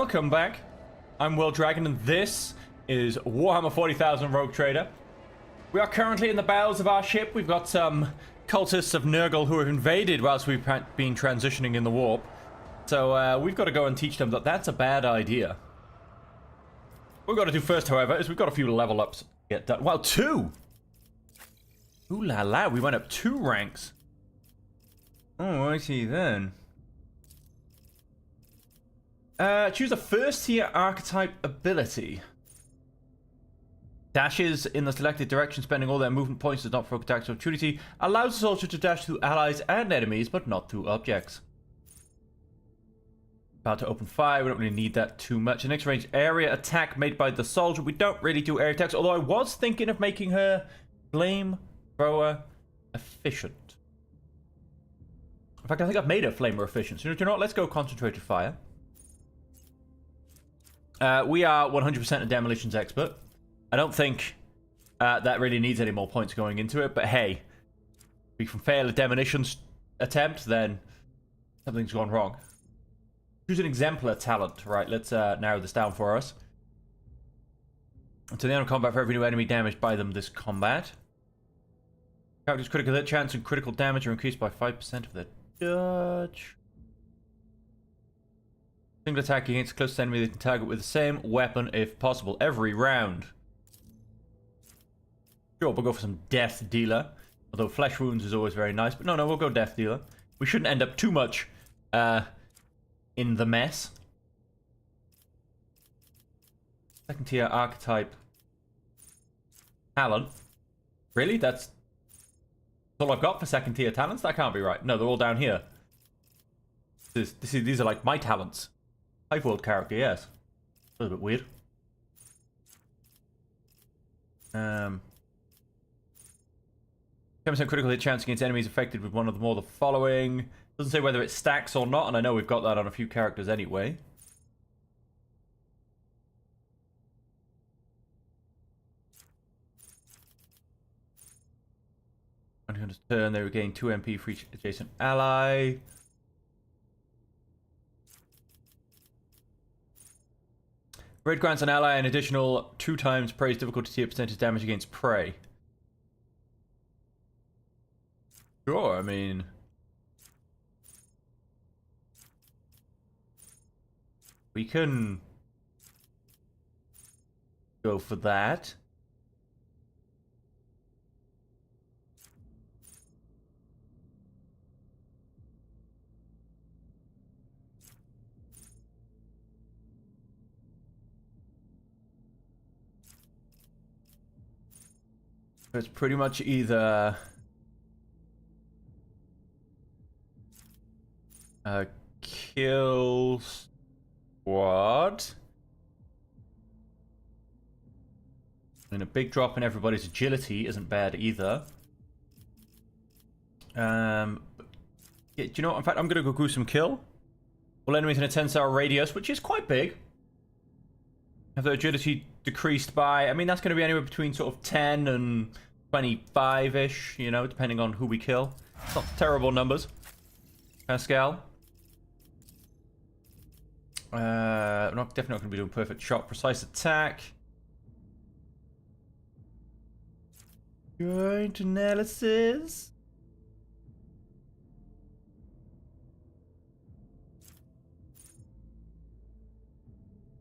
Welcome back. I'm Will Dragon, and this is Warhammer 40,000 Rogue Trader. We are currently in the bowels of our ship. We've got some cultists of Nurgle who have invaded whilst we've been transitioning in the warp. So we've got to go and teach them that that's a bad idea. What we've got to do first, however, is we've got a few level ups to get done. Well, 2! Ooh la la, we went up 2 ranks. Oh, I see then. Choose a first-tier archetype ability. Dashes in the selected direction, spending all their movement points does not provoke attacks of opportunity. Allows the soldier to dash through allies and enemies, but not through objects. About to open fire, we don't really need that too much. The next range area attack made by the soldier. We don't really do area attacks, although I was thinking of making her flamethrower efficient. In fact, I think I've made her flamer efficient. So you know what? Let's go concentrated fire. We are 100% a demolitions expert. I don't think that really needs any more points going into it, but hey, if we can fail a demolitions attempt, then something's gone wrong. Choose an exemplar talent. Right, let's narrow this down for us. Until the end of combat, for every new enemy damaged by them this combat. Character's critical hit chance and critical damage are increased by 5% of their dodge. Single attack against a close enemy they can target with the same weapon if possible every round. Sure, we'll go for some Death Dealer. Although Flesh Wounds is always very nice. But no, we'll go Death Dealer. We shouldn't end up too much in the mess. Second tier archetype. Talent. Really? That's all I've got for second tier talents? That can't be right. No, they're all down here. These are like my talents. Hive World character, yes. A little bit weird. 10% critical hit chance against enemies affected with one of the more the following. Doesn't say whether it stacks or not, and I know we've got that on a few characters anyway. On his turn, they regain 2 MP for each adjacent ally. Raid grants an ally an additional 2 times prey's difficulty tier percentage damage against prey. Sure, I mean... we can... go for that. It's pretty much either a kill squad and a big drop in everybody's agility isn't bad either. Yeah, do you know what? In fact, I'm gonna go gruesome kill. All enemies in a 10-cell radius, which is quite big, have their agility decreased by, I mean, that's going to be anywhere between sort of 10 and 25-ish, you know, depending on who we kill. It's not terrible numbers. Pascal. We're definitely not going to be doing perfect shot. Precise attack. Joint analysis.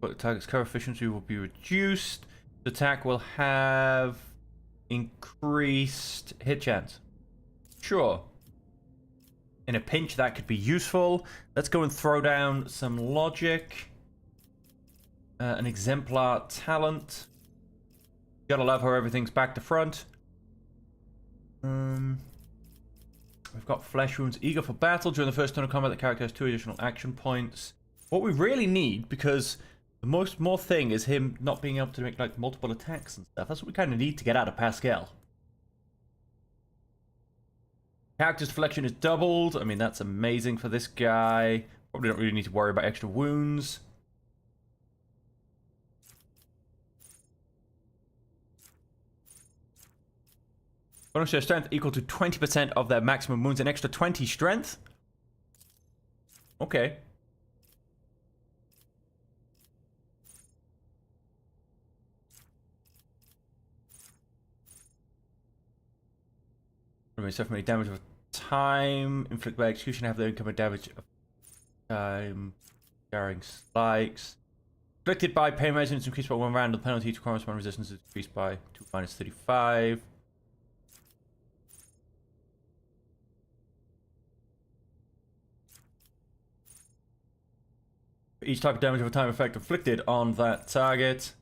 But the target's cover efficiency will be reduced. The attack will have increased hit chance. Sure. In a pinch, that could be useful. Let's go and throw down some logic. An exemplar talent. You gotta love how everything's back to front. We've got Flesh Wounds. Eager for battle. During the first turn of combat, the character has 2 additional action points. What we really need, because the more thing is him not being able to make like multiple attacks and stuff. That's what we kind of need to get out of Pascal. Character's deflection is doubled. I mean, that's amazing for this guy. Probably don't really need to worry about extra wounds. Bonus their strength equal to 20% of their maximum wounds. An extra 20 strength. Okay. Remove suffer damage over time. Inflict by execution. Have the incoming damage of time. Jarring spikes. Inflicted by pain resistance increased by 1 round. The penalty to corresponding resistance is increased by 2 minus 35. For each type of damage over time effect inflicted on that target.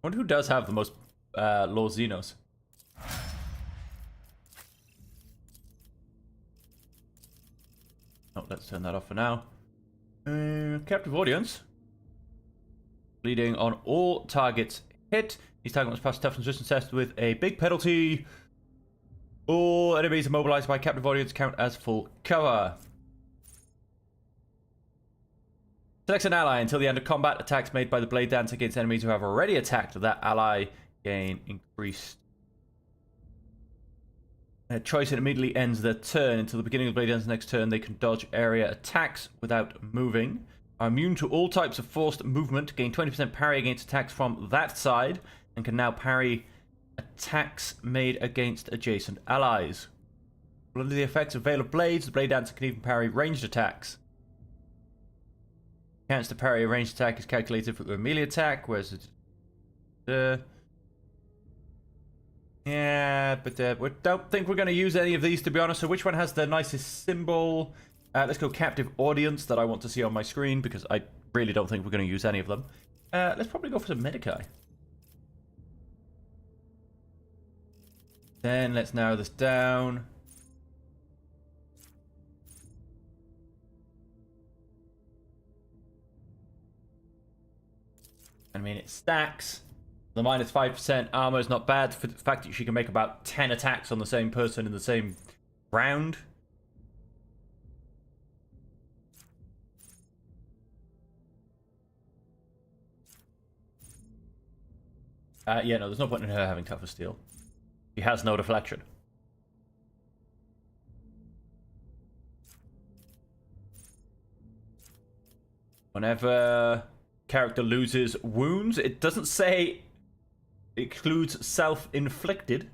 I wonder who does have the most low Xenos. Oh, let's turn that off for now. Captive audience. Bleeding on all targets hit. These targets must pass a toughness resistance test with a big penalty. All enemies immobilized by captive audience count as full cover. Select an ally until the end of combat. Attacks made by the blade dance against enemies who have already attacked that ally gain increased. A choice, it immediately ends their turn. Until the beginning of the blade dance next turn, they can dodge area attacks without moving. Are immune to all types of forced movement. Gain 20% parry against attacks from that side. And can now parry attacks made against adjacent allies. Under the effects of Veil of Blades, the blade dancer can even parry ranged attacks. Chance to parry a ranged attack is calculated for the melee attack, whereas yeah, but we don't think we're going to use any of these, to be honest. So which one has the nicest symbol? Let's go captive audience that I want to see on my screen, because I really don't think we're going to use any of them. Let's probably go for some Medicae. Then let's narrow this down. I mean, it stacks. The minus 5% armor is not bad for the fact that she can make about 10 attacks on the same person in the same round. Yeah, no, there's no point in her having tougher steel. She has no deflection. Whenever character loses wounds, it doesn't say excludes self-inflicted.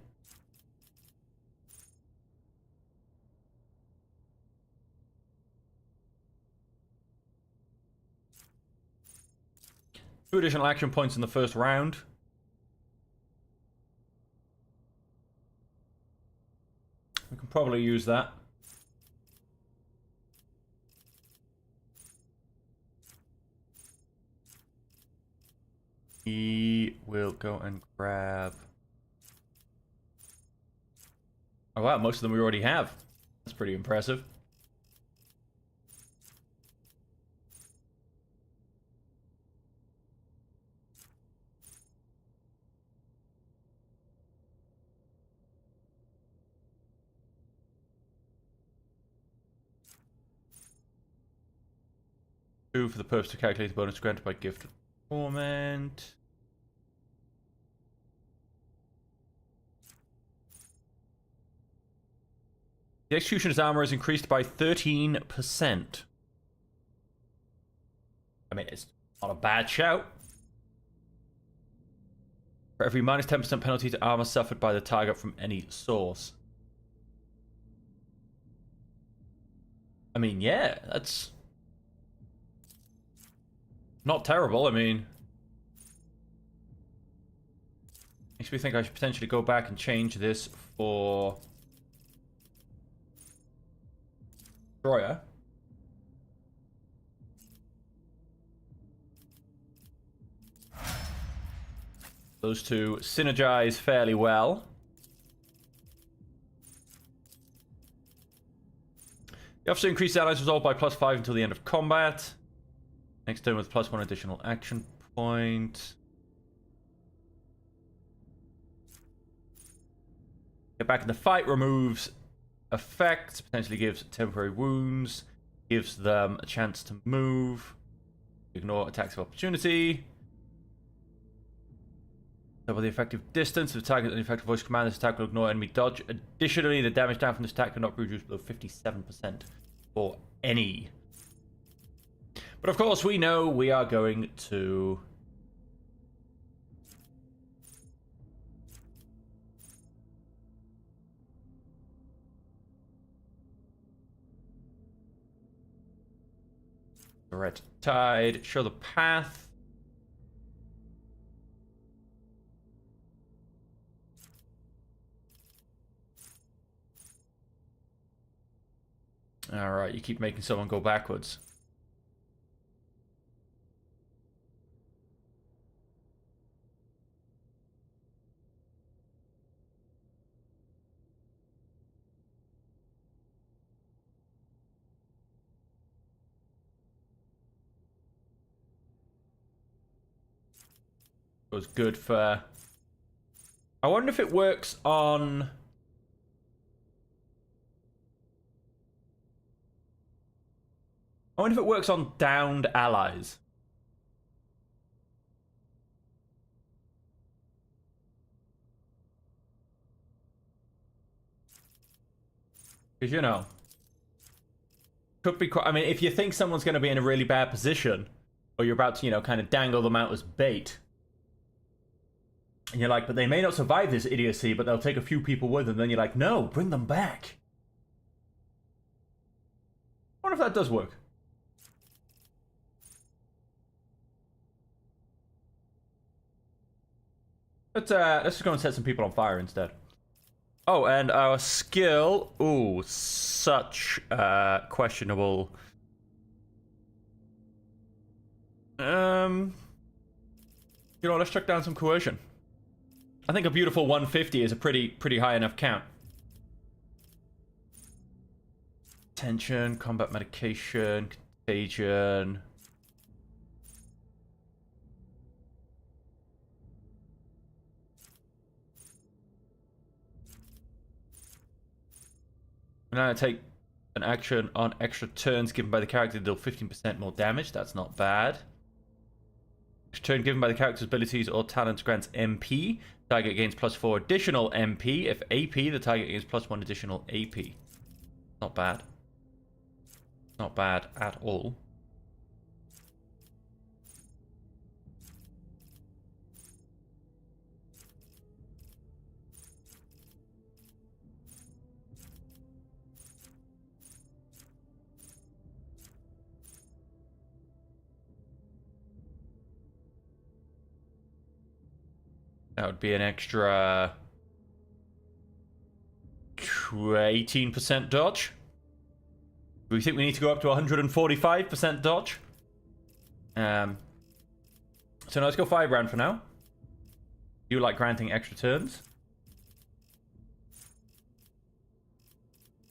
Two additional action points in the first round. We can probably use that. We will go and grab... Oh wow, most of them we already have. That's pretty impressive. Two for the purpose to calculate the bonus granted by gift of torment. The executioner's armor is increased by 13%. I mean, it's not a bad shout. For every minus 10% penalty to armor suffered by the target from any source. I mean, yeah, that's not terrible. I mean, makes me think I should potentially go back and change this for Destroyer. Those two synergize fairly well. You also increase the allies resolve by +5 until the end of combat. Next turn with +1 additional action point. Get back in the fight, removes effects, potentially gives temporary wounds, gives them a chance to move, ignore attacks of opportunity. Double the effective distance of the target and the effective voice command. This attack will ignore enemy dodge. Additionally, the damage down from this attack cannot be reduced below 57% for any. But of course, we know we are going to The red tide. Show the path. Alright, you keep making someone go backwards. Was good for... I wonder if it works on... I wonder if it works on downed allies. Because, you know, could be quite... I mean, if you think someone's going to be in a really bad position, or you're about to, you know, kind of dangle them out as bait, and you're like, but they may not survive this idiocy, but they'll take a few people with them, then you're like, no, bring them back. I wonder if that does work. Let's just go and set some people on fire instead. Oh, and our skill... Ooh, such questionable... You know, let's check down some coercion. I think a beautiful 150 is a pretty high enough count. Tension, combat medication, contagion... When I take an action on extra turns given by the character to deal 15% more damage, that's not bad. Each turn given by the character's abilities or talents grants MP. Target gains +4 additional MP. If AP, the target gains +1 additional AP. Not bad. Not bad at all. That would be an extra 18% dodge. We think we need to go up to 145% dodge. So now let's go firebrand for now. You like granting extra turns?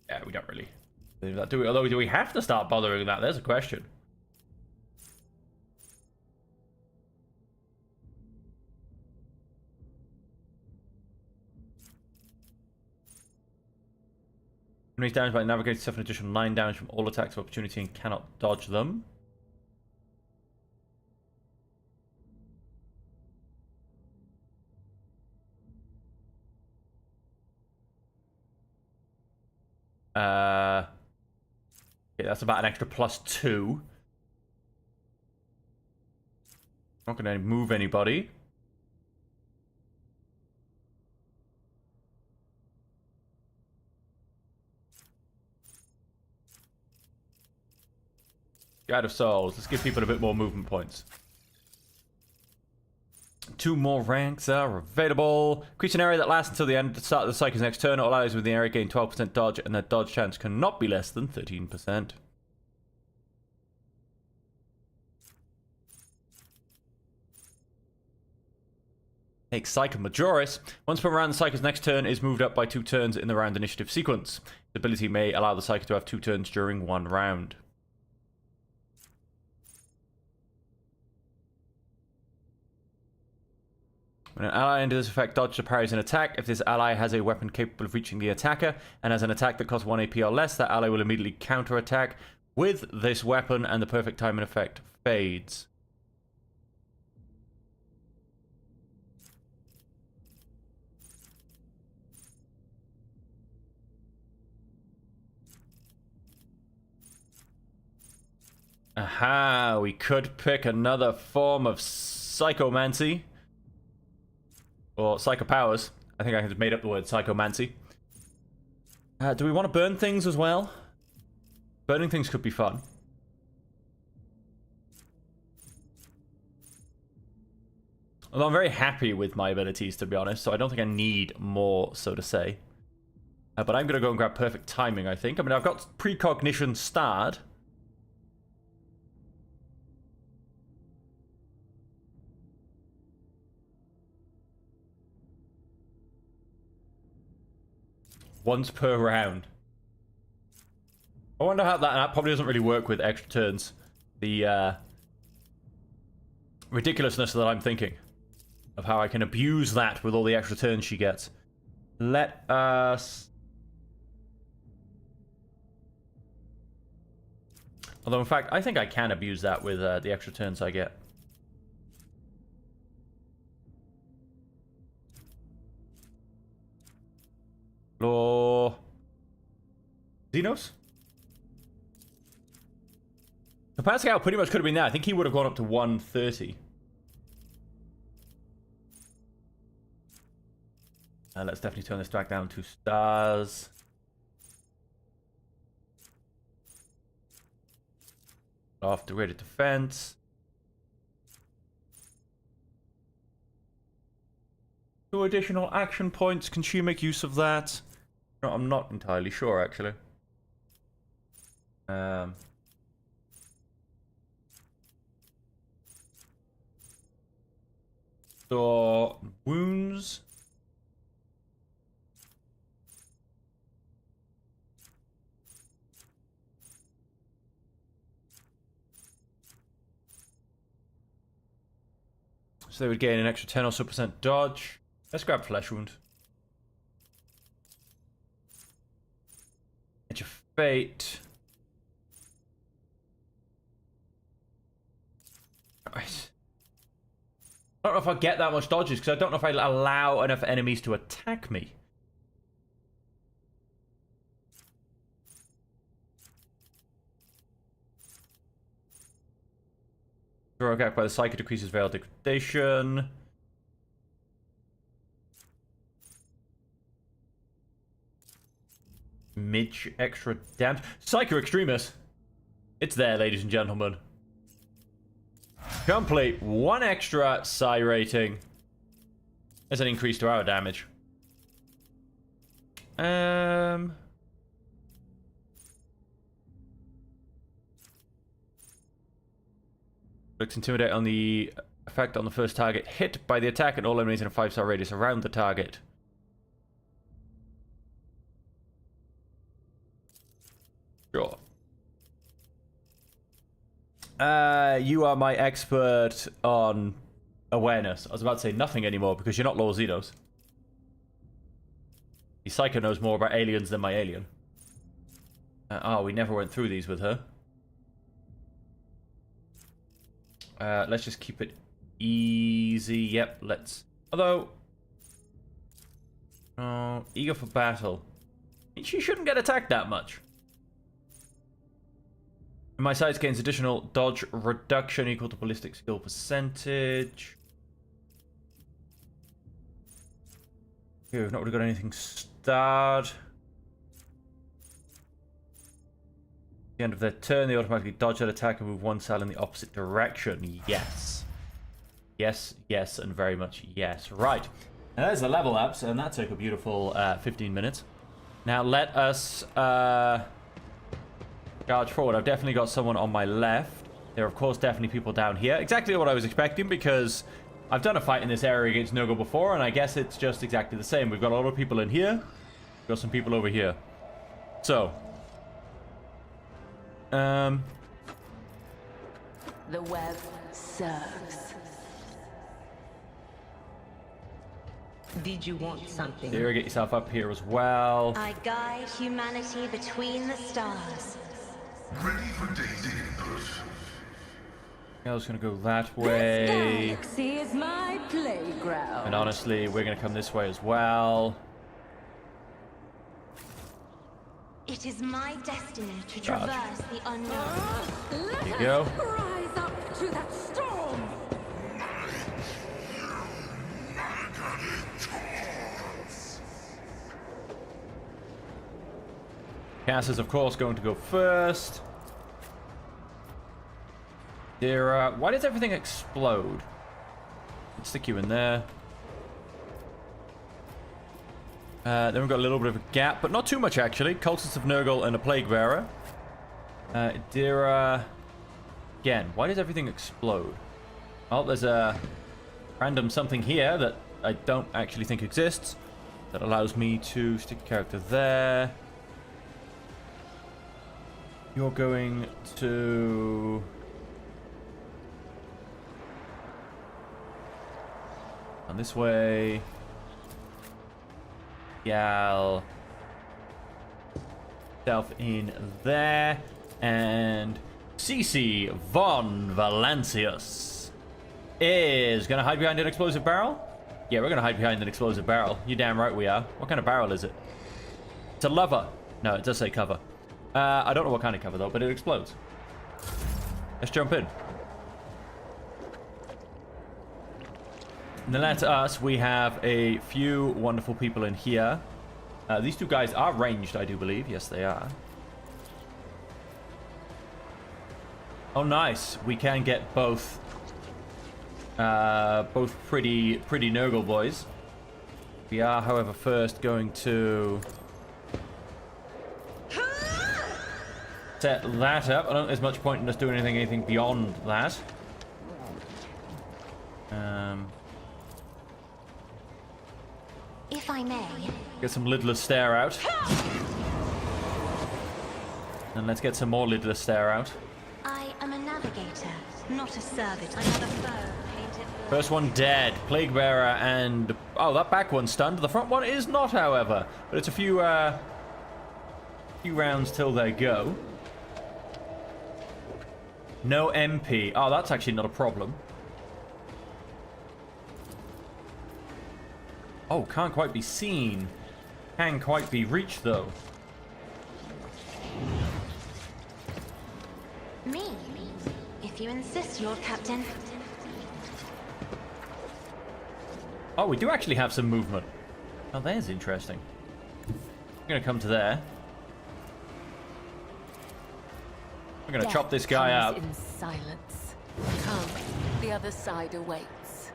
Yeah, we don't really do that, do we? Although, do we have to start bothering that? There's a question. Enemies damaged by navigator suffer an additional 9 damage from all attacks of opportunity and cannot dodge them. Okay, that's about an extra +2. Not going to move anybody. Guide of Souls. Let's give people a bit more movement points. 2 more ranks are available. Creature an area that lasts until the start of the cycle's next turn. All allies within the area gain 12% dodge, and their dodge chance cannot be less than 13%. Take Psycho Majoris. Once per round, the Psycho's next turn is moved up by 2 turns in the round initiative sequence. The ability may allow the Psycho to have 2 turns during 1 round. When an ally under this effect dodges or parries an attack, if this ally has a weapon capable of reaching the attacker and has an attack that costs 1 AP or less, that ally will immediately counter-attack with this weapon and the perfect timing effect fades. Aha, we could pick another form of psychomancy. Or psychopowers. I think I just made up the word psychomancy. Do we want to burn things as well? Burning things could be fun. Although I'm very happy with my abilities, to be honest, so I don't think I need more, so to say. But I'm going to go and grab perfect timing, I think. I mean, I've got precognition starred. Once per round. I wonder how that probably doesn't really work with extra turns. The ridiculousness that I'm thinking of how I can abuse that with all the extra turns she gets. Let us... Although, in fact, I think I can abuse that with the extra turns I get. Law... Xenos? Pascal pretty much could have been there. I think he would have gone up to 130. Let's definitely turn this back down to stars. Off the rate of defense. 2 additional action points. Can she make use of that? No, I'm not entirely sure, actually. So, wounds. So they would gain an extra 10 or so % dodge. Let's grab flesh wound. Edge of fate. Right. I don't know if I'll get that much dodges because I don't know if I'll allow enough enemies to attack me. Throw attack by the psychic decreases veil degradation. Midge extra damage. Psycho Extremis. It's there, ladies and gentlemen. Complete 1 extra psi rating. There's an increase to our damage. Looks intimidate on the effect on the first target hit by the attack and all enemies in a 5-star radius around the target. Sure. You are my expert on awareness. I was about to say nothing anymore because you're not Lord Xenos. The Psycho knows more about aliens than my alien. We never went through these with her. Let's just keep it easy. Yep, let's... Although... eager for battle. She shouldn't get attacked that much. My size gains additional dodge reduction equal to ballistic skill percentage. Okay, we've not really got anything starred. At the end of their turn, they automatically dodge that attack and move 1 cell in the opposite direction. Yes. Yes, yes, and very much yes. Right. Now there's the level ups, and that took a beautiful 15 minutes. Now let us charge forward. I've definitely got someone on my left. There are, of course, definitely people down here. Exactly what I was expecting, because I've done a fight in this area against Nurgle before, and I guess it's just exactly the same. We've got a lot of people in here. We've got some people over here. So... The web serves. Did you want something? Here, get yourself up here as well. I guide humanity between the stars. Ready for data input. I was gonna go that way. This galaxy is my playground. And honestly, we're gonna come this way as well. It is my destiny to traverse the unknown. There you go. Rise up to that storm. Cass is, of course, going to go first. Why does everything explode? Stick you in there. Then we've got a little bit of a gap, but not too much actually. Cultists of Nurgle and a Plague Bearer. Idira. Again, why does everything explode? Oh, there's a random something here that I don't actually think exists. That allows me to stick a character there. You're going to... on this way. Gal. Self in there. And CC von Valancius is going to hide behind an explosive barrel? Yeah, we're going to hide behind an explosive barrel. You're damn right we are. What kind of barrel is it? It's a lover. No, it does say cover. I don't know what kind of cover though, but it explodes. Let's jump in. And then that's us. We have a few wonderful people in here. These two guys are ranged, I do believe. Yes, they are. Oh, nice. We can get both pretty Nurgle boys. We are, however, first going to set that up. I don't think there's much point in us doing anything beyond that. If I may. Get some lidless stare out. And let's get some more lidless stare out. I am a navigator, not a servitor. Another foe painted. First one dead. Plague Bearer and... oh, that back one's stunned. The front one is not, however. But it's a few rounds till they go. No MP. Oh, that's actually not a problem. Oh, can't quite be seen. Can quite be reached, though. Me? If you insist, Lord Captain. Oh, we do actually have some movement. Oh, there's interesting. I'm going to come to there. We're going to chop this guy up. In silence. Come, the other side awaits.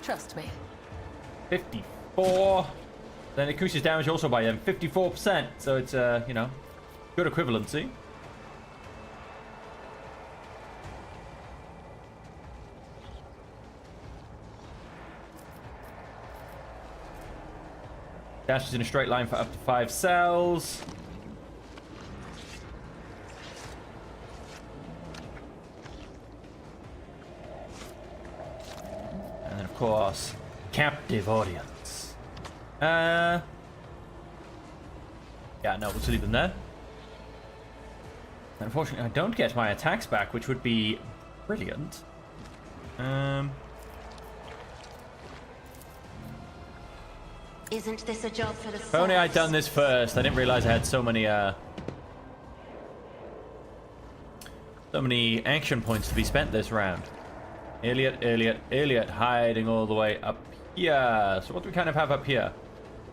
Trust me. 54. Then it increases damage also by 54%. So it's, you know, good equivalency. Dashes in a straight line for up to 5 cells. And then, of course, captive audience. Yeah, no, we'll just leave them there. Unfortunately, I don't get my attacks back, which would be brilliant. Isn't this a job for the If only I'd done this first. I didn't realize I had so many action points to be spent this round. Elliot hiding all the way up here. So what do we kind of have up here?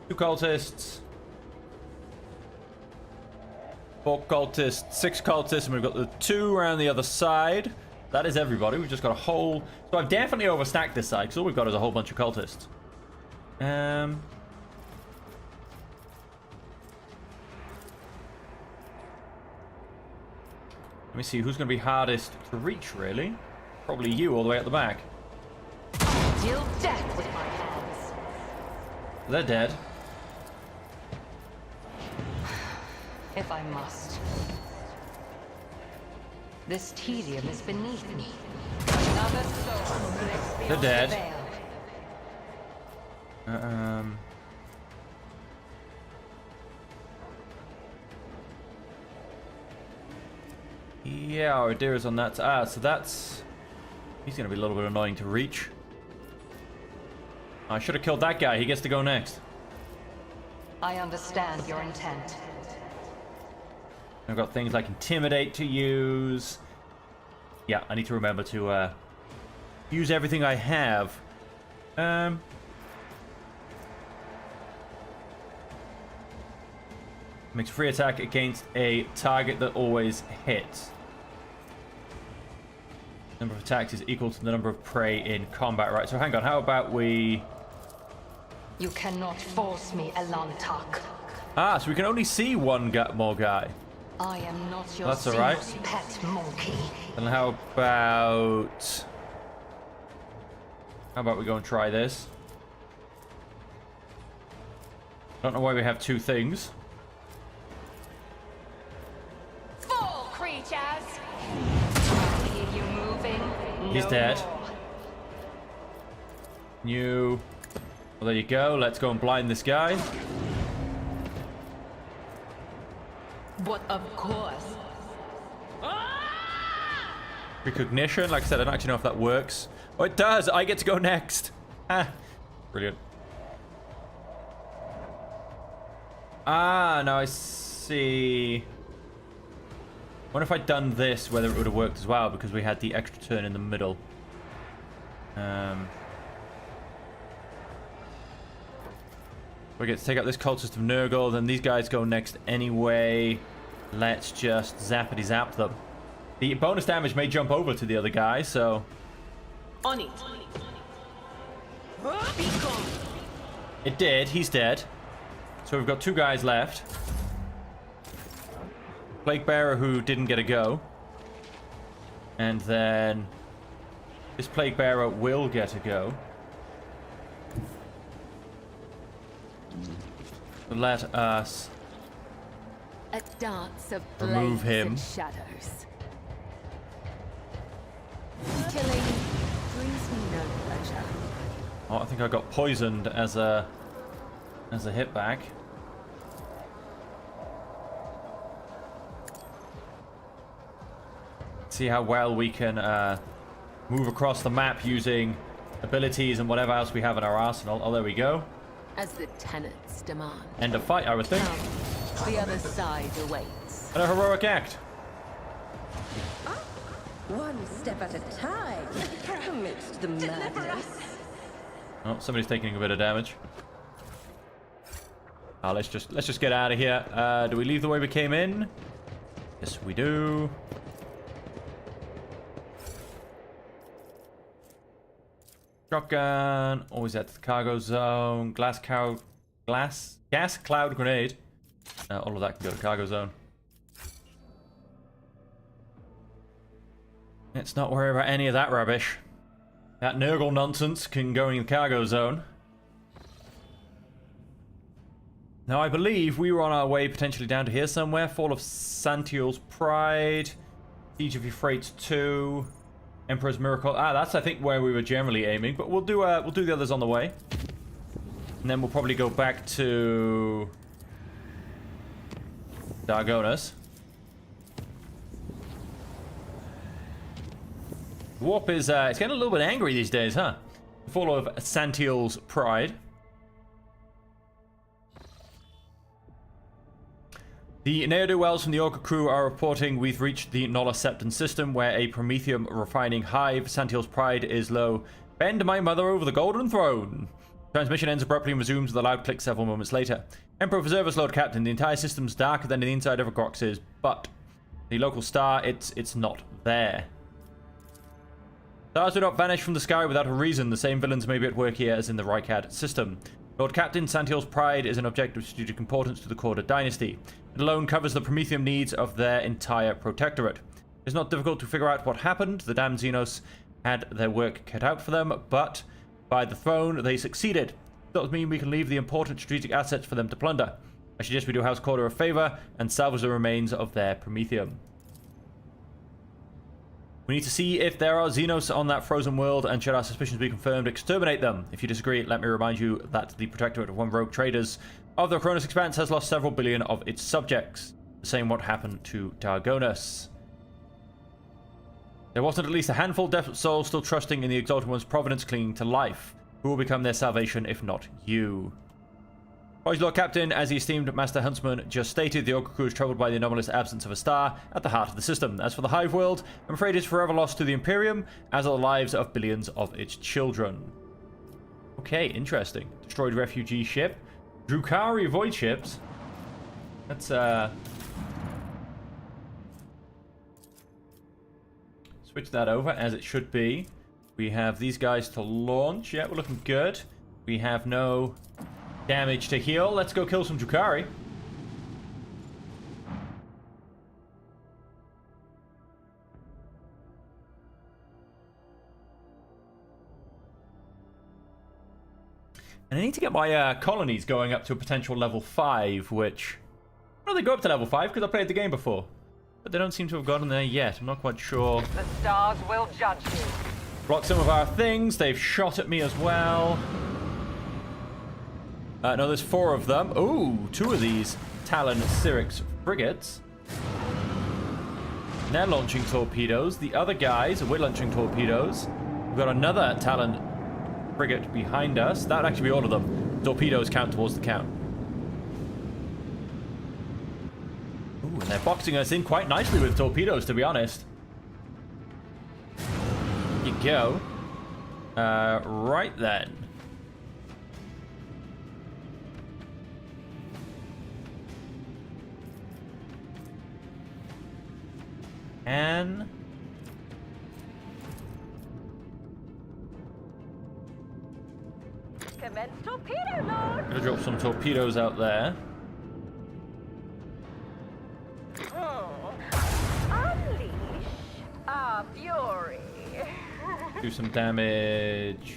2 cultists. 4 cultists, 6 cultists, and we've got the 2 around the other side. That is everybody. We've just got a whole... so I've definitely overstacked this side, because all we've got is a whole bunch of cultists. Let me see, who's going to be hardest to reach, really? Probably you, all the way at the back. Deal death with my hands. They're dead. If I must. This tedium is beneath me. Another soul. They're dead. Yeah, our idea is on that. So that's... he's going to be a little bit annoying to reach. I should have killed that guy. He gets to go next. I understand your intent. I've got things like Intimidate to use. Yeah, I need to remember to use everything I have. Makes free attack against a target that always hits. Number of attacks is equal to the number of prey in combat, right? So hang on, how about we... You cannot force me, Elantak. Ah, so we can only see one more guy. I am not your That's alright. pet monkey. And how about... How about we go and try this? Don't know why we have two things. Fall, creatures! I hear you moving. He's No dead. more. New... Well, there you go. Let's go and blind this guy. But of course. Recognition. Like I said, I don't actually know if that works. Oh, it does. I get to go next. Ah, brilliant. Ah, now I see. What if I'd done this, whether it would have worked as well, because we had the extra turn in the middle. We get to take out this cultist of Nurgle, then these guys go next anyway. Let's just zappity zap them. The bonus damage may jump over to the other guy, so... On it. It did. He's dead. So we've got two guys left. Plague Bearer who didn't get a go. And then... This Plague Bearer will get a go. Let us A dance of remove blades him. and shadows. Killing brings me no pleasure. Oh, I think I got poisoned as a hit back. See how well we can move across the map using abilities and whatever else we have in our arsenal. Oh, there we go. As the tenants demand. End of fight, I would think. Come, the other side awaits. And a heroic act. One step at a time amidst the madness. Oh, somebody's taking a bit of damage. Let's just get out of here. Do we leave the way we came in? Yes, we do. Shotgun, always at the cargo zone. Gas cloud grenade. All of that can go to cargo zone. Let's not worry about any of that rubbish. That Nurgle nonsense can go in the cargo zone. Now, I believe we were on our way potentially down to here somewhere. Fall of Santiel's Pride. Siege of Euphrates 2. Emperor's Miracle. Ah, that's, I think, where we were generally aiming. But we'll do the others on the way. And then we'll probably go back to Dargonas. Warp is, it's getting a little bit angry these days, huh? Fall of Santiel's Pride. The ne'er-do-wells from the Orca crew are reporting we've reached the Nolla Septon system, where a Promethium refining hive. Santiel's Pride is low. Bend my mother over the golden throne. Transmission ends abruptly and resumes with a loud click several moments later. Emperor Preservus, Lord Captain. The entire system's darker than the inside of a Grox is, but the local star, it's not there. Stars do not vanish from the sky without a reason. The same villains may be at work here as in the Rykad system. Lord Captain, Santiel's Pride is an object of strategic importance to the Korda dynasty. It alone covers the Promethium needs of their entire protectorate. It's not difficult to figure out what happened. The damned Xenos had their work cut out for them, but by the throne, they succeeded. That does mean we can leave the important strategic assets for them to plunder. I suggest we do House Korda a favor and salvage the remains of their Promethium. We need to see if there are Xenos on that frozen world, and should our suspicions be confirmed, exterminate them. If you disagree, let me remind you that the Protectorate of One Rogue Traders of the Cronus Expanse has lost several billion of its subjects. The same what happened to Dargonas. There wasn't at least a handful of desperate souls still trusting in the Exalted One's providence, clinging to life. Who will become their salvation if not you? Boys, Lord Captain, as the esteemed Master Huntsman just stated, the Orca crew is troubled by the anomalous absence of a star at the heart of the system. As for the Hive world, I'm afraid it's forever lost to the Imperium, as are the lives of billions of its children. Okay, interesting. Destroyed refugee ship. Drukari void ships. That's, Switch that over as it should be. We have these guys to launch. Yeah, we're looking good. We have no damage to heal. Let's go kill some Drukhari. And I need to get my colonies going up to a potential level 5, which... Well, they go up to level 5 because I played the game before. But they don't seem to have gotten there yet. I'm not quite sure. The stars will judge you. Block some of our things. They've shot at me as well. No, there's 4 of them. Ooh, 2 of these Talon Syrinx frigates. And they're launching torpedoes. The other guys, we're launching torpedoes. We've got another Talon frigate behind us. That would actually be all of them. Torpedoes count towards the count. Ooh, and they're boxing us in quite nicely with torpedoes, to be honest. You go. Right then. And Commence torpedo launch. gonna drop some torpedoes out there. Unleash our fury. Do some damage.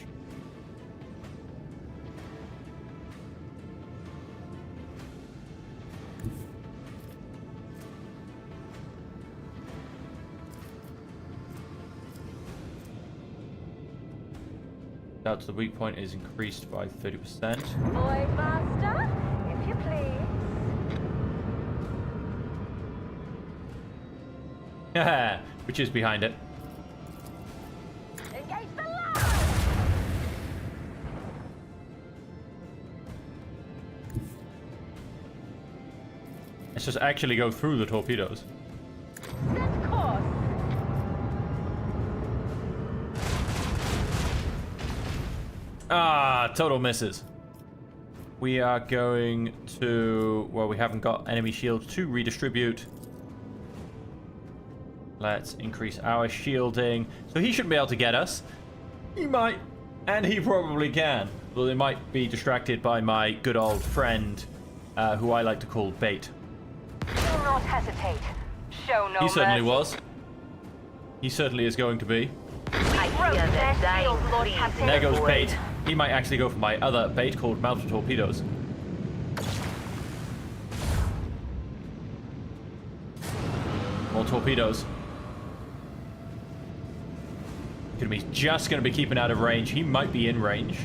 Out to the weak point is increased by 30%. Void Master, if you please. Which is behind it. Engage the line. Let's just actually go through the torpedoes. Set course. Ah, total misses. We are going to... Well, we haven't got enemy shields to redistribute. Let's increase our shielding. So he shouldn't be able to get us. He might. And he probably can. Well, they might be distracted by my good old friend, who I like to call Bait. Do not hesitate. Show no He certainly mercy. was. He certainly is going to be. I hear that Lord Captain. There goes Bait. He might actually go for my other bait called Mounted Torpedoes. More torpedoes. He's just going to be keeping out of range. He might be in range.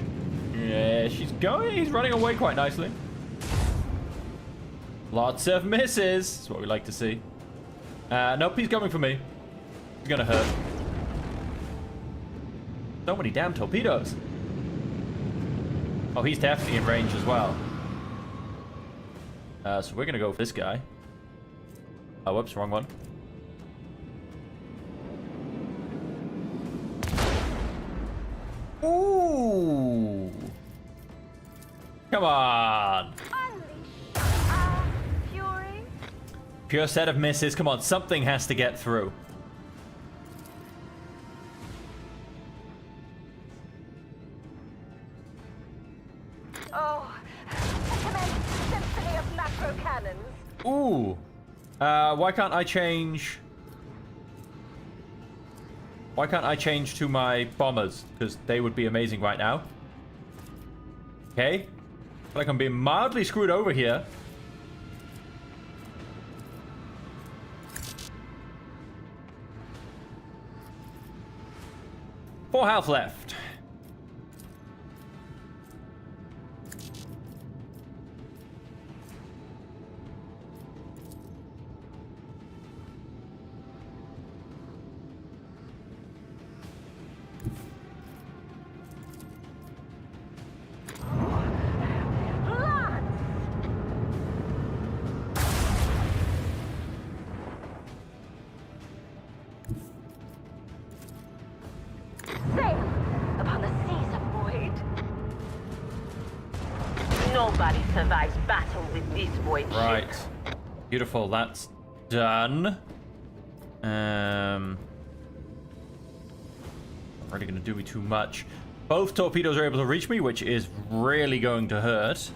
Yeah, she's going. He's running away quite nicely. Lots of misses. That's what we like to see. Nope, he's coming for me. He's going to hurt. So many damn torpedoes. Oh, he's definitely in range as well. So we're going to go for this guy. Oh, whoops, wrong one. Ooh! Come on! Unleash our fury. Pure set of misses. Come on, something has to get through. Oh, commence symphony of macro cannons. Ooh! Why can't I change... Why can't I change to my bombers? Because they would be amazing right now. Okay. Feel like I'm being mildly screwed over here. Four health left. Sail upon the seas of void. Nobody survives battle with this void ship. Right. Beautiful. That's done. Really going to do me too much. Both torpedoes are able to reach me, which is really going to hurt.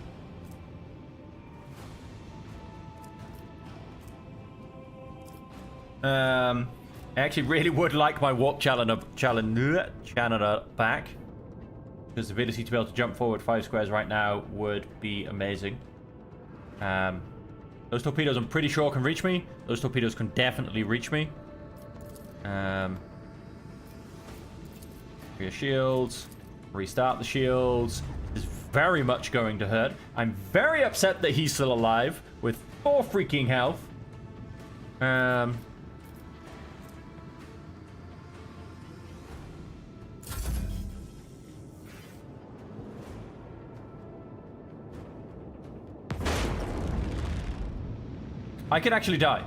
I actually really would like my warp challenger back. Because the ability to be able to jump forward 5 squares right now would be amazing. Those torpedoes I'm pretty sure can reach me. Those torpedoes can definitely reach me. Your shields. Restart the shields. This is very much going to hurt. I'm very upset that he's still alive with 4 freaking health. I could actually die.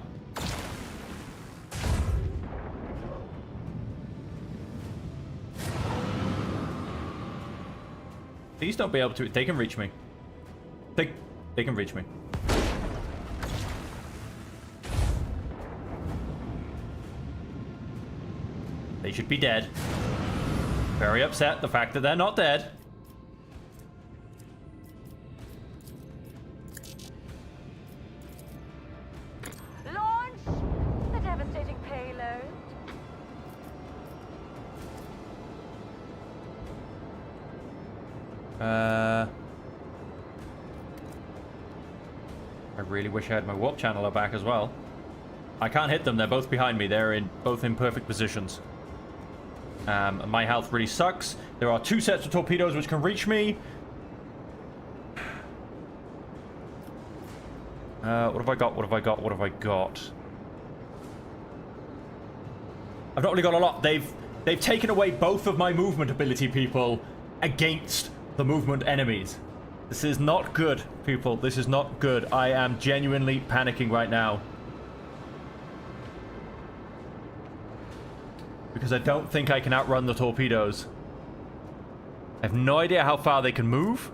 Please don't be able to. They can reach me. They can reach me. They should be dead. Very upset the fact that they're not dead. Launch the devastating payload. I really wish I had my warp channeler back as well. I can't hit them. They're both behind me. They're both in perfect positions. And my health really sucks. There are 2 sets of torpedoes which can reach me. What have I got? What have I got? What have I got? I've not really got a lot. They've taken away both of my movement ability, people, against the movement enemies. This is not good, people. This is not good. I am genuinely panicking right now. Because I don't think I can outrun the torpedoes. I have no idea how far they can move.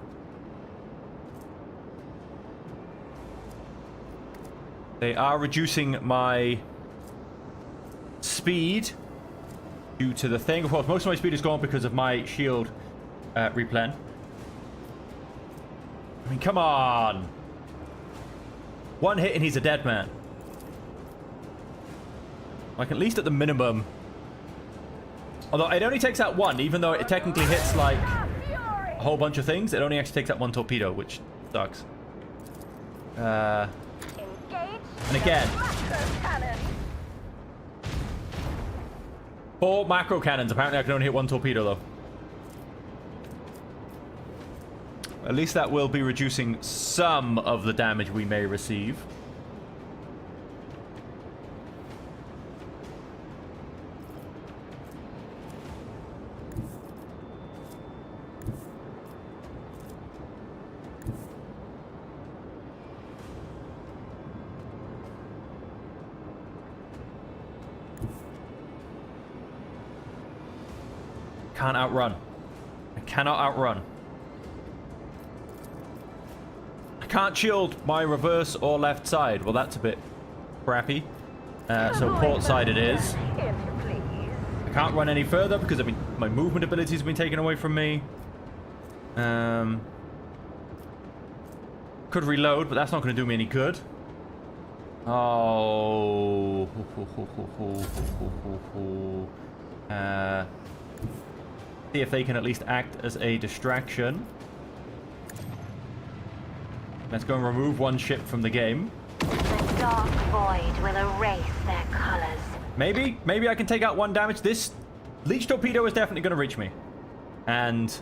They are reducing my speed due to the thing. Of course, most of my speed is gone because of my shield replen. I mean, come on. 1 hit and he's a dead man. Like, at least at the minimum. Although it only takes out 1, even though it technically hits, like, a whole bunch of things. It only actually takes out 1 torpedo, which sucks. And again. 4 macro cannons. Apparently I can only hit 1 torpedo, though. At least that will be reducing some of the damage we may receive. Can't outrun. I cannot outrun. I can't shield my reverse or left side. Well, that's a bit crappy. So port side it is. I can't run any further because, I mean, my movement ability has been taken away from me. Could reload, but that's not going to do me any good. Oh. See if they can at least act as a distraction. Let's go and remove 1 ship from the game. The dark void will erase their colors. Maybe I can take out 1 damage. This leech torpedo is definitely going to reach me. And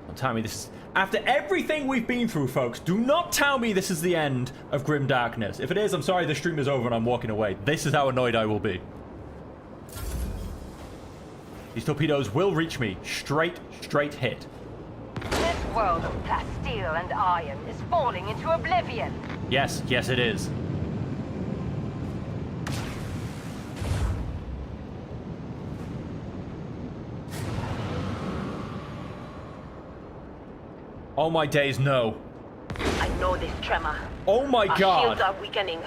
don't tell me this is... After everything we've been through, folks, do not tell me this is the end of Grim Darkness. If it is, I'm sorry, the stream is over and I'm walking away. This is how annoyed I will be. These torpedoes will reach me. Straight hit. This world of plasteel and iron is falling into oblivion. Yes, it is. Oh my days, no. I know this tremor. Oh my Our god. shields are weakening.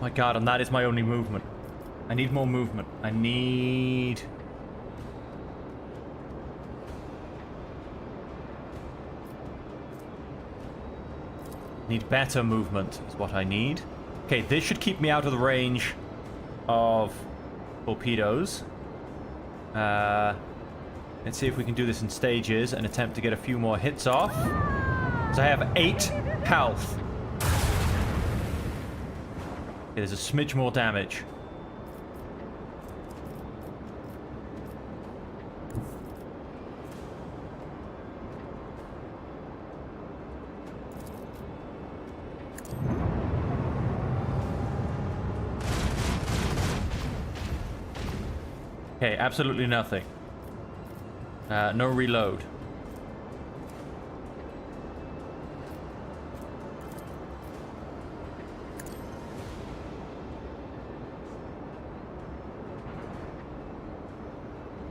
My god, and that is my only movement. I need more movement. I need better movement is what I need. Okay, this should keep me out of the range of torpedoes. Let's see if we can do this in stages and attempt to get a few more hits off. So I have 8 health. Okay, there's a smidge more damage. Okay, absolutely nothing. No reload.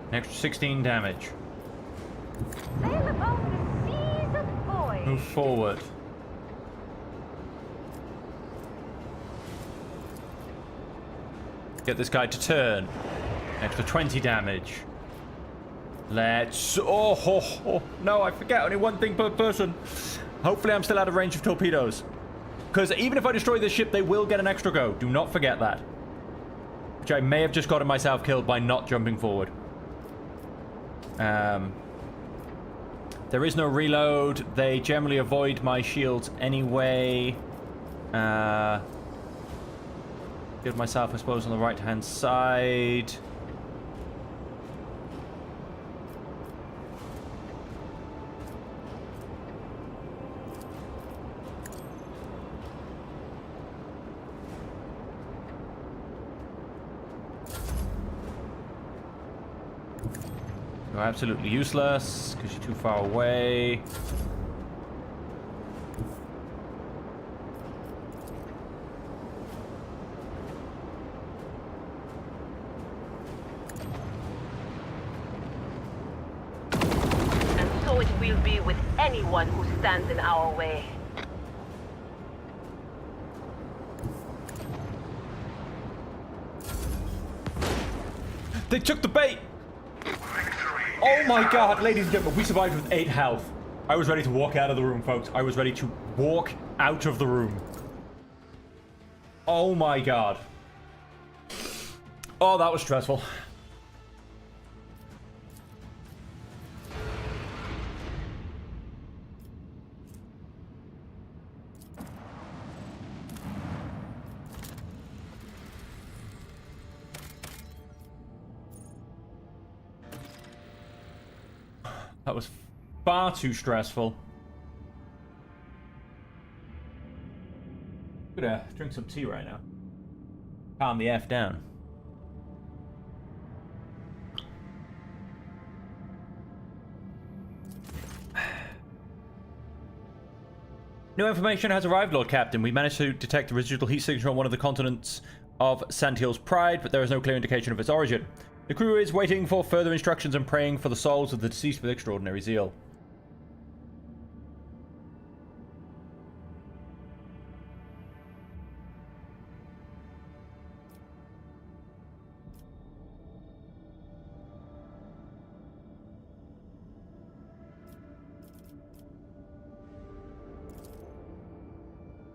An extra 16 damage. Sail upon the seas of void. Move forward. Get this guy to turn. Extra 20 damage. Let's... Oh, no, I forget. Only one thing per person. Hopefully I'm still out of range of torpedoes. Because even if I destroy this ship, they will get an extra go. Do not forget that. Which I may have just gotten myself killed by not jumping forward. There is no reload. They generally avoid my shields anyway. Give myself, I suppose, on the right-hand side. You're absolutely useless because you're too far away. And so it will be with anyone who stands in our way. They took the bait! Oh my god, ladies and gentlemen, we survived with 8 health. I was ready to walk out of the room, folks. I was ready to walk out of the room. Oh my god. Oh, that was stressful. That was far too stressful. I'm gonna drink some tea right now. Calm the F down. New information has arrived, Lord Captain. We managed to detect the residual heat signature on one of the continents of Santil's Pride, but there is no clear indication of its origin. The crew is waiting for further instructions and praying for the souls of the deceased with extraordinary zeal.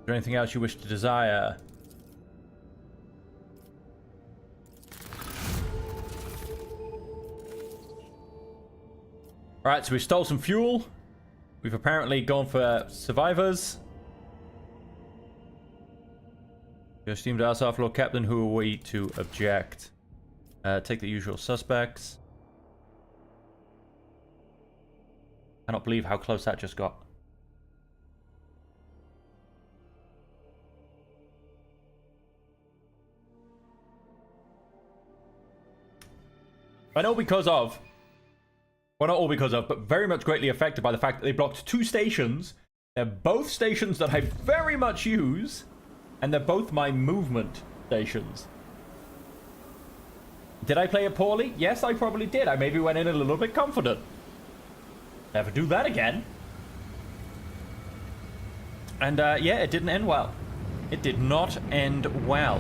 Is there anything else you wish to desire? Alright, so we stole some fuel. We've apparently gone for survivors. Your esteemed Arsaf, Lord Captain, who are we to object? Take the usual suspects. Cannot believe how close that just got. I know because of... Well, not all because of, but very much greatly affected by the fact that they blocked 2 stations. They're both stations that I very much use, and they're both my movement stations. Did I play it poorly? Yes, I probably did. I maybe went in a little bit confident. Never do that again. And, yeah, it didn't end well. It did not end well.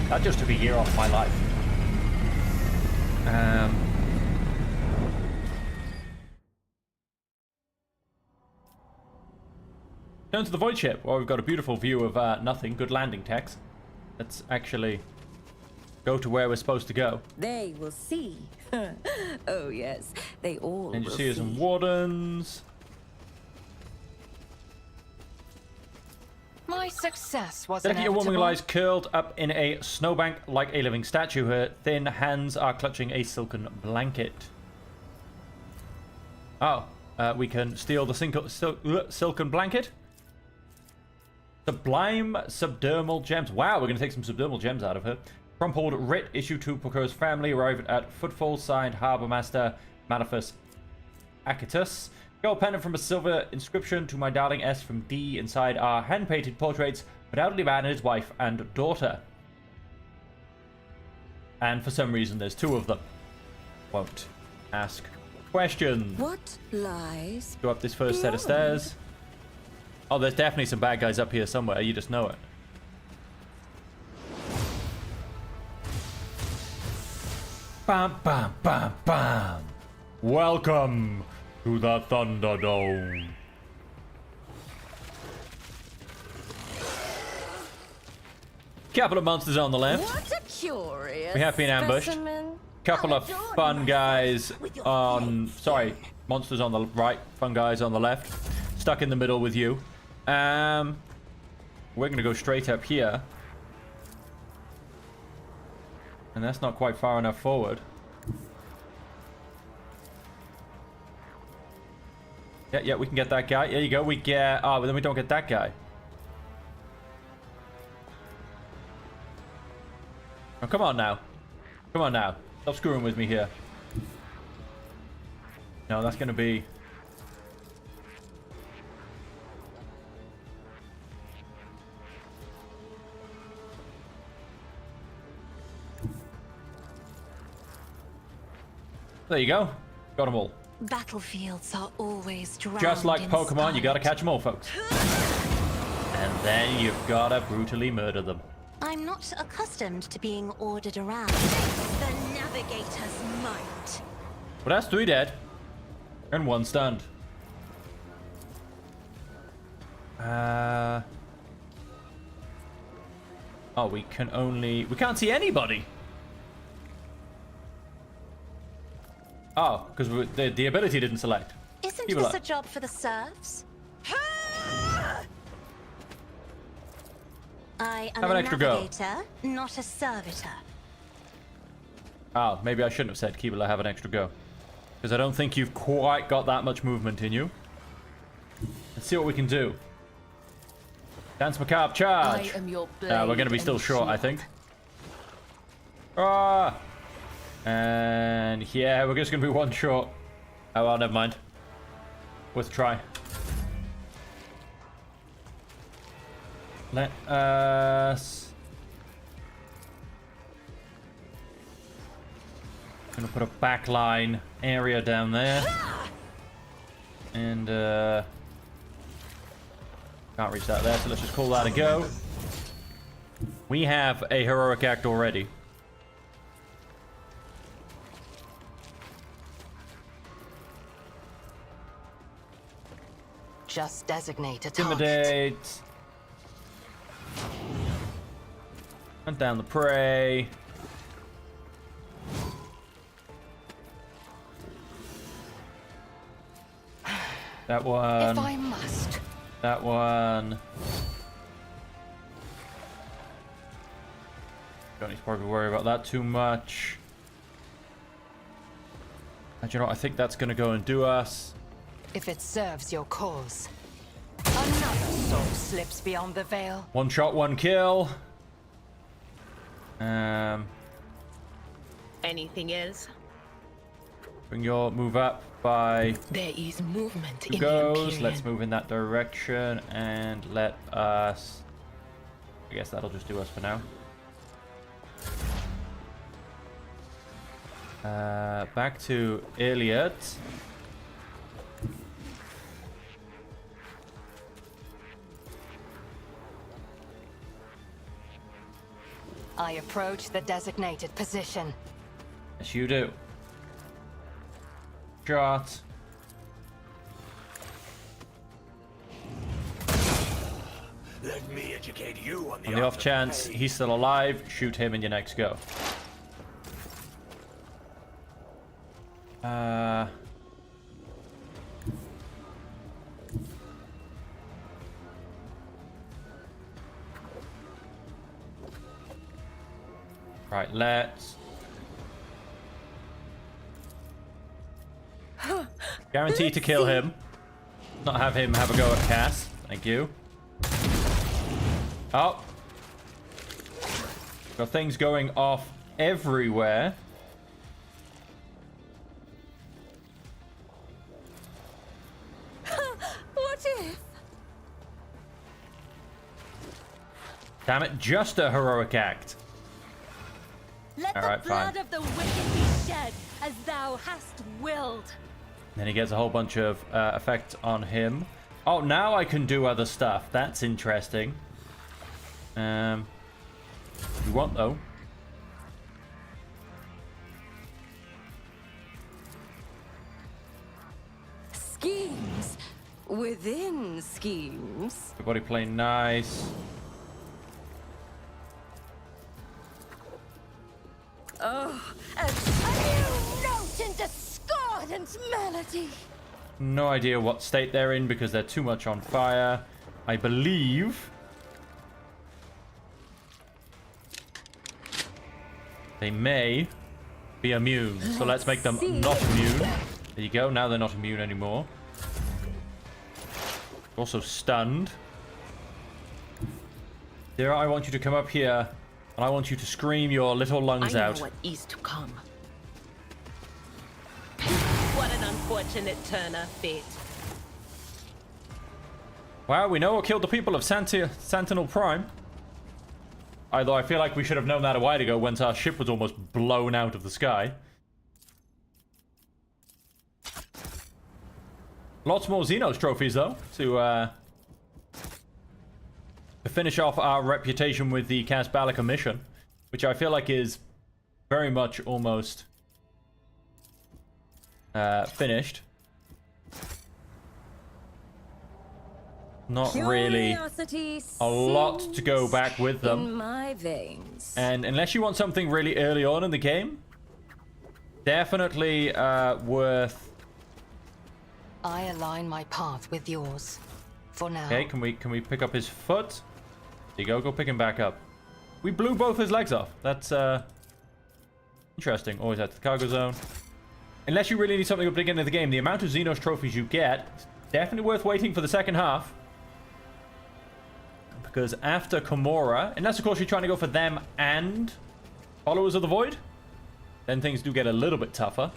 That just took a year off my life. Turn to the void ship. Well, we've got a beautiful view of nothing. Good landing techs. Let's actually go to where we're supposed to go. They will see. Oh yes, they all And you will see some wardens. My success was Becky, a woman inevitable. lies curled up in a snowbank like a living statue. Her thin hands are clutching a silken blanket. Oh, we can steal the silken blanket. Sublime subdermal gems. Wow, we're going to take some subdermal gems out of her. Crumpled writ issued to Procur's family arrived at Footfall, signed Harbour Master Manifest Acatus. Gold pendant from a silver inscription to my darling S from D. Inside are hand-painted portraits of an elderly man and his wife and daughter. And for some reason there's two of them. Won't ask questions. What lies? Go up this first set of stairs. Oh, there's definitely some bad guys up here somewhere. You just know it. Bam, bam, bam, bam. Welcome to the Thunderdome. Couple of monsters on the left. What a curious We have been ambushed. specimen. Couple of fun guys on... Sorry, monsters on the right. Fun guys on the left. Stuck in the middle with you. We're gonna go straight up here. And that's not quite far enough forward. Yeah, we can get that guy. There you go. We get... Oh, but then we don't get that guy. Oh, come on now. Come on now. Stop screwing with me here. No, that's gonna be... There you go. Got them all. Battlefields are always drowned Just like in Pokemon, you gotta scarlet. catch them all, folks. And then you've gotta brutally murder them. I'm not accustomed to being ordered around. The navigator's might. But that's 3 dead. And 1 stunned. Oh, we can only... We can't see anybody! Oh, because the ability didn't select. Isn't People this are- a job for the serfs? I am Have an a extra go. navigator, not a servitor. Oh, maybe I shouldn't have said Keebler have an extra go. Because I don't think you've quite got that much movement in you. Let's see what we can do. Dance Macabre, charge! I am your We're going to be blade still and short, I shield. think. Ah! And yeah, we're just going to be 1 short. Oh, well, never mind. Worth a try. Let us... Gonna put a backline area down there. And, can't reach that there, so let's just call that a go. We have a heroic act already. Just designate a target. Intimidate. Hunt down the prey. That one. If I must. That one. Don't need to probably worry about that too much. And you know what? I think that's going to go and do us. If it serves your cause. Another soul slips beyond the veil. 1 shot, 1 kill. Anything else? Bring your move up by There is movement 2 in the goes. Imperium. Let's move in that direction and let us... I guess that'll just do us for now. Back to Iliad. I approach the designated position. Yes, you do. Shot. Let me educate you on On the off chance he's still alive, shoot him in your next go. Right, let's... Guaranteed to kill him. Not have him have a go at Cass. Thank you. Oh. Got things going off everywhere. What if? Damn it, just a heroic act. Let Alright, the blood fine. of the wicked be shed, as thou hast willed. Then he gets a whole bunch of effect on him. Oh, now I can do other stuff. That's interesting. You want though? Schemes within schemes. Everybody playing nice. Oh, a new note in discordant melody. No idea what state they're in because they're too much on fire. I believe they may be immune. So let's make them not immune. There you go. Now they're not immune anymore. Also stunned. There, I want you to come up here and I want you to scream your little lungs I know out. what is to come. What an unfortunate turn of fate. Wow, we know what killed the people of Sentinel Prime. Although I feel like we should have known that a while ago once our ship was almost blown out of the sky. Lots more Xenos trophies, though, to finish off our reputation with the Cas Ballica mission, which I feel like is very much almost finished. Not really Curiosity a lot to go back with in them. my veins. And unless you want something really early on in the game, definitely worth... I align my path with yours. For now. Okay, can we pick up his foot? There you go, go pick him back up. We blew both his legs off. That's interesting. Always at the cargo zone. Unless you really need something at the beginning of the game, the amount of Xenos trophies you get is definitely worth waiting for the second half. Because after Komora, unless of course you're trying to go for them and Followers of the Void, then things do get a little bit tougher.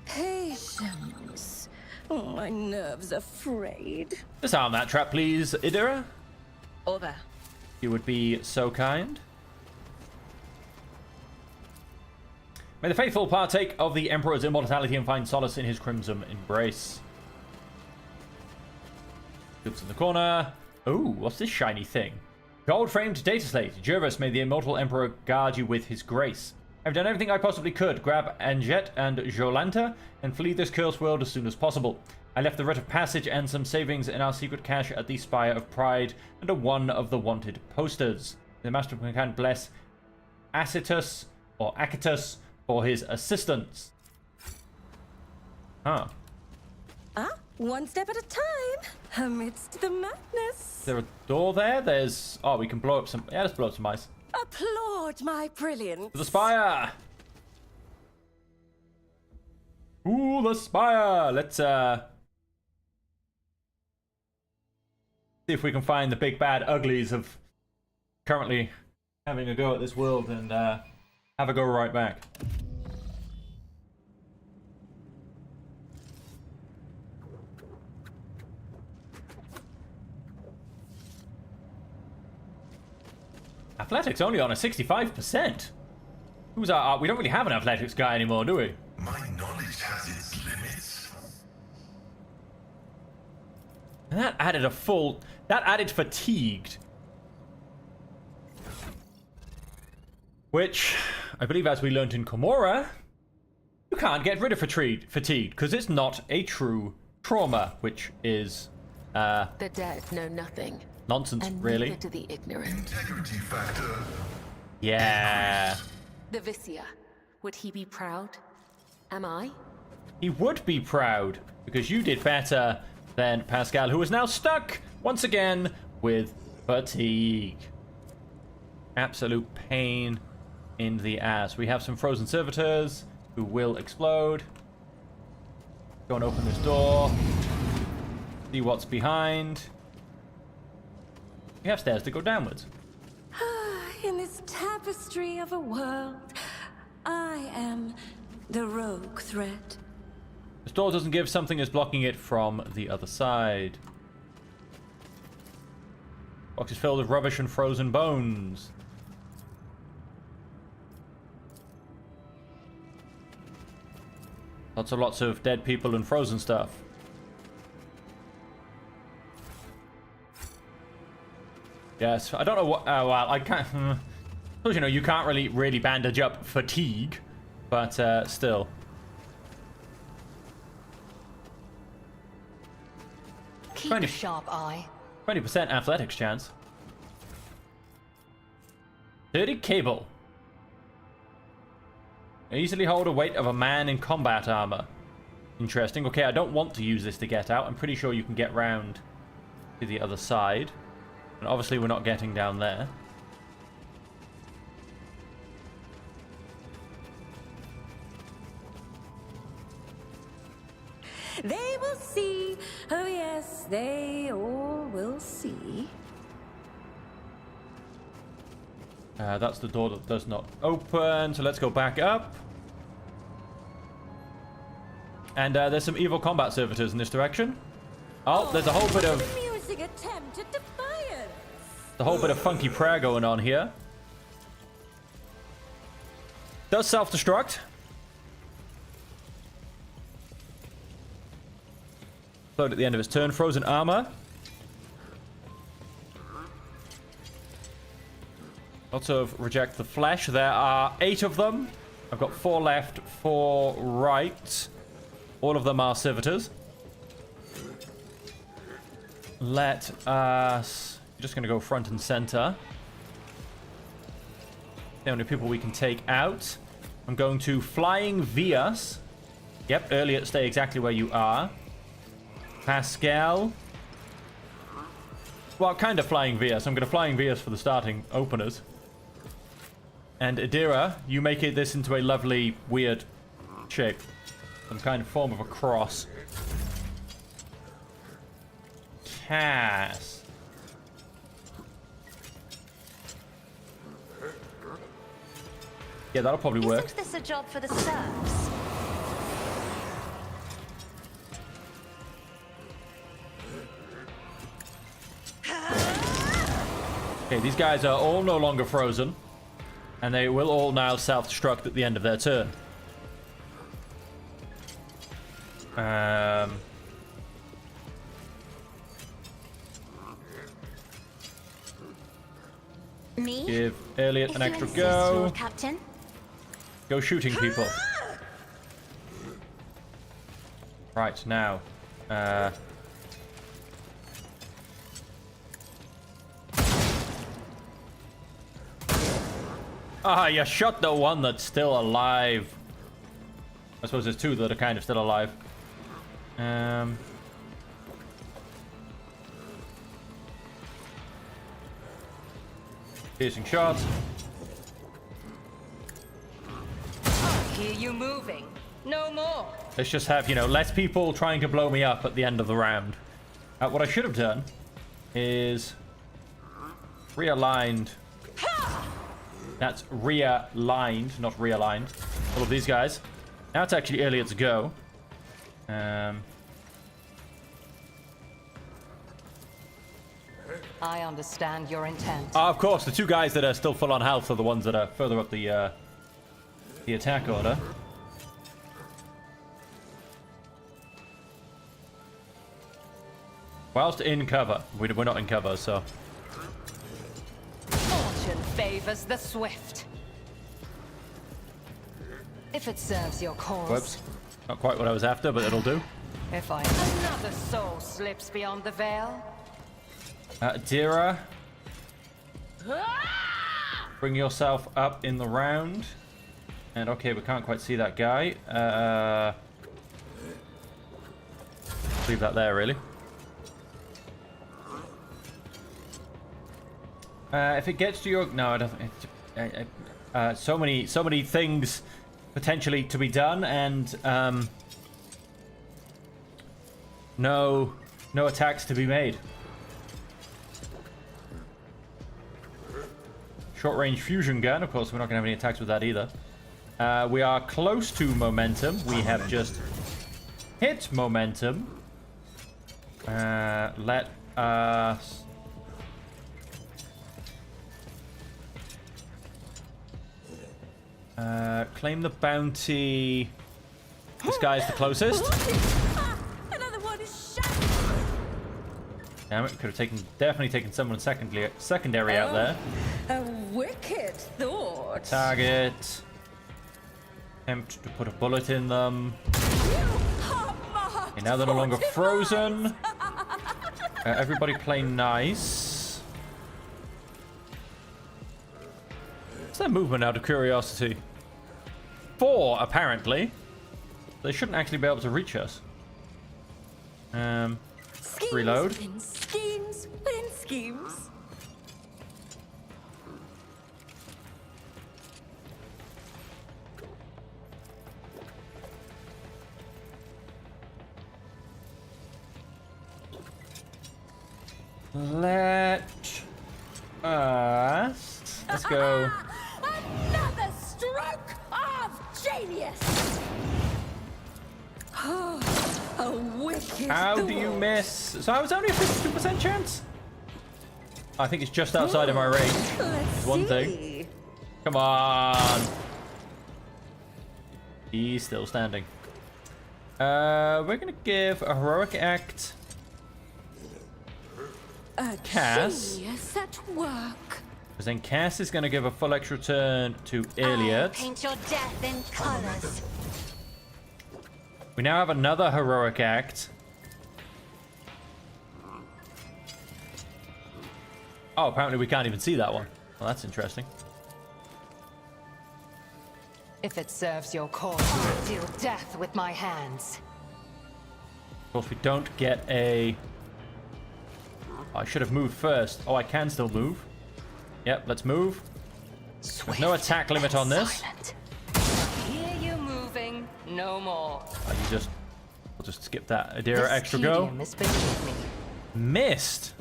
Patience. Oh, my nerves are frayed. Disarm that trap, please, Idira. Over. You would be so kind. May the faithful partake of the Emperor's immortality and find solace in his crimson embrace. Goods in the corner. Ooh, what's this shiny thing? Gold-framed data slate. Jervis, may the immortal Emperor guard you with his grace. I've done everything I possibly could. Grab Anjet and Jolanta and flee this cursed world as soon as possible. I left the writ of passage and some savings in our secret cache at the Spire of Pride under one of the wanted posters. The Master can bless Acitus or Acitus for his assistance. Huh. One step at a time, amidst the madness. Is there a door there? There's... Oh, we can blow up some... Yeah, let's blow up some ice. Applaud my brilliance. To the spire! Ooh, the spire! Let's, see if we can find the big bad uglies of currently having a go at this world and, have a go right back. Athletics only on a 65%. Who's our... We don't really have an athletics guy anymore, do we? My knowledge has its limits. And that added a full... That added fatigued. Which, I believe as we learned in Komora, you can't get rid of fatigue, because it's not a true trauma, which is, The dead know nothing. nonsense, And really. neither do the ignorant. Integrity factor. Yeah. The Vicia. Would he be proud? Am I? He would be proud, because you did better than Pascal, who is now stuck, once again, with fatigue. Absolute pain in the ass. We have some frozen servitors who will explode. Go and open this door. See what's behind. We have stairs to go downwards. In this tapestry of a world, I am the rogue thread. This door doesn't give, something is blocking it from the other side. Box is filled with rubbish and frozen bones. Lots of dead people and frozen stuff. Yes, I don't know what. Well, I can't. Suppose you know you can't really bandage up fatigue, but still. Keep 20. a sharp eye. 20% athletics chance. 30 cable. Easily hold a weight of a man in combat armor. Interesting. Okay, I don't want to use this to get out. I'm pretty sure you can get round to the other side. And obviously we're not getting down there. They will see. Oh yes, they all will see. That's the door that does not open, so let's go back up. And there's some evil combat servitors in this direction. Oh, there's a whole bit of... Amusing attempt at defiance. The whole bit of funky prayer going on here. Does self-destruct. Explode at the end of its turn. Frozen armor. Lots of reject the flesh. There are 8 of them. I've got 4 left, 4 right. All of them are servitors. Let us... just going to go front and center. The only people we can take out. I'm going to Flying Vias. Yep, Elliot, stay exactly where you are. Pascal. Well, kind of Flying Vias. I'm going to Flying Vias for the starting openers. And Adira, you make this into a lovely, weird shape. Some kind of form of a cross. Cass. Yeah, that'll probably work. Isn't this a job for the serfs? Okay, these guys are all no longer frozen. And they will all now self-destruct at the end of their turn. Me? Give Elliot an If you extra insist, go. Lord Captain. Go shooting people. Right, now. You shot the one that's still alive. I suppose there's 2 that are kind of still alive. Piercing shots. Hear you moving. No more. Let's just have, less people trying to blow me up at the end of the round. What I should have done is realigned. That's realigned, not realigned. All of these guys. Now it's actually Elliot's go. I understand your intent. Of course, the 2 guys that are still full on health are the ones that are further up the attack order. Whilst in cover. We're not in cover, so... Fortune favors the swift. If it serves your cause. Whoops. Not quite what I was after, but it'll do. If another soul slips beyond the veil. Dira. Bring yourself up in the round. And okay, we can't quite see that guy. Leave that there, really. If it gets to your... No, I don't... so many things potentially to be done, and no attacks to be made. Short-range fusion gun. Of course, we're not going to have any attacks with that either. We are close to momentum. We have just hit momentum. Let us... claim the bounty. This guy's the closest. Another one is shot. Damn it, could have definitely taken someone secondary out there. A wicked thought. Target. Attempt to put a bullet in them. Okay, now they're no longer frozen. Everybody play nice. What's their movement out of curiosity? 4, apparently. They shouldn't actually be able to reach us. Schemes Reload. within schemes within schemes. Let's go. Another stroke of genius. A wicked How do thought. you miss? So I was only a 52% chance? I think it's just outside of my range. Let's One see. thing. Come on. He's still standing. We're gonna give a heroic act. A Cass. genius at work. Because then Cass is gonna give a full extra turn to I'll Iliad. paint your death in colors. We now have another heroic act. Oh, apparently we can't even see that one. Well, that's interesting. If it serves your cause, I deal death with my hands. Of course, we don't get a... I should have moved first. Oh, I can still move. Yep, let's move. There's no attack limit on this. Silent. Hear you moving, no more. We'll just skip that. Adira, This extra go. tedium is beneath me. Missed.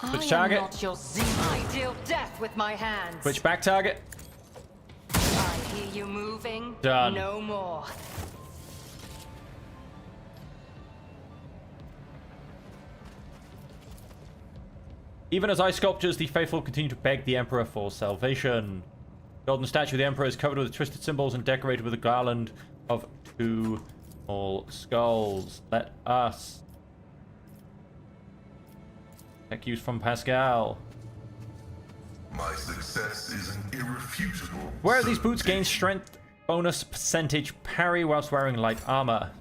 Switch I target. am not your I deal death with my hands. Switch back target. I hear you moving, Done. no more. Even as ice sculptures, the faithful continue to beg the Emperor for salvation. The golden statue of the Emperor is covered with twisted symbols and decorated with a garland of 2 small skulls. Let us... Tech use from Pascal. My success is an irrefutable. Wear these boots certainty. gains strength bonus percentage parry whilst wearing light armor.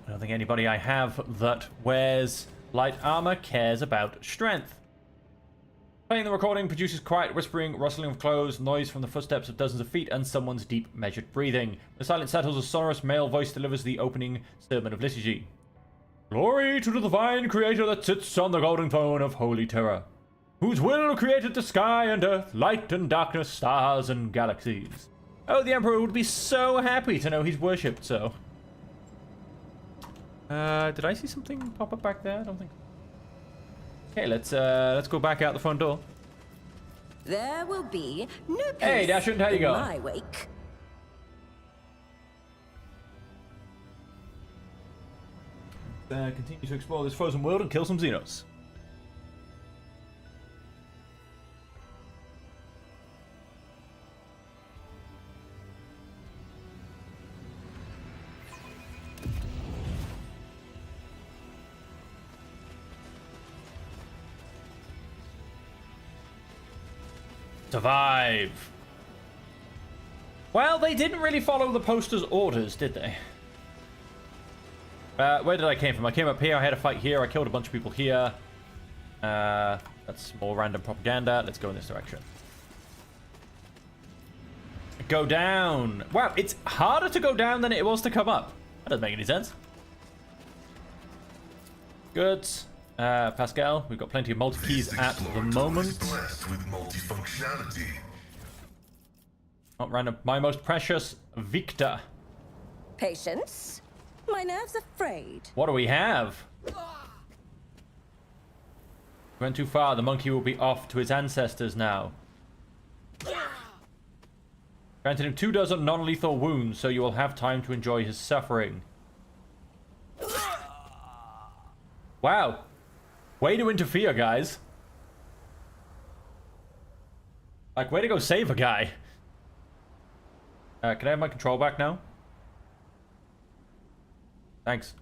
I don't think anybody I have that wears light armor cares about strength. Playing the recording produces quiet whispering, rustling of clothes, noise from the footsteps of dozens of feet, and someone's deep, measured breathing. The silence settles, a sonorous male voice delivers the opening sermon of liturgy. Glory to the divine creator that sits on the golden throne of holy terror, whose will created the sky and earth, light and darkness, stars and galaxies. Oh, the Emperor would be so happy to know he's worshipped so. Did I see something pop up back there? I don't think so. Okay, let's go back out the front door. There will be no peace Hey, Dashund, how you in going? my wake. Continue to explore this frozen world and kill some Xenos. Survive. Well, they didn't really follow the poster's orders, did they? Where did I came from? I came up here, I had a fight here, I killed a bunch of people here. That's more random propaganda. Let's go in this direction. Go down. Wow, it's harder to go down than it was to come up. That doesn't make any sense. Good. Pascal, we've got plenty of multi-keys at the moment. Blessed with multifunctionality. Not random. My most precious Victor. Patience. My nerves are frayed. What do we have? Went too far. The monkey will be off to his ancestors now. Granted him 24 non-lethal wounds, so you will have time to enjoy his suffering. Wow. Way to interfere, guys. Like, way to go save a guy. Can I have my control back now? Thanks.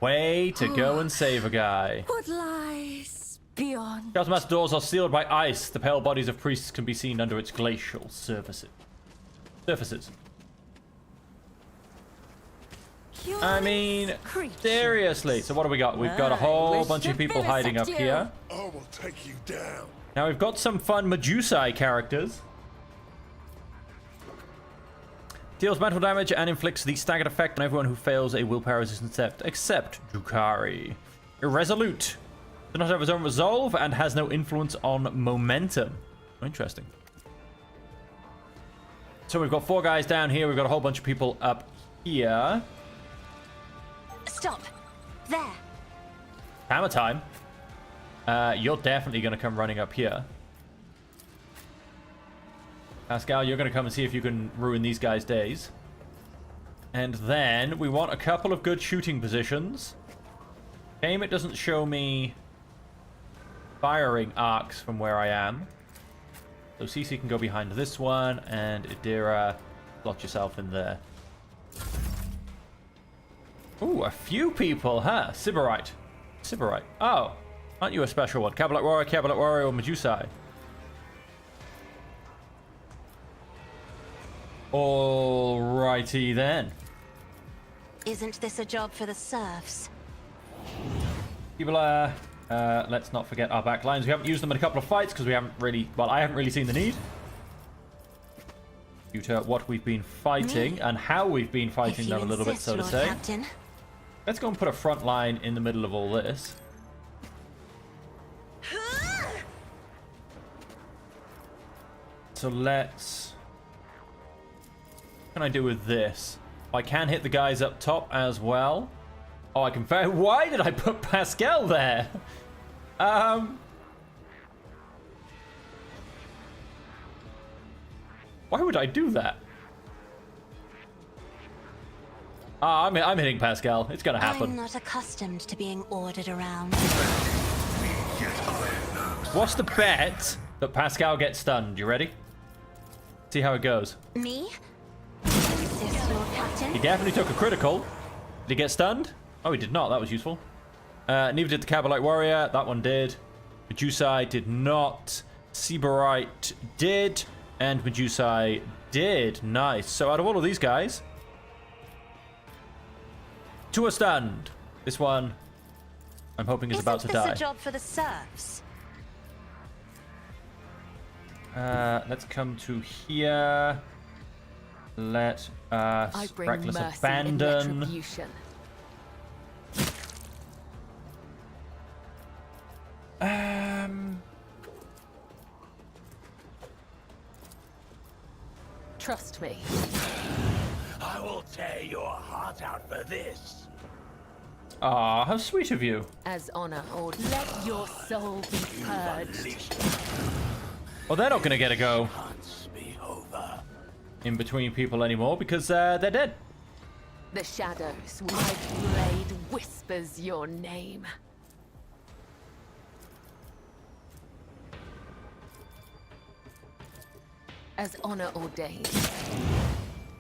Way to go and save a guy. What lies beyond? Chaos doors are sealed by ice. The pale bodies of priests can be seen under its glacial surfaces. I mean, seriously. So what do we got? We've got a whole bunch of people hiding up here. I will take you down. Now we've got some fun Medusae characters. Deals mental damage and inflicts the staggered effect on everyone who fails a willpower resistance test, except Drukhari. Irresolute. Does not have his own resolve and has no influence on momentum. Interesting. So we've got 4 guys down here. We've got a whole bunch of people up here. Stop. There. Hammer time. You're definitely going to come running up here. Pascal, you're going to come and see if you can ruin these guys' days. And then we want a couple of good shooting positions. Shame it doesn't show me firing arcs from where I am. So Cece can go behind this one, and Idira, slot yourself in there. Ooh, a few people, huh? Sybarite. Sybarite. Oh, aren't you a special one? Cabinet Warrior, or Medusae? Alrighty then. Isn't this a job for the serfs? People let's not forget our back lines. We haven't used them in a couple of fights because we haven't really, well, I haven't really seen the need. Due to what we've been fighting and how we've been fighting them a little bit, so to say. Captain. Let's go and put a front line in the middle of all this. So let's... What can I do with this? I can hit the guys up top as well. Oh, I can... Why did I put Pascal there? Why would I do that? I'm hitting Pascal. It's gonna happen. I'm not accustomed to being ordered around. What's the bet that Pascal gets stunned? You ready? See how it goes. Me? Is this your captain? He definitely took a critical. Did he get stunned? Oh, he did not. That was useful. Neither did the Cabalite Warrior. That one did. Medusae did not. Sybarite did. And Medusae did. Nice. So out of all of these guys, 2 are stunned. This one, I'm hoping is about to die. Isn't this a job for the serfs? Let's come to here. Let us reckless abandon. Trust me. I will tear your heart out for this. Ah, how sweet of you. As honor or let your soul be purged. Well, they're not going to get a go Hunts me over. in between people anymore because they're dead. The shadows, my blade whispers your name. As honor ordained.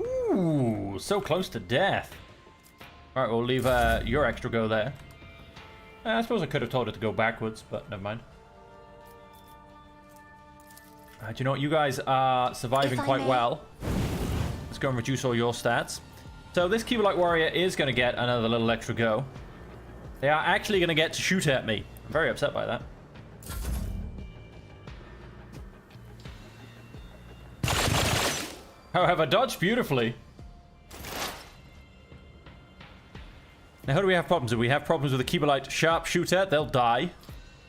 Ooh, so close to death. All right, we'll leave your extra go there. I suppose I could have told it to go backwards, but never mind. Do you know what? You guys are surviving If I quite may. well. Let's go and reduce all your stats. So this Keyblade Warrior is going to get another little extra go. They are actually going to get to shoot at me. I'm very upset by that. However, dodged beautifully. Now, who do we have problems with? We have problems with the Keyblade Sharpshooter. They'll die.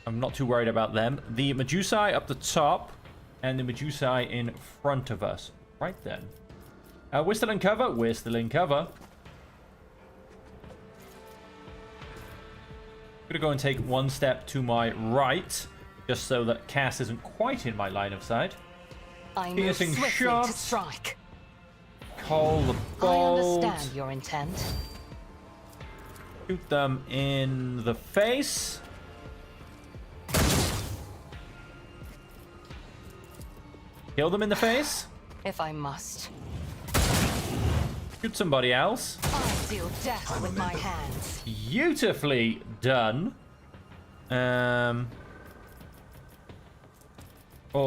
I'm not too worried about them. The Medusae up the top and the Medusae in front of us. Right then. We're still in cover. We're still in cover. I'm gonna go and take one step to my right, just so that Cass isn't quite in my line of sight. I move Piercing swiftly shot. to strike. Call the I bolt. understand your intent. Shoot them in the face. Kill them in the face. If I must. Shoot somebody else. I deal death with my hands. Beautifully done. Oh,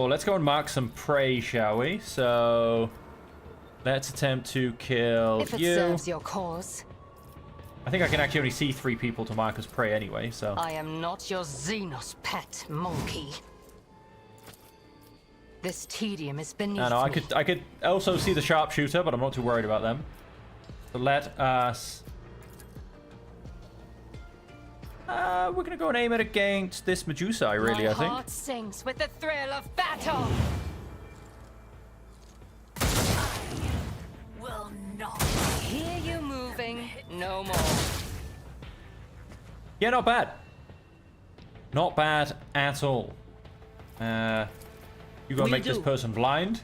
let's go and mark some prey, shall we? So, let's attempt to kill If it you. serves your cause. I think I can actually only see 3 people to mark as prey anyway, so. I am not your Xenos pet, monkey. This tedium is beneath No, me. I could also see the sharpshooter, but I'm not too worried about them. So let us. We're gonna go and aim it against this Medusae, really. My I think. heart sings with the thrill of battle. Will not. Hear you moving, no more. Yeah, not bad. Not bad at all. You go and make this person blind.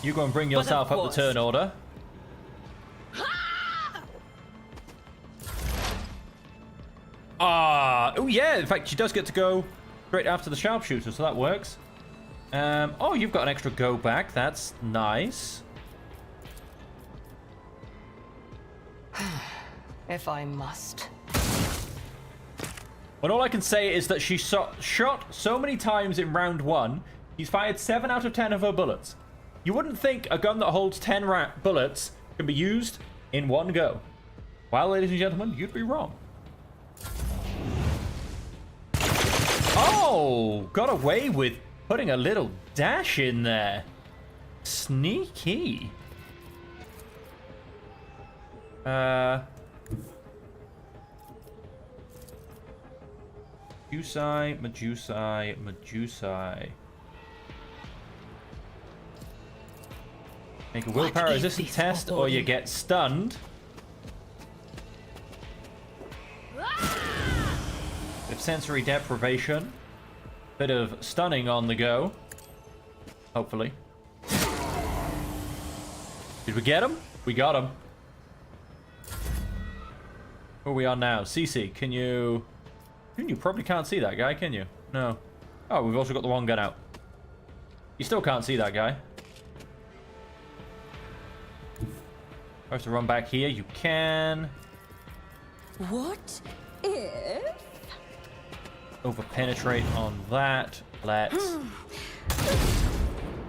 You go and bring yourself up the turn order. Oh yeah, in fact, she does get to go straight after the sharpshooter, so that works. Oh, you've got an extra go back. That's nice. If I must. But all I can say is that she shot so many times in round 1, he's fired 7 out of 10 of her bullets. You wouldn't think a gun that holds 10 bullets can be used in one go. Well, ladies and gentlemen, you'd be wrong. Oh, got away with putting a little dash in there. Sneaky. Medusae, Medusae, Medusae. Make a willpower resistance test or you get stunned. Bit of sensory deprivation. Bit of stunning on the go. Hopefully. Did we get him? We got him. Where are we on now? CC, can you... You probably can't see that guy, can you? No. Oh, we've also got the one gun out. You still can't see that guy. I have to run back here. You can. What if? Over-penetrate on that. Let's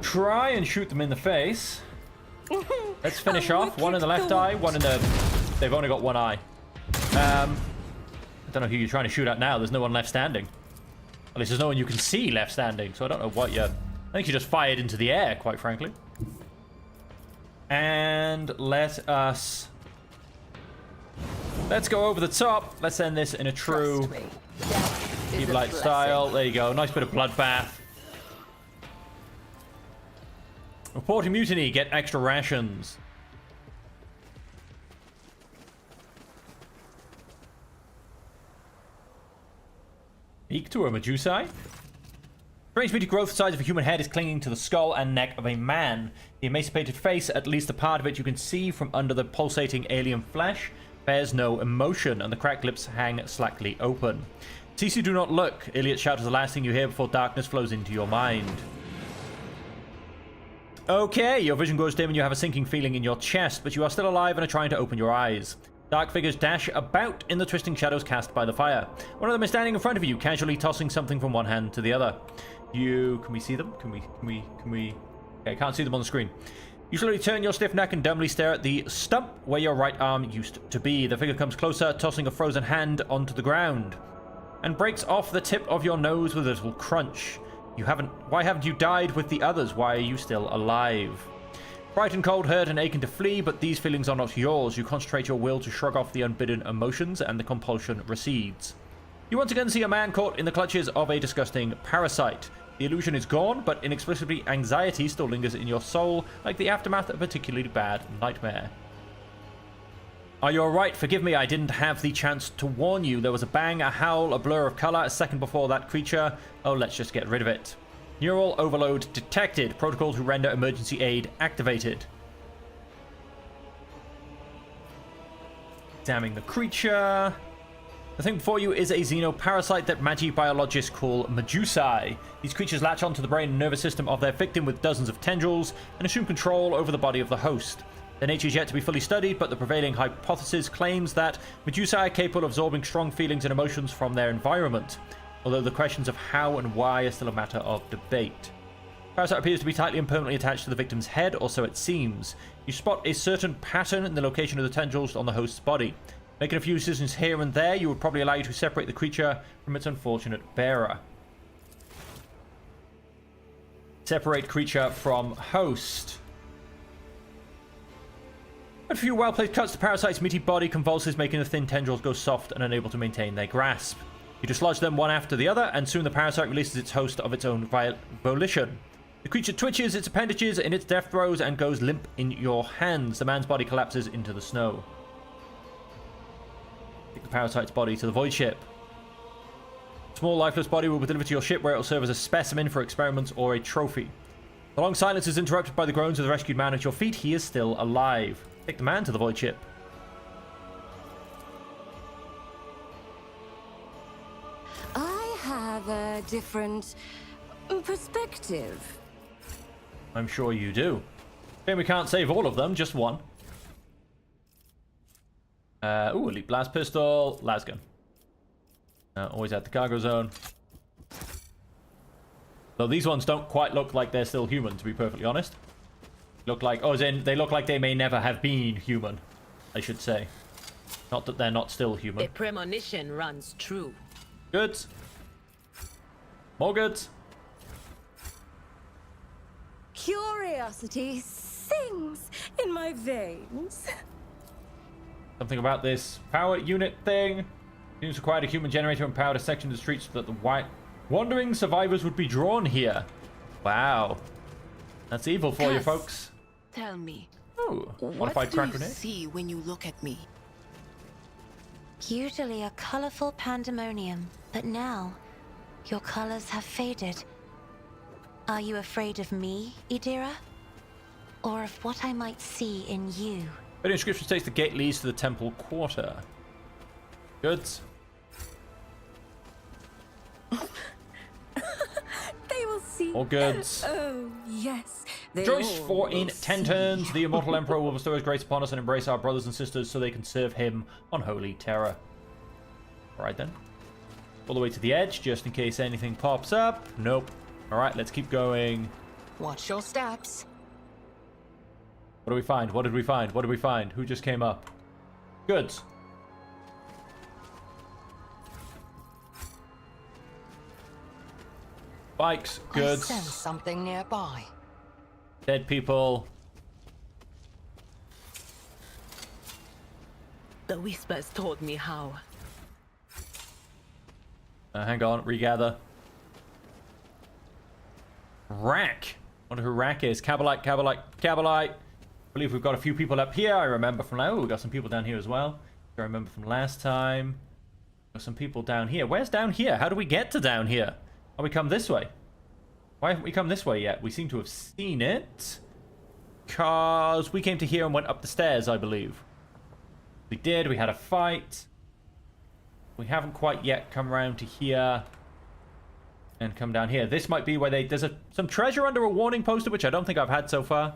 try and shoot them in the face. Let's finish off. One in the left eye, one in the... They've only got one eye. I don't know who you're trying to shoot at now. There's no one left standing. At least there's no one you can see left standing. So I don't know what you're... I think you just fired into the air, quite frankly. And let us... Let's go over the top. Let's end this in a true Keyblade style. There you go. Nice bit of bloodbath. Reporting mutiny. Get extra rations. Peek to a Medusae. Strange meaty growth the size of a human head is clinging to the skull and neck of a man. The emaciated face, at least a part of it you can see from under the pulsating alien flesh, bears no emotion, and the cracked lips hang slackly open. Cece, do not look. Iliot shouts the last thing you hear before darkness flows into your mind. Okay, your vision grows dim and you have a sinking feeling in your chest, but you are still alive and are trying to open your eyes. Dark figures dash about in the twisting shadows cast by the fire. One of them is standing in front of you, casually tossing something from one hand to the other. Can we see them? Can we? Okay, can't see them on the screen. You slowly turn your stiff neck and dumbly stare at the stump where your right arm used to be. The figure comes closer, tossing a frozen hand onto the ground, and breaks off the tip of your nose with a little crunch. Why haven't you died with the others? Why are you still alive? Frightened, cold, hurt, and aching to flee, but these feelings are not yours. You concentrate your will to shrug off the unbidden emotions, and the compulsion recedes. You once again see a man caught in the clutches of a disgusting parasite. The illusion is gone, but inexplicably anxiety still lingers in your soul, like the aftermath of a particularly bad nightmare. Are you alright? Forgive me, I didn't have the chance to warn you. There was a bang, a howl, a blur of color a second before that creature. Oh, let's just get rid of it. Neural overload detected. Protocol to render emergency aid activated. Examining the creature. The thing before you is a xenoparasite that magibiologists call Medusae. These creatures latch onto the brain and nervous system of their victim with dozens of tendrils and assume control over the body of the host. Their nature is yet to be fully studied, but the prevailing hypothesis claims that Medusae are capable of absorbing strong feelings and emotions from their environment, although the questions of how and why are still a matter of debate. Parasite appears to be tightly and permanently attached to the victim's head, or so it seems. You spot a certain pattern in the location of the tendrils on the host's body. Making a few decisions here and there, you would probably allow you to separate the creature from its unfortunate bearer. Separate creature from host. A few well-placed cuts, the parasite's meaty body convulses, making the thin tendrils go soft and unable to maintain their grasp. You dislodge them one after the other, and soon the parasite releases its host of its own volition. The creature twitches its appendages in its death throes and goes limp in your hands. The man's body collapses into the snow. Take the parasite's body to the void ship. A small lifeless body will be delivered to your ship, where it will serve as a specimen for experiments or a trophy. The long silence is interrupted by the groans of the rescued man at your feet. He is still alive. Take the man to the void ship. I have a different perspective. I'm sure you do. Shame we can't save all of them, just one. Ooh, elite blast pistol, lasgun. Always at the cargo zone. Though these ones don't quite look like they're still human, to be perfectly honest. Look like, oh, as in, they look like they may never have been human, I should say. Not that they're not still human. The premonition runs true. Goods. More goods. Curiosity sings in my veins. Something about this power unit thing. Seems required a human generator and power to section the streets so that the wandering survivors would be drawn here. Wow. That's evil for you, folks. Tell me, Oh, what modified do crack you grenade. see when you look at me? Usually a colorful pandemonium, but now your colors have faded. Are you afraid of me, Idira? Or of what I might see in you? The inscription states the gate leads to the temple quarter. Goods. They will see. All goods. Oh, yes. They Joyce all 4 in will 10 see. turns. The immortal emperor will bestow his grace upon us and embrace our brothers and sisters so they can serve him on holy terror. Alright then. All the way to the edge, just in case anything pops up. Nope. Alright, let's keep going. Watch your steps. What do we find? What did we find? What did we find? Who just came up? Goods. Bikes. I Goods. sense something nearby. Dead people. The whispers told me how. Hang on. Regather. Rack. Wonder who Rack is. Cabalite, Cabalite, Cabalite. I believe we've got a few people up here. I remember from... Oh, we've got some people down here as well. I remember from last time. Got some people down here. Where's down here? How do we get to down here? Oh, we come this way. Why haven't we come this way yet? We seem to have seen it. Because we came to here and went up the stairs, I believe. We did. We had a fight. We haven't quite yet come around to here and come down here. This might be where they... There's some treasure under a warning poster, which I don't think I've had so far.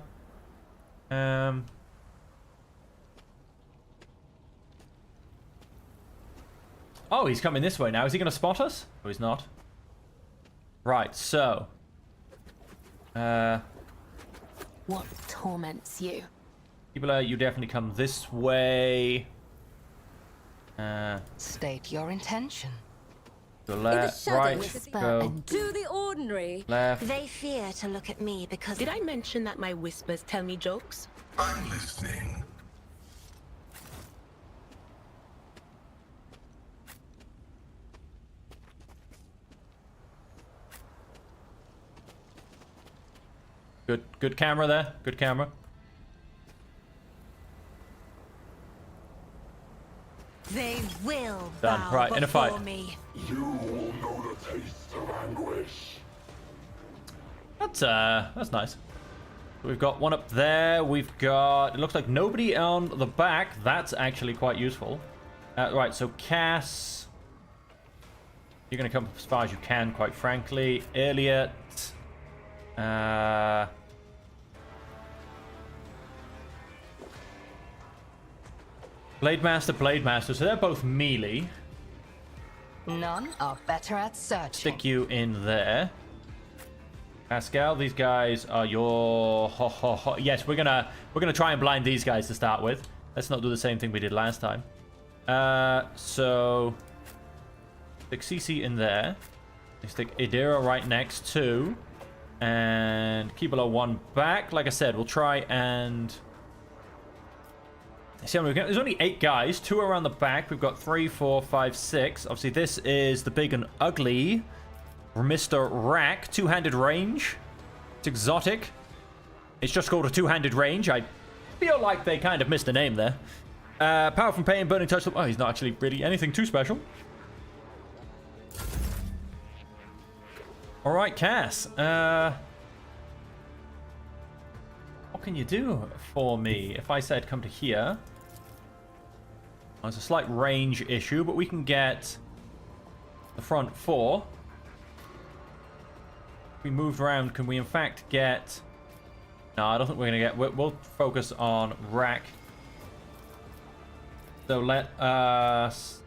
Oh, he's coming this way now. Is he going to spot us? Oh, he's not. Right, so. What torments you? People, you definitely come this way. State your intention. Go left, right, go To the ordinary. left. They fear to look at me because Did I mention that my whispers tell me jokes? I'm listening. Good camera there. Good camera. they will Done. bow Right, in a before fight. me. You will know the taste of anguish. That's nice. We've got one up there. We've got... It looks like nobody on the back. That's actually quite useful. Right, so Cass... You're going to come as far as you can, quite frankly. Elliot... Blade Master. So they're both melee. None are better at searching. Stick you in there. Pascal, these guys are your... Yes, we're gonna try and blind these guys to start with. Let's not do the same thing we did last time. So... Stick CC in there. Stick Idira right next to... And Kibolo one back. Like I said, we'll try and... See how many we get. There's only 8 guys. 2 around the back. We've got 3, 4, 5, 6. Obviously, this is the big and ugly Mr. Rack. 2-handed range. It's exotic. It's just called a 2-handed range. I feel like they kind of missed a name there. Power from pain, burning touch. Oh, he's not actually really anything too special. All right, Cass. What can you do for me? If I said come to here... Well, it's a slight range issue, but we can get the front 4. If we moved around, can we in fact get... No, I don't think we're going to get... We'll focus on Rack. So let us...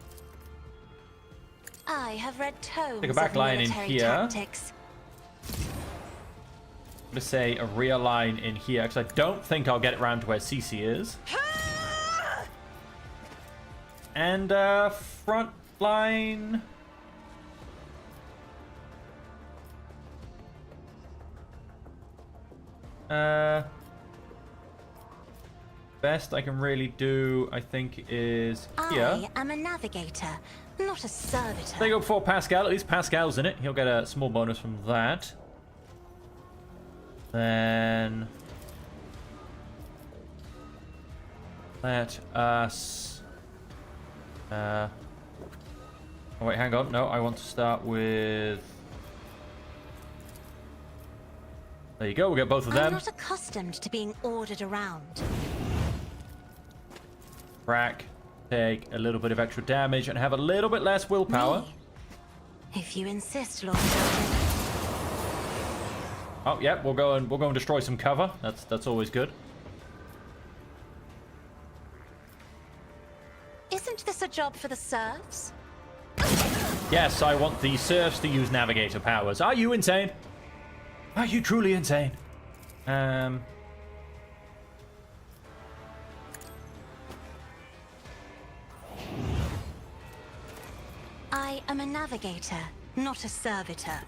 I have read tomes Stick a back of line in military here. tactics. I'm going to say a rear line in here, because I don't think I'll get it round to where CC is. And front line... Best I can really do, I think, is here. I am a navigator, not a servitor. There you go for Pascal. At least Pascal's in it. He'll get a small bonus from that. Then... Let us... Oh, wait, hang on. No, I want to start with... There you go. We'll get both of I'm them. not accustomed to being ordered around. Rack, take a little bit of extra damage and have a little bit less willpower. Me? If you insist, Lord. Oh, yeah, we'll go and destroy some cover. That's always good. Isn't this a job for the serfs? Yes, I want the serfs to use navigator powers. Are you insane? Are you truly insane? I am a navigator, not a servitor.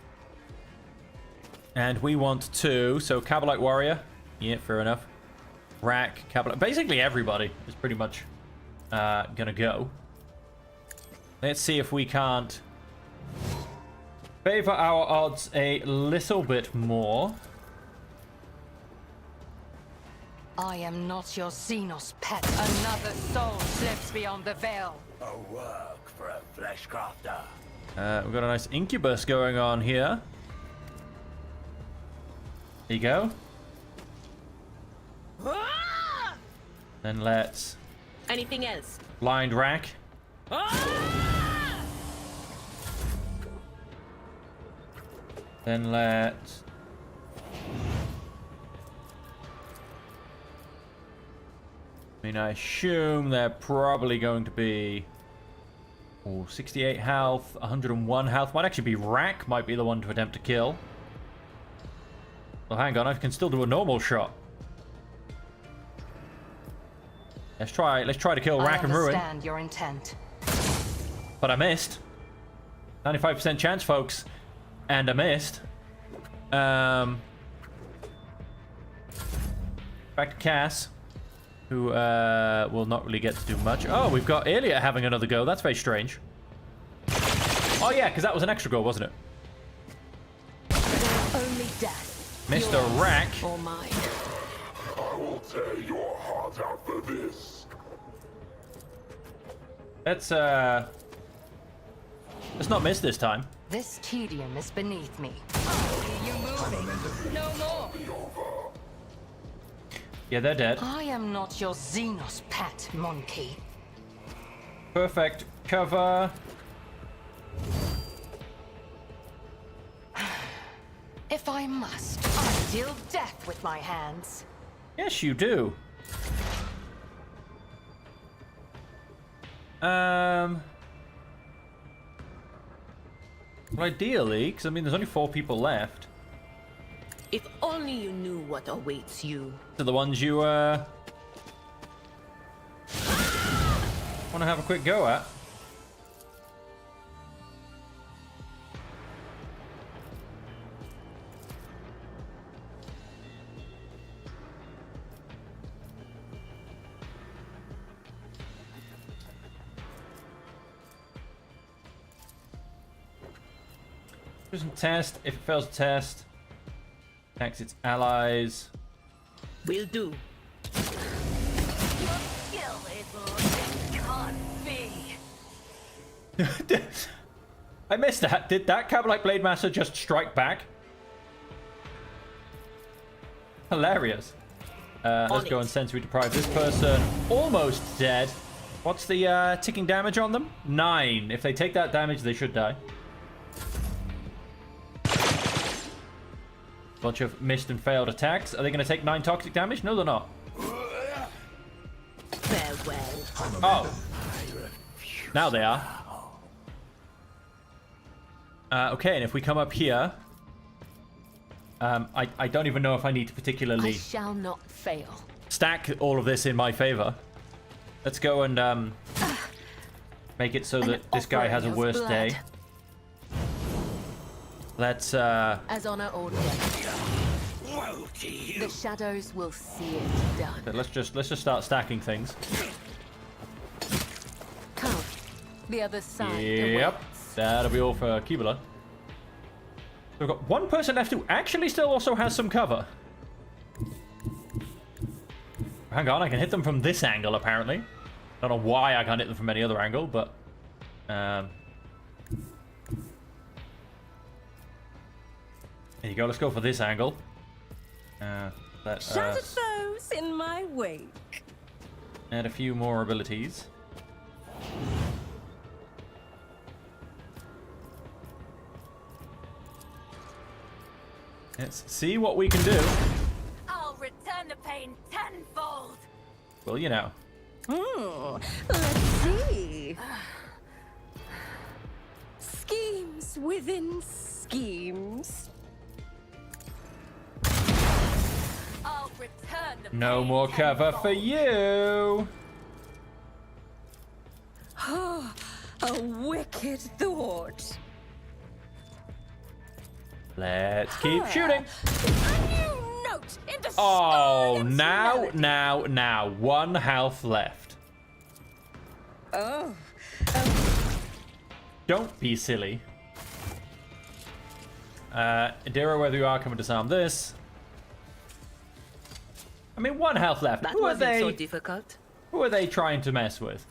And we want to, so Cabalite Warrior. Yeah, fair enough. Rack, Cabalite. Basically everybody is pretty much gonna go. Let's see if we can't favor our odds a little bit more. I am not your Xenos pet. Another soul slips beyond the veil. A work for a flesh crafter. We've got a nice incubus going on here. There you go. Then let's... Anything else? Blind Rack. Then let's... I mean, I assume they're probably going to be Oh, 68 health, 101 health. Might actually be Rack, might be the one to attempt to kill. Well, hang on, I can still do a normal shot. Let's try to kill Rack and Ruin. I understand your intent. But I missed. 95% chance, folks. And I missed. Back to Cass, who will not really get to do much. Oh, we've got Elia having another go. That's very strange. Oh yeah, because that was an extra goal, wasn't it? Only death. Mr. Rack. Or mine. I will tear your heart out for this. Let's not miss this time. This tedium is beneath me. You moving? No more. Yeah, they're dead. I am not your Xenos pet, monkey. Perfect cover. If I must, I deal death with my hands. Yes, you do. Well, ideally, because I mean, there's only 4 people left. If only you knew what awaits you. To the ones you want to have a quick go at. Doesn't test. If it fails to test, attacks its allies. Will do. I missed that. Did that Cabalite Blade Master just strike back? Hilarious. Let's go and sensory deprive this person. Almost dead. What's the ticking damage on them? 9. If they take that damage, they should die. Bunch of missed and failed attacks. Are they going to take 9 toxic damage? No, they're not. Farewell. Oh. Now they are. Okay, and if we come up here... I don't even know if I need to I particularly shall not fail. stack all of this in my favor. Let's go and make it so that this guy has a worse day. Let's As honor ordained. The shadows will see it done. let's just start stacking things. Come. The other side. Yep. awaits. That'll be all for Kibula. So we've got one person left who actually still also has some cover. Hang on, I can hit them from this angle, apparently. Don't know why I can't hit them from any other angle, but... There you go, let's go for this angle. Let Shattered us foes in my wake. add a few more abilities. Let's see what we can do. I'll return the pain tenfold. Well, you know. Let's see. Schemes within schemes. I'll return the No pain more cover tenfold. for you. A wicked thought. Let's keep shooting. A new note into Oh, Scarlet's melody. now. 1 health left. Oh. Don't be silly. Adira, whether you are, come and disarm this. I mean, 1 health left. That Who are wasn't so they? difficult. Who are they trying to mess with?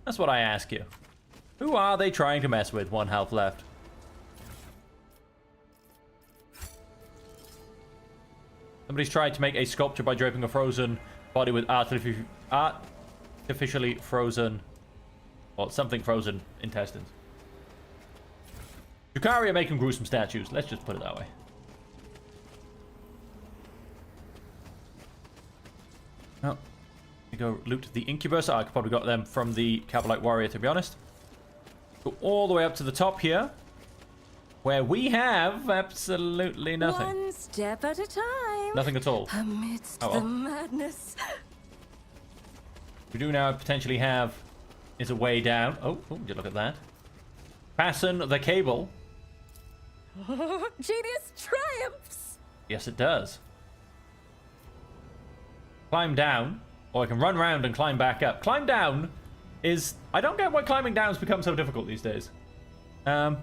That's what I ask you. Who are they trying to mess with? 1 health left. Somebody's tried to make a sculpture by draping a frozen body with artificially frozen, or something frozen intestines. Yukari are making gruesome statues. Let's just put it that way. Oh. We go loot the Incubus. I could probably got them from the Cavalite Warrior, to be honest. Go all the way up to the top here, where we have absolutely nothing. One step at a time. Nothing at all. Amidst Oh, well. the madness. We do now potentially have is a way down. Oh, would you look at that? Fasten the cable. Genius triumphs. Yes, it does. Climb down, or I can run around and climb back up. Climb down is... I don't get why climbing down has become so difficult these days. Another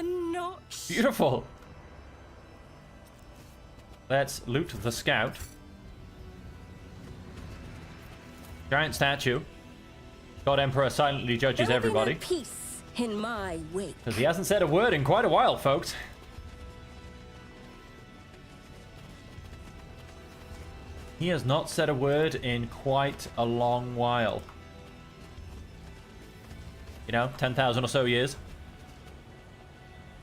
notch. Beautiful. Let's loot the scout. Giant statue. God Emperor silently judges There'll be no everybody. peace in my wake. Because he hasn't said a word in quite a while, folks. He has not said a word in quite a long while. You know, 10,000 or so years.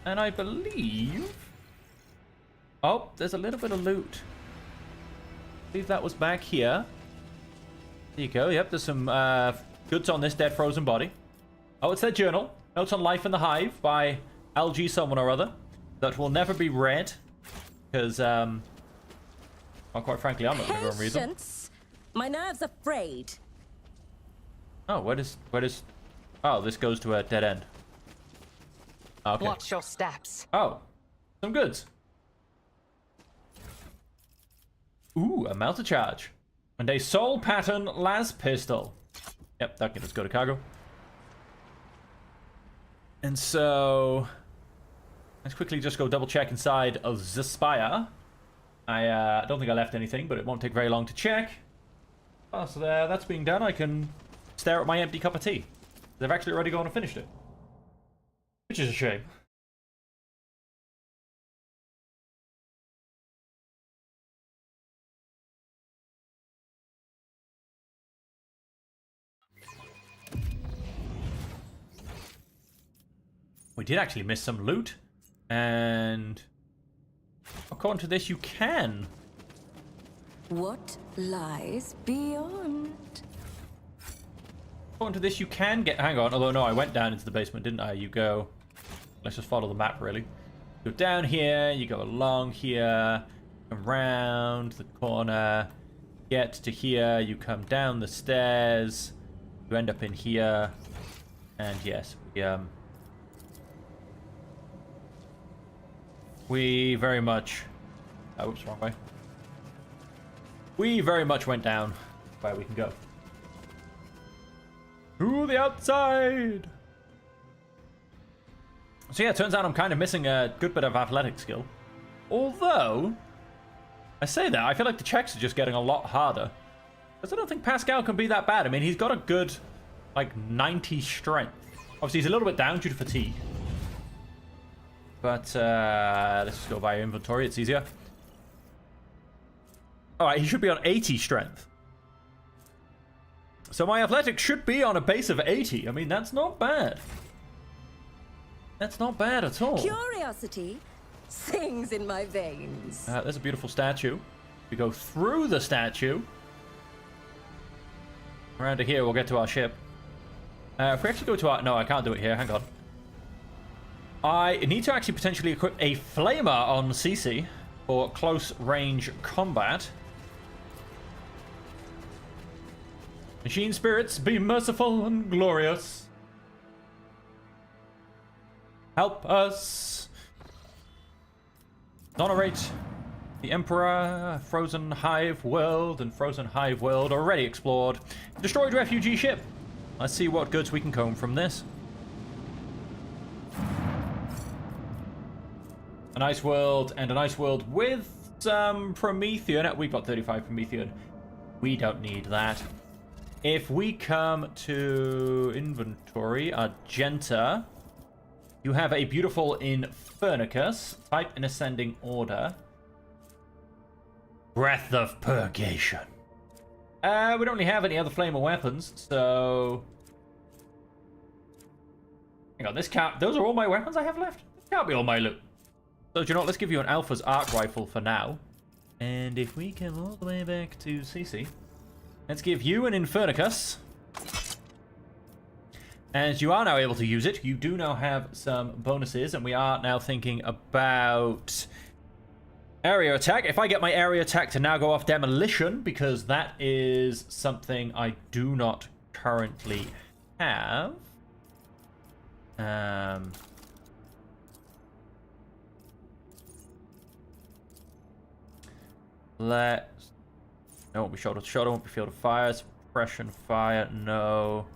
And I believe... Oh, there's a little bit of loot. I believe that was back here. There you go. Yep, there's some goods on this dead frozen body. Oh, it's their journal. Notes on Life in the Hive by LG someone or other. That will never be read. Because, well, quite frankly, I'm not going to go and read them. Patience. My nerves are frayed. Oh, where does... Oh, this goes to a dead end. Okay. Watch your steps. Oh, some goods. Ooh, a melter charge. And a soul pattern las pistol. Yep, that can just go to cargo. And so... let's quickly just go double check inside of the spire. I don't think I left anything, but it won't take very long to check. Oh, so there, that's being done. I can stare at my empty cup of tea. They've actually already gone and finished it. Which is a shame. We did actually miss some loot. And according to this, you can. What lies beyond? According to this, you can get... Hang on. Although, no, I went down into the basement, didn't I? You go... Let's just follow the map, really. Go down here. You go along here. Around the corner. Get to here. You come down the stairs. You end up in here. And yes, we very much... Oh, oops, wrong way. We very much went down where we can go. To the outside! So yeah, it turns out I'm kind of missing a good bit of athletic skill. Although, I say that, I feel like the checks are just getting a lot harder. Because I don't think Pascal can be that bad. I mean, he's got a good, like, 90 strength. Obviously, he's a little bit down due to fatigue. But, let's just go by inventory, it's easier. Alright, he should be on 80 strength. So my athletics should be on a base of 80. I mean, that's not bad. That's not bad at all. Curiosity sings in my veins. There's a beautiful statue. We go through the statue. Around to here, we'll get to our ship. If we actually go to our... No, I can't do it here. Hang on. I need to actually potentially equip a flamer on CC for close range combat. Machine spirits, be merciful and glorious. Help us. Honorate the Emperor, Frozen Hive World, and Frozen Hive World already explored. Destroyed refugee ship. Let's see what goods we can comb from this. An ice world and an ice world with some Promethean. We've got 35 Promethean. We don't need that. If we come to inventory, Argenta, you have a beautiful Infernicus, type in ascending order. Breath of Purgation. We don't really have any other flamer weapons, so... Hang on, this can't... Those are all my weapons I have left? This can't be all my loot. So, do you know what? Let's give you an Alpha's arc rifle for now. And if we come all the way back to CC... Let's give you an Infernicus. As you are now able to use it, you do now have some bonuses, and we are now thinking about area attack. If I get my area attack to now go off demolition, because that is something I do not currently have. Let's... No, won't be shoulder to shoulder, won't be field of fire, suppression fire, no.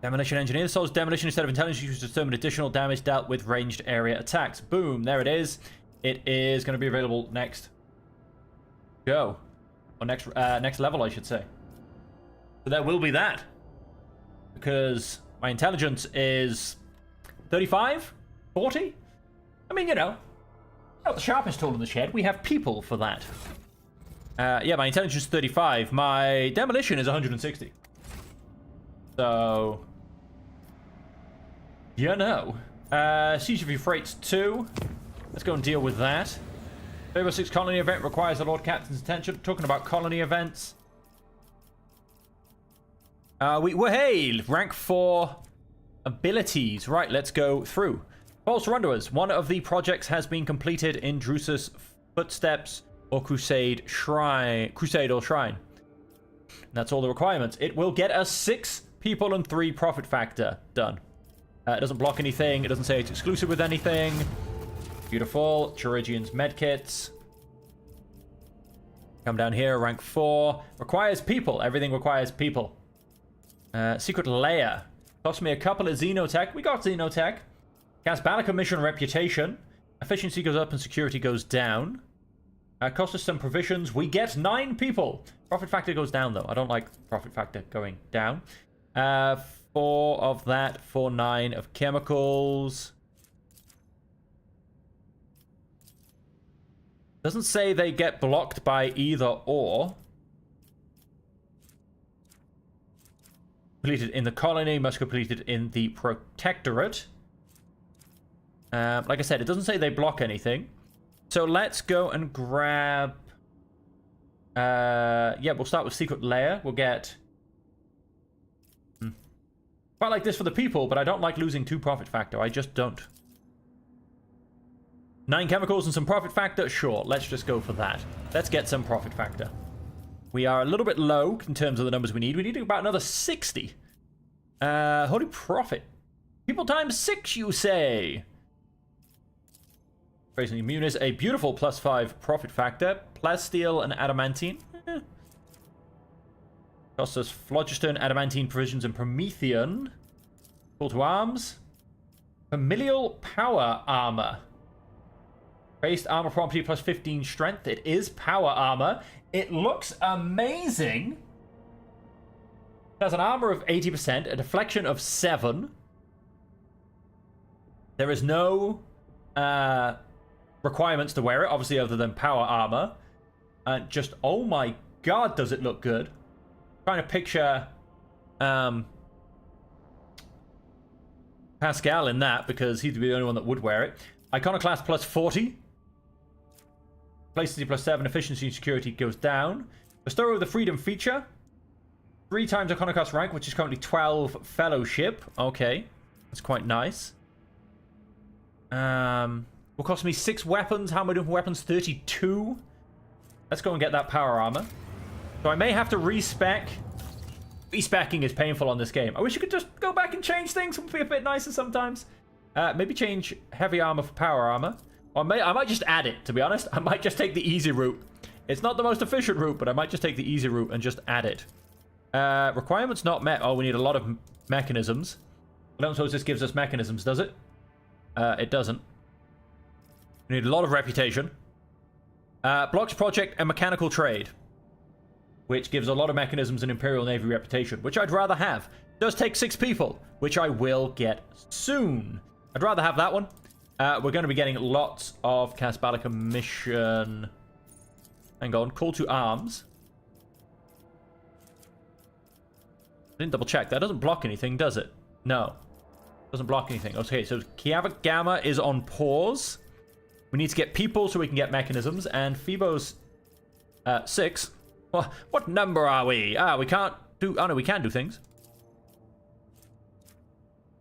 Demolition engineer. The soul's demolition instead of intelligence used to determine additional damage dealt with ranged area attacks. Boom, there it is. It is going to be available next go. Or next level, I should say. So there will be that. Because my intelligence is 35? 40? I mean, you know, not the sharpest tool in the shed. We have people for that. Yeah, my intelligence is 35. My demolition is 160. So, you know. Siege of Euphrates 2. Let's go and deal with that. Fable 6 colony event requires the Lord Captain's attention. Talking about colony events. Hey, rank 4 abilities. Right, let's go through. False Surrenderers. One of the projects has been completed in Drusus' Footsteps or Crusade or Shrine. And that's all the requirements. It will get us 6 people and 3 profit factor. Done. It doesn't block anything. It doesn't say it's exclusive with anything. Beautiful. Chirigian's medkits. Come down here. Rank 4. Requires people. Everything requires people. Secret layer. Cost me a couple of Xenotech. We got Xenotech. Cast Balaka mission reputation. Efficiency goes up and security goes down. Cost us some provisions. We get 9 people. Profit factor goes down, though. I don't like profit factor going down. 4 of that. 4, 9 of chemicals. Doesn't say they get blocked by either or. Completed in the colony. Must complete it in the protectorate. Like I said, it doesn't say they block anything. So let's go and grab... yeah, we'll start with Secret Layer. We'll get... Quite like this for the people, but I don't like losing 2 profit factor. I just don't. 9 chemicals and some profit factor? Sure, let's just go for that. Let's get some profit factor. We are a little bit low in terms of the numbers we need. We need about another 60. Holy Prophet. People times 6, you say? Raising Immunis, a beautiful +5 profit factor. Plasteel and Adamantine. Costs us Phlogiston, Adamantine, Provisions, and Promethean. Call to arms. Familial Power Armor. Based armor property +15 strength. It is power armor. It looks amazing. It has an armor of 80%, a deflection of 7. There is no requirements to wear it, obviously, other than power armor. And just, oh my god, does it look good. Trying to picture Pascal in that, because he'd be the only one that would wear it. Iconoclast +40. Placency +7. Efficiency and security goes down. Bestower of the Freedom feature. 3 times Iconoclast rank, which is currently 12 fellowship. Okay. That's quite nice. Will cost me 6 weapons. How am I doing for weapons? 32. Let's go and get that power armor. So I may have to respec. Respecking is painful on this game. I wish you could just go back and change things. It would be a bit nicer sometimes. Maybe change heavy armor for power armor. Or I might just add it, to be honest. I might just take the easy route. It's not the most efficient route, but I might just take the easy route and just add it. Requirements not met. Oh, we need a lot of mechanisms. I don't suppose this gives us mechanisms, does it? It doesn't. We need a lot of reputation. Blocks project and mechanical trade. Which gives a lot of mechanisms and Imperial Navy reputation, which I'd rather have. Does take 6 people, which I will get soon. I'd rather have that one. We're going to be getting lots of Casbalica mission. Hang on, call to arms. I didn't double check. That doesn't block anything, does it? No. Doesn't block anything. Okay, so Kiava Gamma is on pause. We need to get people so we can get mechanisms. And Phoebos 6. What number are we? Ah, we can't do... Oh, no, we can do things.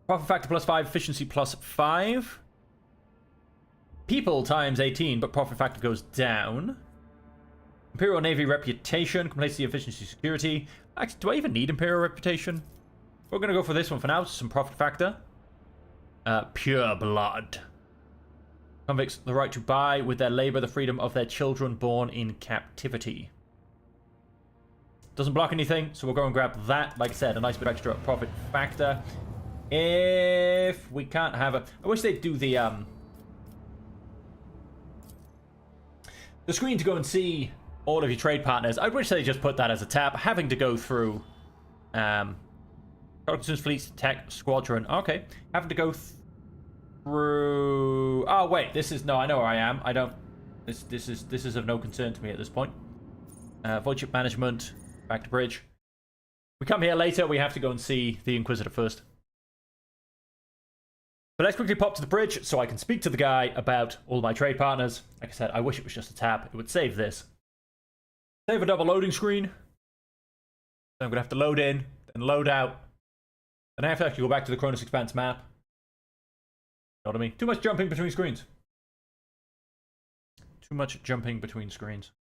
Profit factor +5, efficiency +5. People times 18, but profit factor goes down. Imperial Navy reputation, complacency, efficiency, security. Actually, do I even need Imperial reputation? We're going to go for this one for now. Some profit factor. Pure blood. Convicts the right to buy with their labor the freedom of their children born in captivity. Doesn't block anything, so we'll go and grab that. Like I said, a nice bit extra profit factor. If we can't have a... I wish they'd do the screen to go and see all of your trade partners. I wish they just put that as a tab. Having to go through... Cognizance Fleet Tech Squadron. Okay. Having to go through... Oh, wait. This is... No, I know where I am. I don't... This is of no concern to me at this point. Void Ship Management. Back to bridge. We come here later. We have to go and see the Inquisitor first. But let's quickly pop to the bridge so I can speak to the guy about all my trade partners. Like I said, I wish it was just a tab. It would save this. Save a double loading screen. So I'm going to have to load in, then load out. And I have to actually go back to the Cronus Expanse map. You know what I mean? Too much jumping between screens. Too much jumping between screens.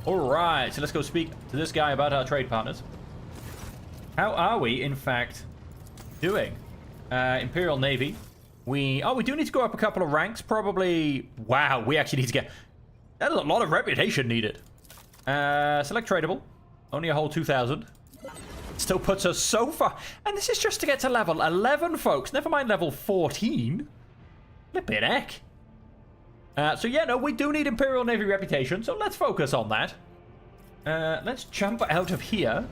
Alright, so let's go speak to this guy about our trade partners. How are we, in fact, doing? Imperial Navy. We do need to go up a couple of ranks, probably. Wow, we actually need to get... There's a lot of reputation needed. Select tradable. Only a whole 2,000. Still puts us so far. And this is just to get to level 11, folks. Never mind level 14. Flippin' heck. So yeah, no, we do need Imperial Navy reputation, so let's focus on that. Let's jump out of here.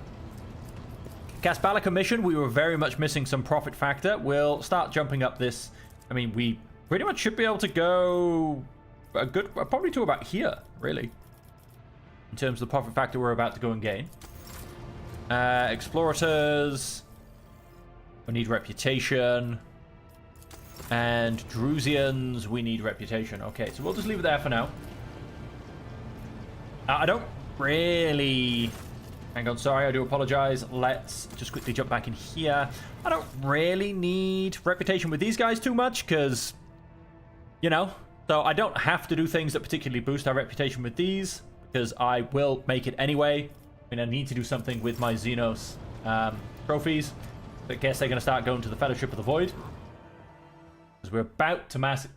Casbala Commission, we were very much missing some profit factor. We'll start jumping up this. I mean, we pretty much should be able to go a good, probably to about here, really. In terms of the profit factor we're about to go and gain. Explorators. We need reputation. And Drusians, we need reputation. Okay, so we'll just leave it there for now. I don't really... Hang on, sorry, I do apologize. Let's just quickly jump back in here. I don't really need reputation with these guys too much, because, you know, so I don't have to do things that particularly boost our reputation with these, because I will make it anyway. I mean, I need to do something with my Xenos trophies. I guess they're going to start going to the Fellowship of the Void. Because we're about to max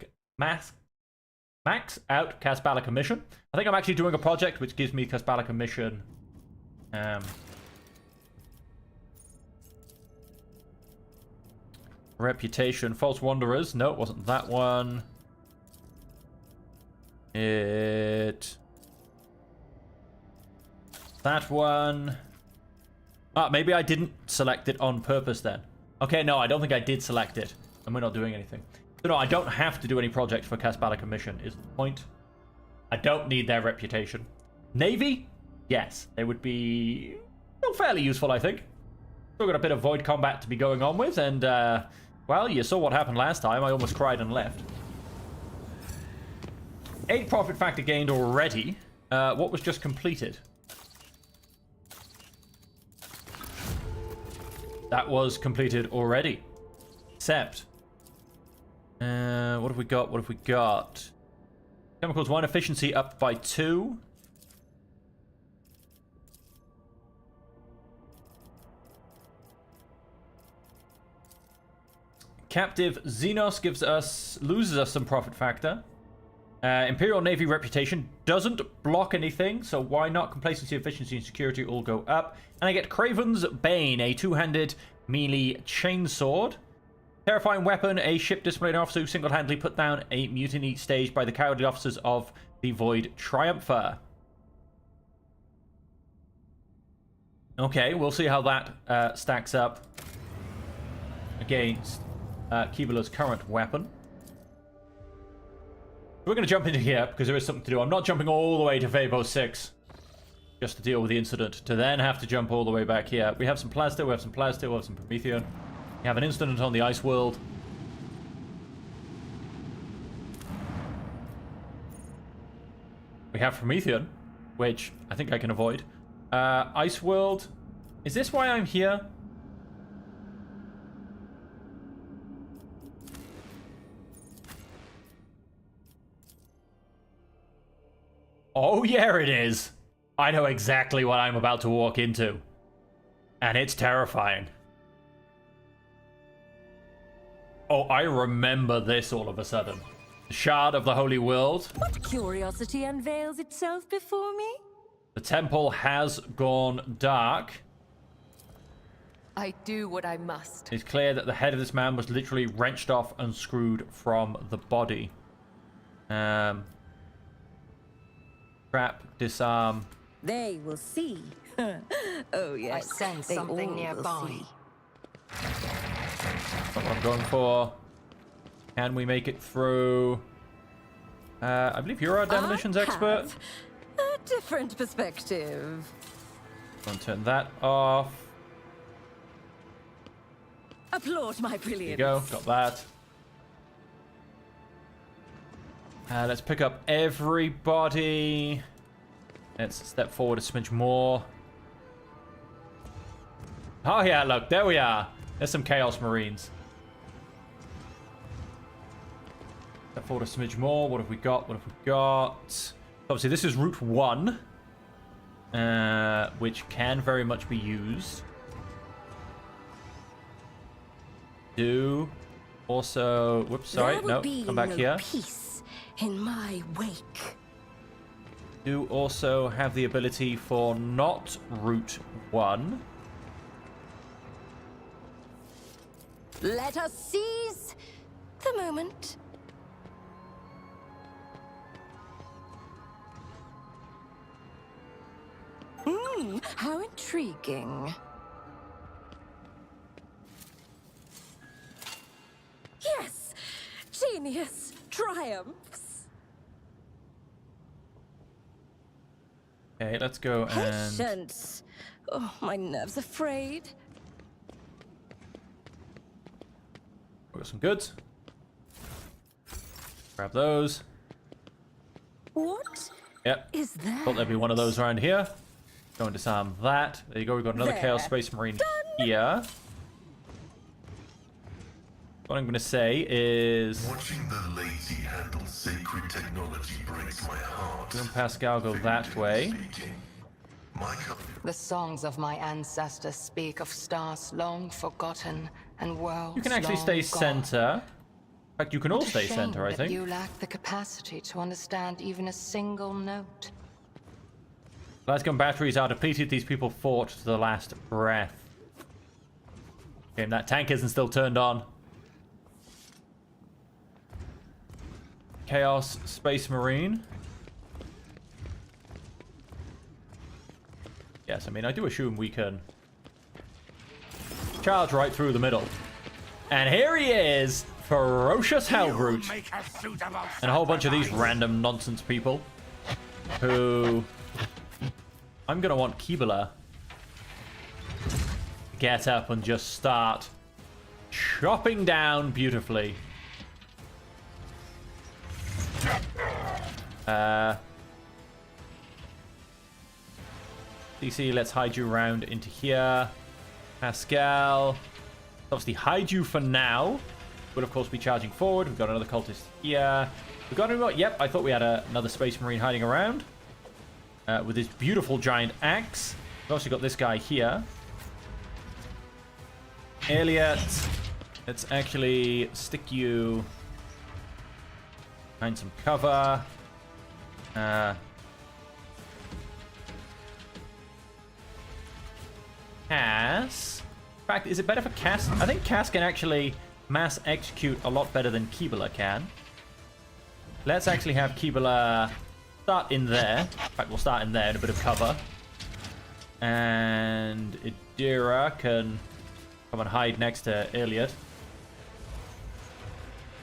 out Casbala Commission. I think I'm actually doing a project which gives me Casbala Commission. Reputation. False Wanderers. No, it wasn't that one. That one. Ah, maybe I didn't select it on purpose then. Okay, no, I don't think I did select it. And we're not doing anything. So no, I don't have to do any project for Casbala Commission, is the point. I don't need their reputation. Navy? Yes, they would be still fairly useful, I think. Still got a bit of void combat to be going on with, and, well, you saw what happened last time. I almost cried and left. 8 profit factor gained already. What was just completed? That was completed already. Except... what have we got? What have we got? Chemicals 1, efficiency up by 2. Captive Xenos loses us some profit factor. Imperial Navy reputation doesn't block anything, so why not? Complacency, efficiency, and security all go up. And I get Craven's Bane, a 2-handed melee chainsword. Terrifying weapon, a ship disciplining officer who single-handedly put down a mutiny staged by the cowardly officers of the Void Triumpher. Okay, we'll see how that stacks up against Kibula's current weapon. We're going to jump into here because there is something to do. I'm not jumping all the way to Favo 6. just to deal with the incident, to then have to jump all the way back here. We have some Plaster, we have some Plaster, we have some Promethean. We have an incident on the Ice World. We have Promethean, which I think I can avoid. Ice World. Is this why I'm here? Oh, yeah, it is. I know exactly what I'm about to walk into. And it's terrifying. Oh, I remember this all of a sudden. The Shard of the Holy World. What curiosity unveils itself before me? The temple has gone dark. I do what I must. It's clear that the head of this man was literally wrenched off and screwed from the body. Trap, disarm. They will see. Oh, yes. I sense they something all will nearby. see. That's not what I'm going for. Can we make it through? I believe you're our demolitions expert. Have a different perspective. Don't turn that off. Applaud my There brilliance. you go. Got that. Let's pick up everybody. Let's step forward a smidge more. Oh yeah, look, there we are. There's some Chaos Marines. Step forward a smidge more. What have we got? What have we got? Obviously, this is Route 1. Which can very much be used. Do also... Whoops, sorry. No, come back here. Peace in my wake. Do also have the ability for not Route 1. Let us seize the moment. How intriguing. Yes! Genius triumphs. Okay, let's go and... Patience. Oh, my nerves are frayed. We've got some goods. Grab those. What Yep. is that? Thought there'd be one of those around here. Go and disarm that. There you go. We've got another There. Chaos Space Marine here. What I'm going to say is... Watching the lazy handle sacred technology breaks my heart. Boom Pascal go that way. The songs of my ancestors speak of stars long forgotten and worlds You can actually stay long gone. center. In fact, you can all What a stay shame center, I that think. You lack the capacity to understand even a single note. Lasgun batteries are depleted. These people fought to the last breath. Okay, that tank isn't still turned on. Chaos Space Marine. Yes, I mean, I do assume we can charge right through the middle. And here he is, Ferocious Hellbrute. And a whole bunch of these random nonsense people who... I'm going to want Kibala to get up and just start chopping down beautifully. DC, let's hide you around into here. Pascal. Obviously hide you for now. Would of course be charging forward. We've got another cultist here. We've got another... Yep, I thought we had another Space Marine hiding around. With his beautiful giant axe. We've also got this guy here. Elliot. Let's actually stick you behind some cover. Cass. In fact, is it better for Cass? I think Cass can actually mass execute a lot better than Kibala can. Let's actually have Kibala start in there. In fact, we'll start in there in a bit of cover. And Idira can come and hide next to Elliot.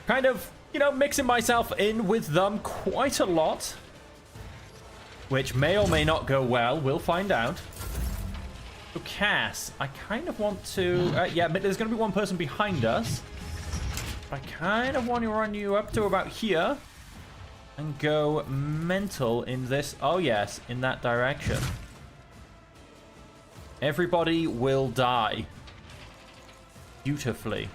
Kind of, you know, mixing myself in with them quite a lot. which may or may not go well. We'll find out. So Cass, I kind of want to... yeah, but there's going to be one person behind us. I kind of want to run you up to about here and go mental in this. Oh, yes, in that direction. Everybody will die. Beautifully.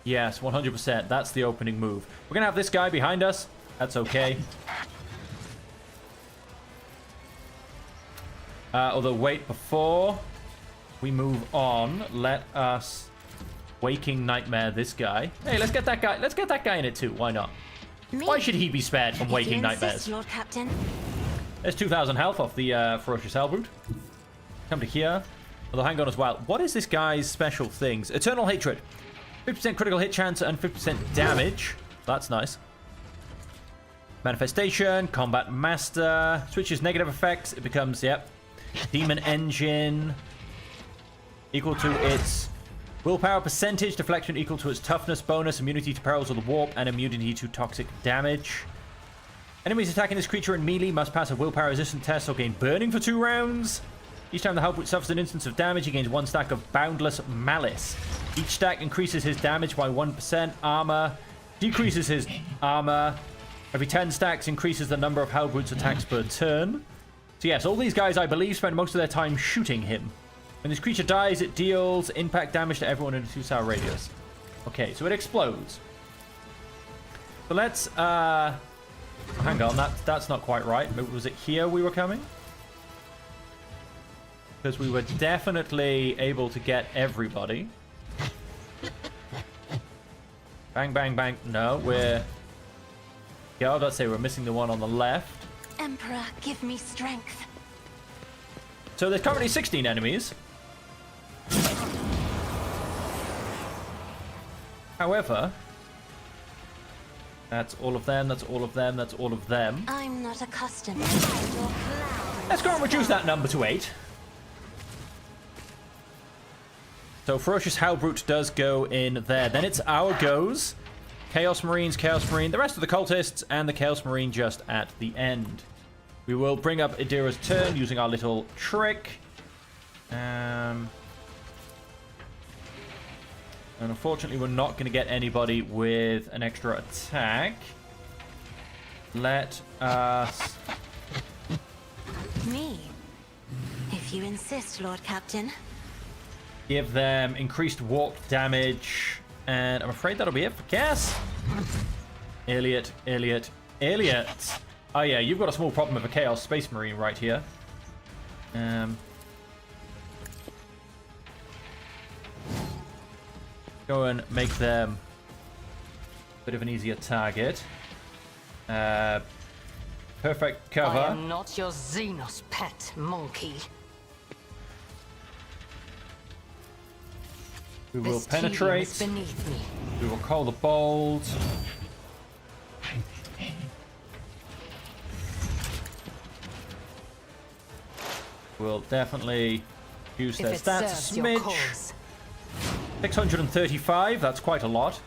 Yes, 100%. That's the opening move. We're going to have this guy behind us. That's okay. Although, wait, before we move on, let us Waking Nightmare this guy. Hey, let's get that guy. Let's get that guy in it too. Why not? Why should he be spared from Waking Nightmares? Lord Captain. There's 2,000 health off the Ferocious Hellbrute. Come to here. Although, hang on as well. What is this guy's special things? Eternal Hatred. 50% critical hit chance and 50% damage. That's nice. Manifestation. Combat Master. Switches negative effects. It becomes, yep. Demon Engine. Equal to its willpower percentage. Deflection equal to its toughness bonus. Immunity to perils of the warp. And immunity to toxic damage. Enemies attacking this creature in melee must pass a willpower resistant test or gain burning for 2 rounds. Each time the Hellbrute suffers an instance of damage, he gains 1 stack of Boundless Malice. Each stack increases his damage by 1%. Armor decreases his armor. Every 10 stacks increases the number of Hellbrute's attacks per turn. So yes, all these guys, I believe, spend most of their time shooting him. When this creature dies, it deals impact damage to everyone in a 2-star radius. Okay, so it explodes. So let's, hang on, that's not quite right. Was it here we were coming? Because we were definitely able to get everybody. Bang, bang, bang. No, we're... Yeah, let's say we're missing the one on the left. Emperor, give me strength. So there's currently 16 enemies. However, that's all of them, that's all of them, that's all of them. I'm not accustomed to your cloud. Let's go and reduce that number to 8. So Ferocious Hellbrute does go in there. Then it's our goes. Chaos Marine, the rest of the cultists, and the Chaos Marine just at the end. We will bring up Idira's turn using our little trick. And unfortunately, we're not going to get anybody with an extra attack. Let us... Me? If you insist, Lord Captain. Give them increased warp damage. And I'm afraid that'll be it for Cass. Elliot. Oh yeah, you've got a small problem with a Chaos Space Marine right here. Go and make them a bit of an easier target. Perfect cover. I am not your Xenos pet, monkey. We will penetrate. Beneath me. We will call the bold. We'll definitely use their stats a smidge. 635, that's quite a lot.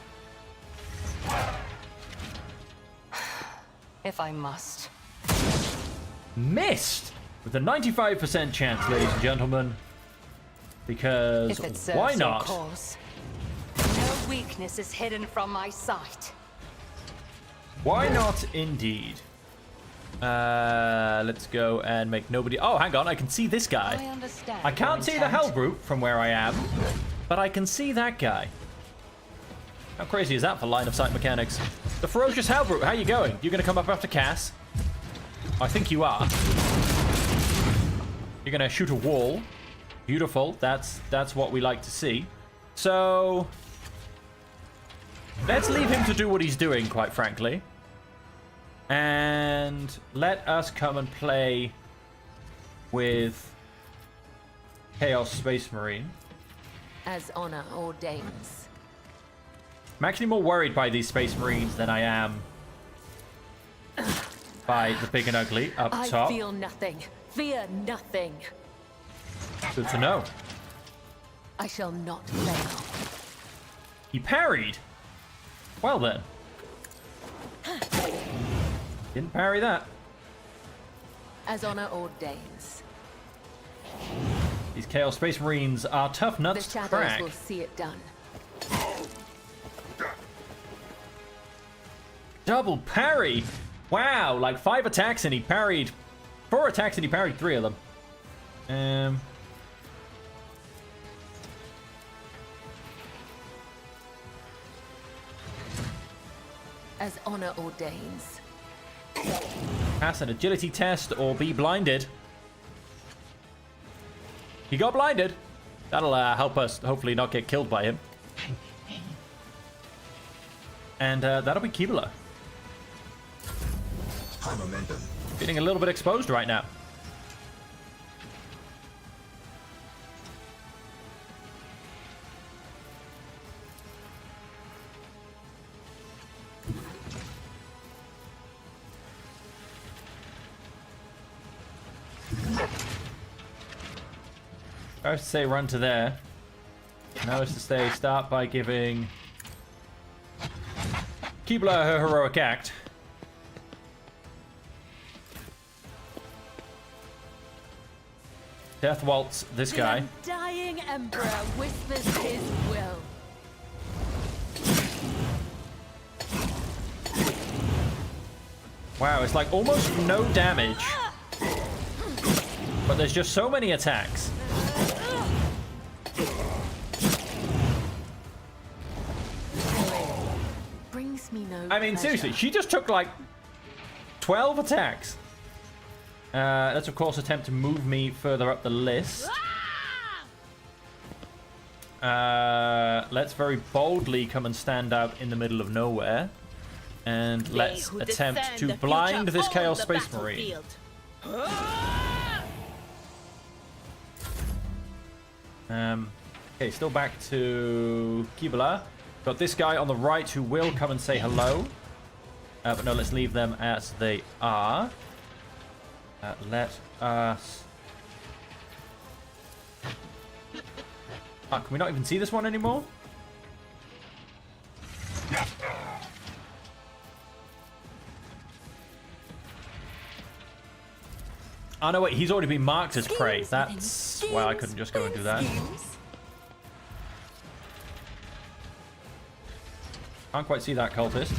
If I must. Missed! With a 95% chance, ladies and gentlemen. Because why not? No weakness is hidden from my sight. Why not indeed? Let's go and make nobody... Oh, hang on, I can see this guy. I understand. I can't see the Hellbrute from where I am, but I can see that guy. How crazy is that for line of sight mechanics? The Ferocious Hellbrute, how you going? You gonna come up after Cass? I think you are. You're gonna shoot a wall. Beautiful. That's what we like to see. So let's leave him to do what he's doing, quite frankly. And let us come and play with Chaos Space Marine. As honor ordains. I'm actually more worried by these Space Marines than I am by the big and ugly up top. I feel nothing. Fear nothing. Good to know. I shall not fail. He parried. Well then. Didn't parry that. As honor ordains. These Chaos Space Marines are tough The nuts to shadows crack. will see it done. Double parry. Wow, like 5 attacks and he parried 4 attacks and he parried 3 of them. As honor ordains. Pass an agility test or be blinded. He got blinded. That'll help us hopefully not get killed by him. And that'll be Kibula. High momentum. Feeling a little bit exposed right now. I was to say run to there. Now is to say start by giving Kibla her heroic act. Death Waltz this guy. The undying Emperor whispers his will. Wow, it's like almost no damage. But there's just so many attacks. Brings me no I mean, seriously, she just took like 12 attacks. Let's of course attempt to move me further up the list. Let's very boldly come and stand out in the middle of nowhere. And let's attempt to blind this Chaos Space Marine. Okay, still back to Kibula. Got this guy on the right who will come and say hello. But no, let's leave them as they are. Let us... can we not even see this one anymore? Oh no, wait, he's already been marked as prey. That's why I couldn't just go and do that. Can't quite see that cultist.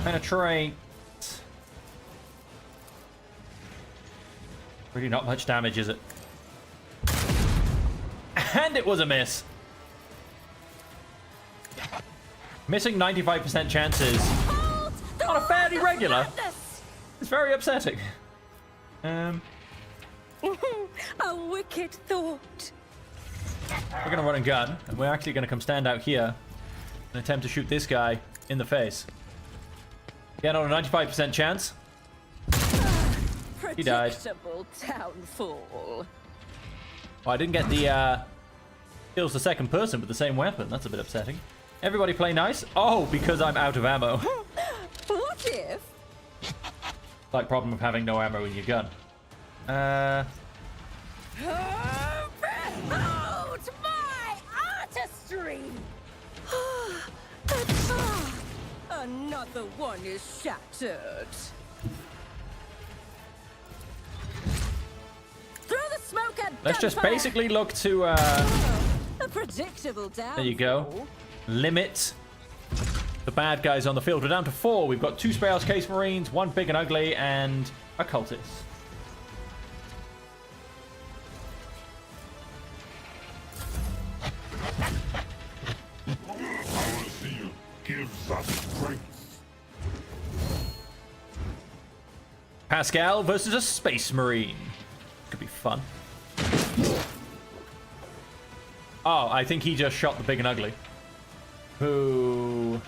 Penetrate. Really not much damage, is it? And it was a miss. Missing 95% chances on a fairly regular. It's very upsetting. A wicked thought. We're gonna run and gun, and we're actually gonna come stand out here and attempt to shoot this guy in the face. Again, on a 95% chance. He died. Predictable downfall. Oh, I didn't get the kills the second person with the same weapon. That's a bit upsetting. Everybody play nice. Oh, because I'm out of ammo. What if? Like problem of having no ammo in your gun. Behold my artistry! Another one is shattered. Throw the smoke at Let's just gunfire. basically look to A predictable downfall. there you go. Limit the bad guys on the field. We're down to 4. We've got 2 Space Case Marines, 1 big and ugly, and a cultist. Our zeal gives us strength. Pascal versus a Space Marine. Could be fun. Oh, I think he just shot the big and ugly. Who...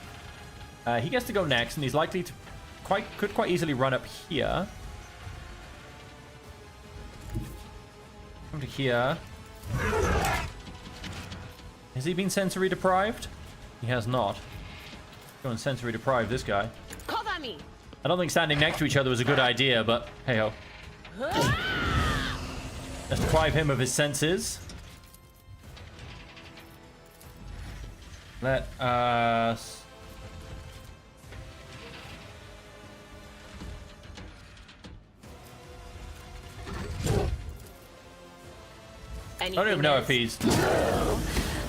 he gets to go next, and he's likely to could quite easily run up here. Come to here. Has he been sensory deprived? He has not. Go and sensory deprive this guy. Cover me. I don't think standing next to each other was a good idea, but hey ho. Let's deprive him of his senses. Let us... I don't even know if he's...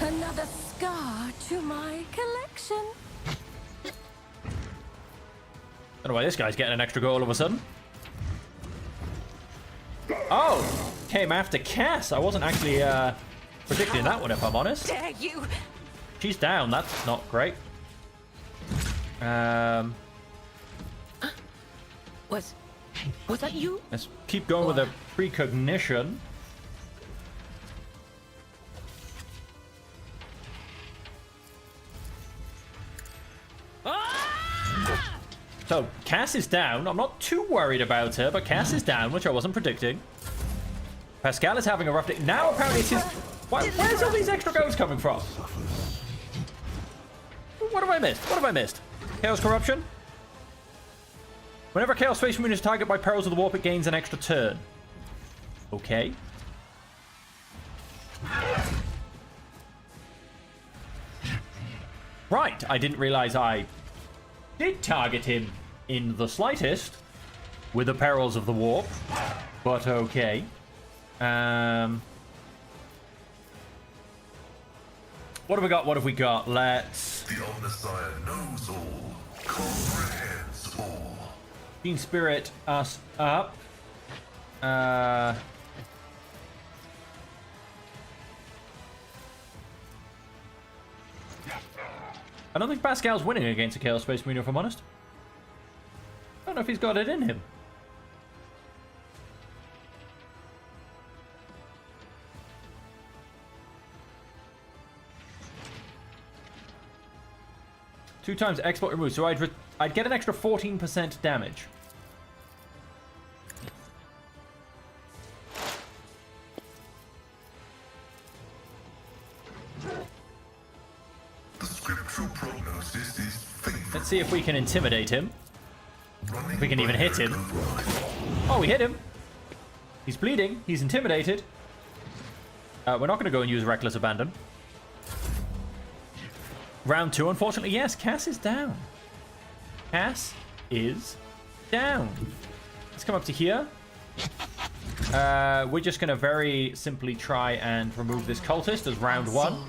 Another scar to my collection. I don't know why this guy's getting an extra go all of a sudden. Oh! Came after Cass. I wasn't actually predicting that one, if I'm honest. Dare you? She's down. That's not great. Was that you? Let's keep going with a precognition. So, Cass is down. I'm not too worried about her, but Cass is down, which I wasn't predicting. Pascal is having a rough day. Now, apparently, it's his... Where's all these extra goes coming from? What have I missed? What have I missed? Chaos Corruption? Whenever Chaos Space Marine is targeted by perils of the warp, it gains an extra turn. Okay. Right, I didn't realize I did target him in the slightest with the perils of the warp, but okay. What have we got? What have we got? Let's... The Omnissiah knows all, comprehends all. Gene Spirit us up. I don't think Pascal's winning against a Chaos Space Marine, if I'm honest. I don't know if he's got it in him. Two times export removed, so I'd get an extra 14% damage. The scriptural prognosis is favorable. Let's see if we can intimidate him. If we can even hit him. Oh, we hit him. He's bleeding. He's intimidated. We're not going to go and use Reckless Abandon. Round 2, unfortunately. Yes, Cass is down. Cass is down. Let's come up to here. We're just going to very simply try and remove this cultist as round 1.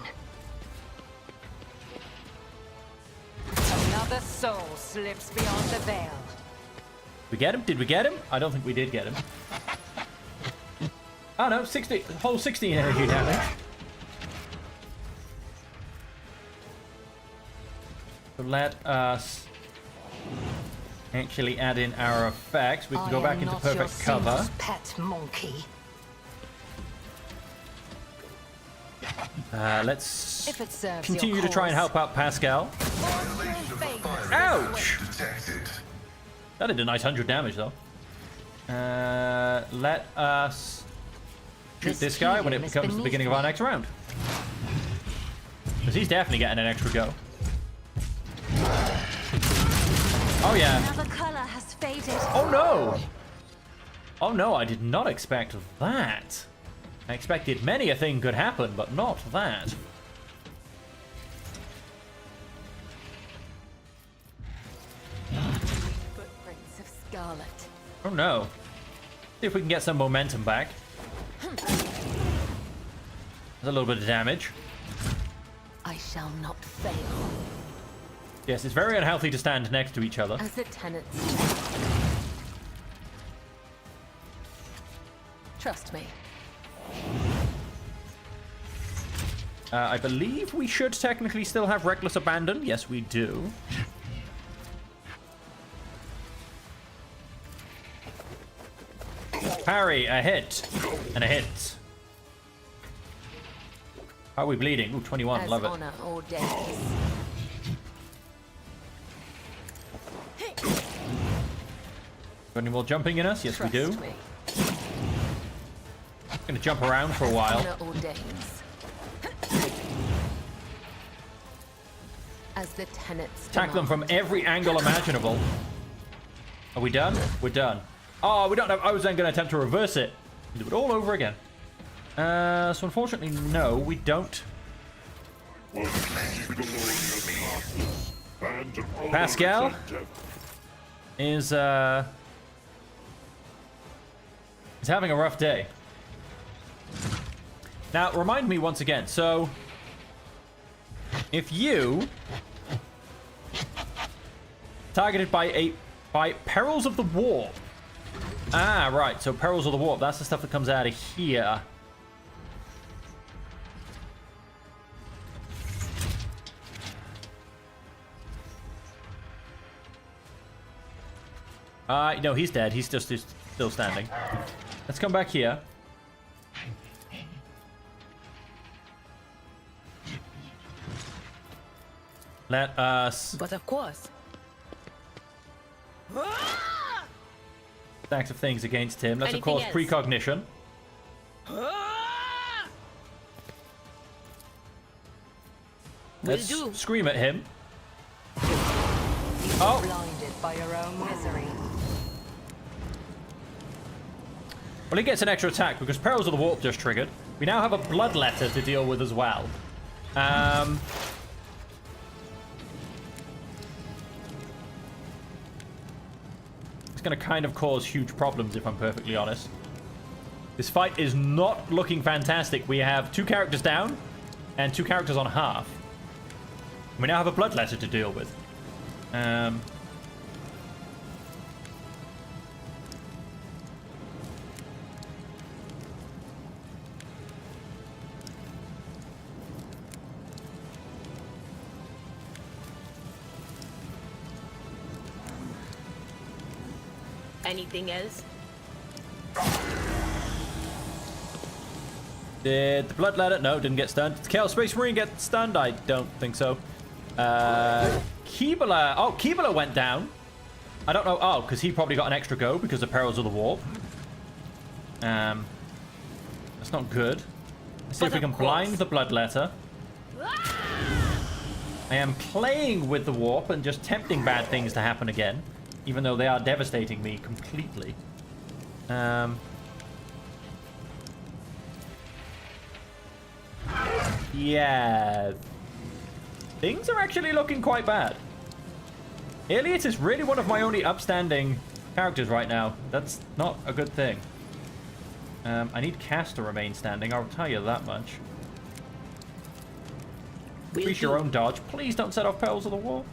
Another soul slips beyond the veil. We get him? Did we get him? I don't think we did get him. Oh no, 60, whole 16 energy damage. So let us actually add in our effects. We can go back into perfect cover. Pet monkey. Let's If it serves continue your to try and cause. help out Pascal. Ouch! Detected. That did a nice 100 damage though. Let us shoot this guy when it becomes the beginning of our next round. Because he's definitely getting an extra go. Oh yeah. Another color has faded. Oh no! Oh no, I did not expect that. I expected many a thing could happen, but not that. Footprints of Scarlet. Oh no. See if we can get some momentum back. There's a little bit of damage. I shall not fail. Yes, it's very unhealthy to stand next to each other. As the tenants. Trust me. I believe we should technically still have Reckless Abandon. Yes, we do. Parry, a hit. And a hit. How are we bleeding? Ooh, 21. As Love it. honor ordains. Got any more jumping in us? Yes, Trust we do. me. Gonna jump around for a while. Honor ordains. As the tenants Attack them from every angle imaginable. Are we done? We're done. Oh, we don't have... I was then going to attempt to reverse it. Do it all over again. So unfortunately, no, we don't. Pascal is having a rough day. Now, remind me once again. So, if you targeted by perils of the warp. Ah, right. So perils of the warp. That's the stuff that comes out of here. No, he's dead. He's just still standing. Let's come back here. Let us... But of course. Stacks of things against him. Let's, of Anything course, else? precognition. Let's do. scream at him. You Oh. are blinded by your own misery. Well, he gets an extra attack because Perils of the Warp just triggered. We now have a Bloodletter to deal with as well. It's going to kind of cause huge problems, if I'm perfectly honest. This fight is not looking fantastic. We have 2 characters down and 2 characters on half. We now have a Bloodletter to deal with. Anything else? Did the Bloodletter? No, didn't get stunned. Did the Chaos Space Marine get stunned? I don't think so. Keebler. Oh, Keebler went down. I don't know. Oh, because he probably got an extra go because of Perils of the Warp. That's not good. Let's see if we can blind the Bloodletter. I am playing with the Warp and just tempting bad things to happen again, even though they are devastating me completely. Yeah. Things are actually looking quite bad. Elliot is really one of my only upstanding characters right now. That's not a good thing. I need Cass to remain standing, I'll tell you that much. Increase your own dodge. Please don't set off Perils of the Warp.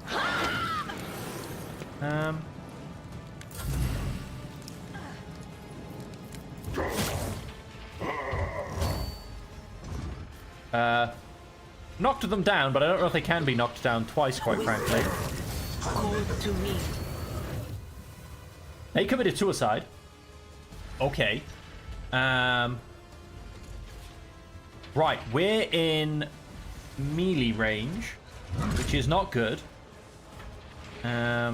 Knocked them down, but I don't know if they can be knocked down twice, quite frankly. Called to me. They committed suicide. Okay. Right, we're in melee range, which is not good. I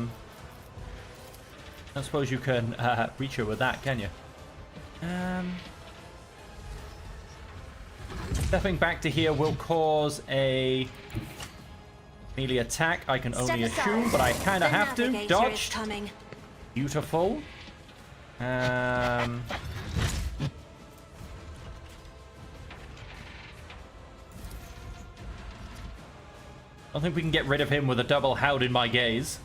suppose you can reach her with that, can you? Stepping back to here will cause a melee attack. I can only assume, but I kind of have to. Dodge. Beautiful. I don't think we can get rid of him with a double Howd in my gaze.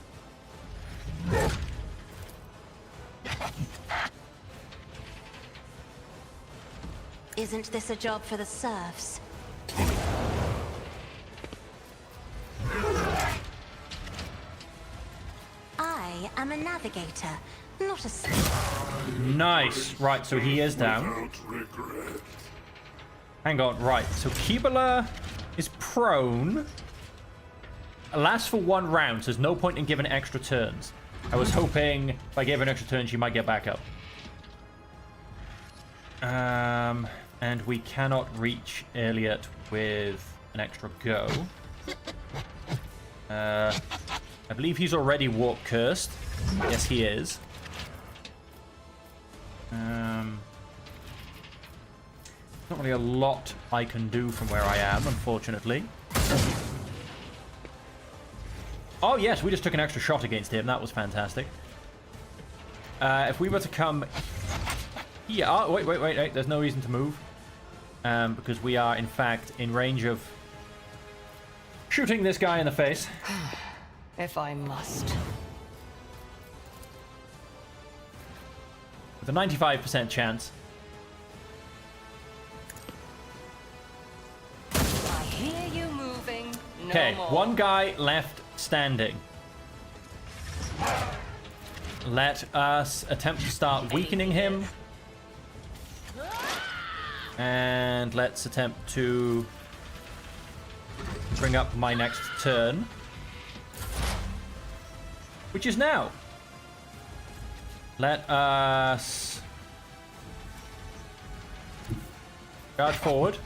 Isn't this a job for the serfs? I am a navigator, not a slave. Nice. Right, so he is down. Hang on. Right, so Keebler is prone. Lasts for 1 round, so there's no point in giving it extra turns. I was hoping if I gave her an extra turn, she might get back up. And we cannot reach Elliot with an extra go. I believe he's already warp cursed. Yes, he is. Not really a lot I can do from where I am, unfortunately. Oh, yes, we just took an extra shot against him. That was fantastic. If we were to come here... Oh, wait. There's no reason to move. because we are, in fact, in range of shooting this guy in the face. If I must. With a 95% chance. I hear you moving. No Okay, more. one guy left standing. Let us attempt to start weakening him. And let's attempt to bring up my next turn. Which is now. Let us charge forward.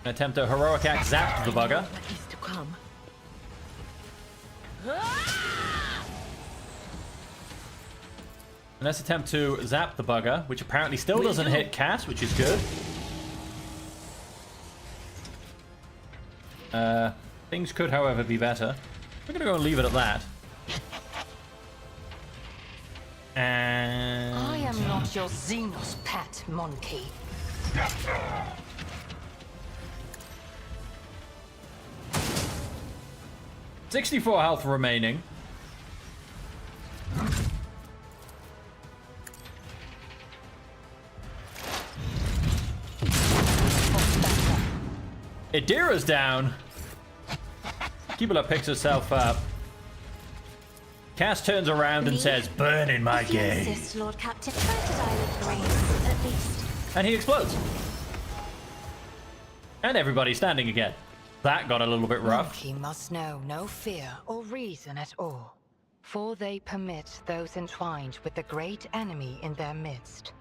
And attempt a heroic act zap the bugger. What is to come? And let's attempt to zap the bugger, which apparently still doesn't hit Cass, which is good. Things could, however, be better. We're going to go and leave it at that. And... I am not your Xenos pet monkey. 64 health remaining. Idira's down. Kibula picks herself up. Cass turns around and says, "Burn in my If you game." insist, Lord Captain, try to die with grace, at least. And he explodes. And everybody's standing again. That got a little bit rough. Monkey must know no fear or reason at all, for they permit those entwined with the great enemy in their midst.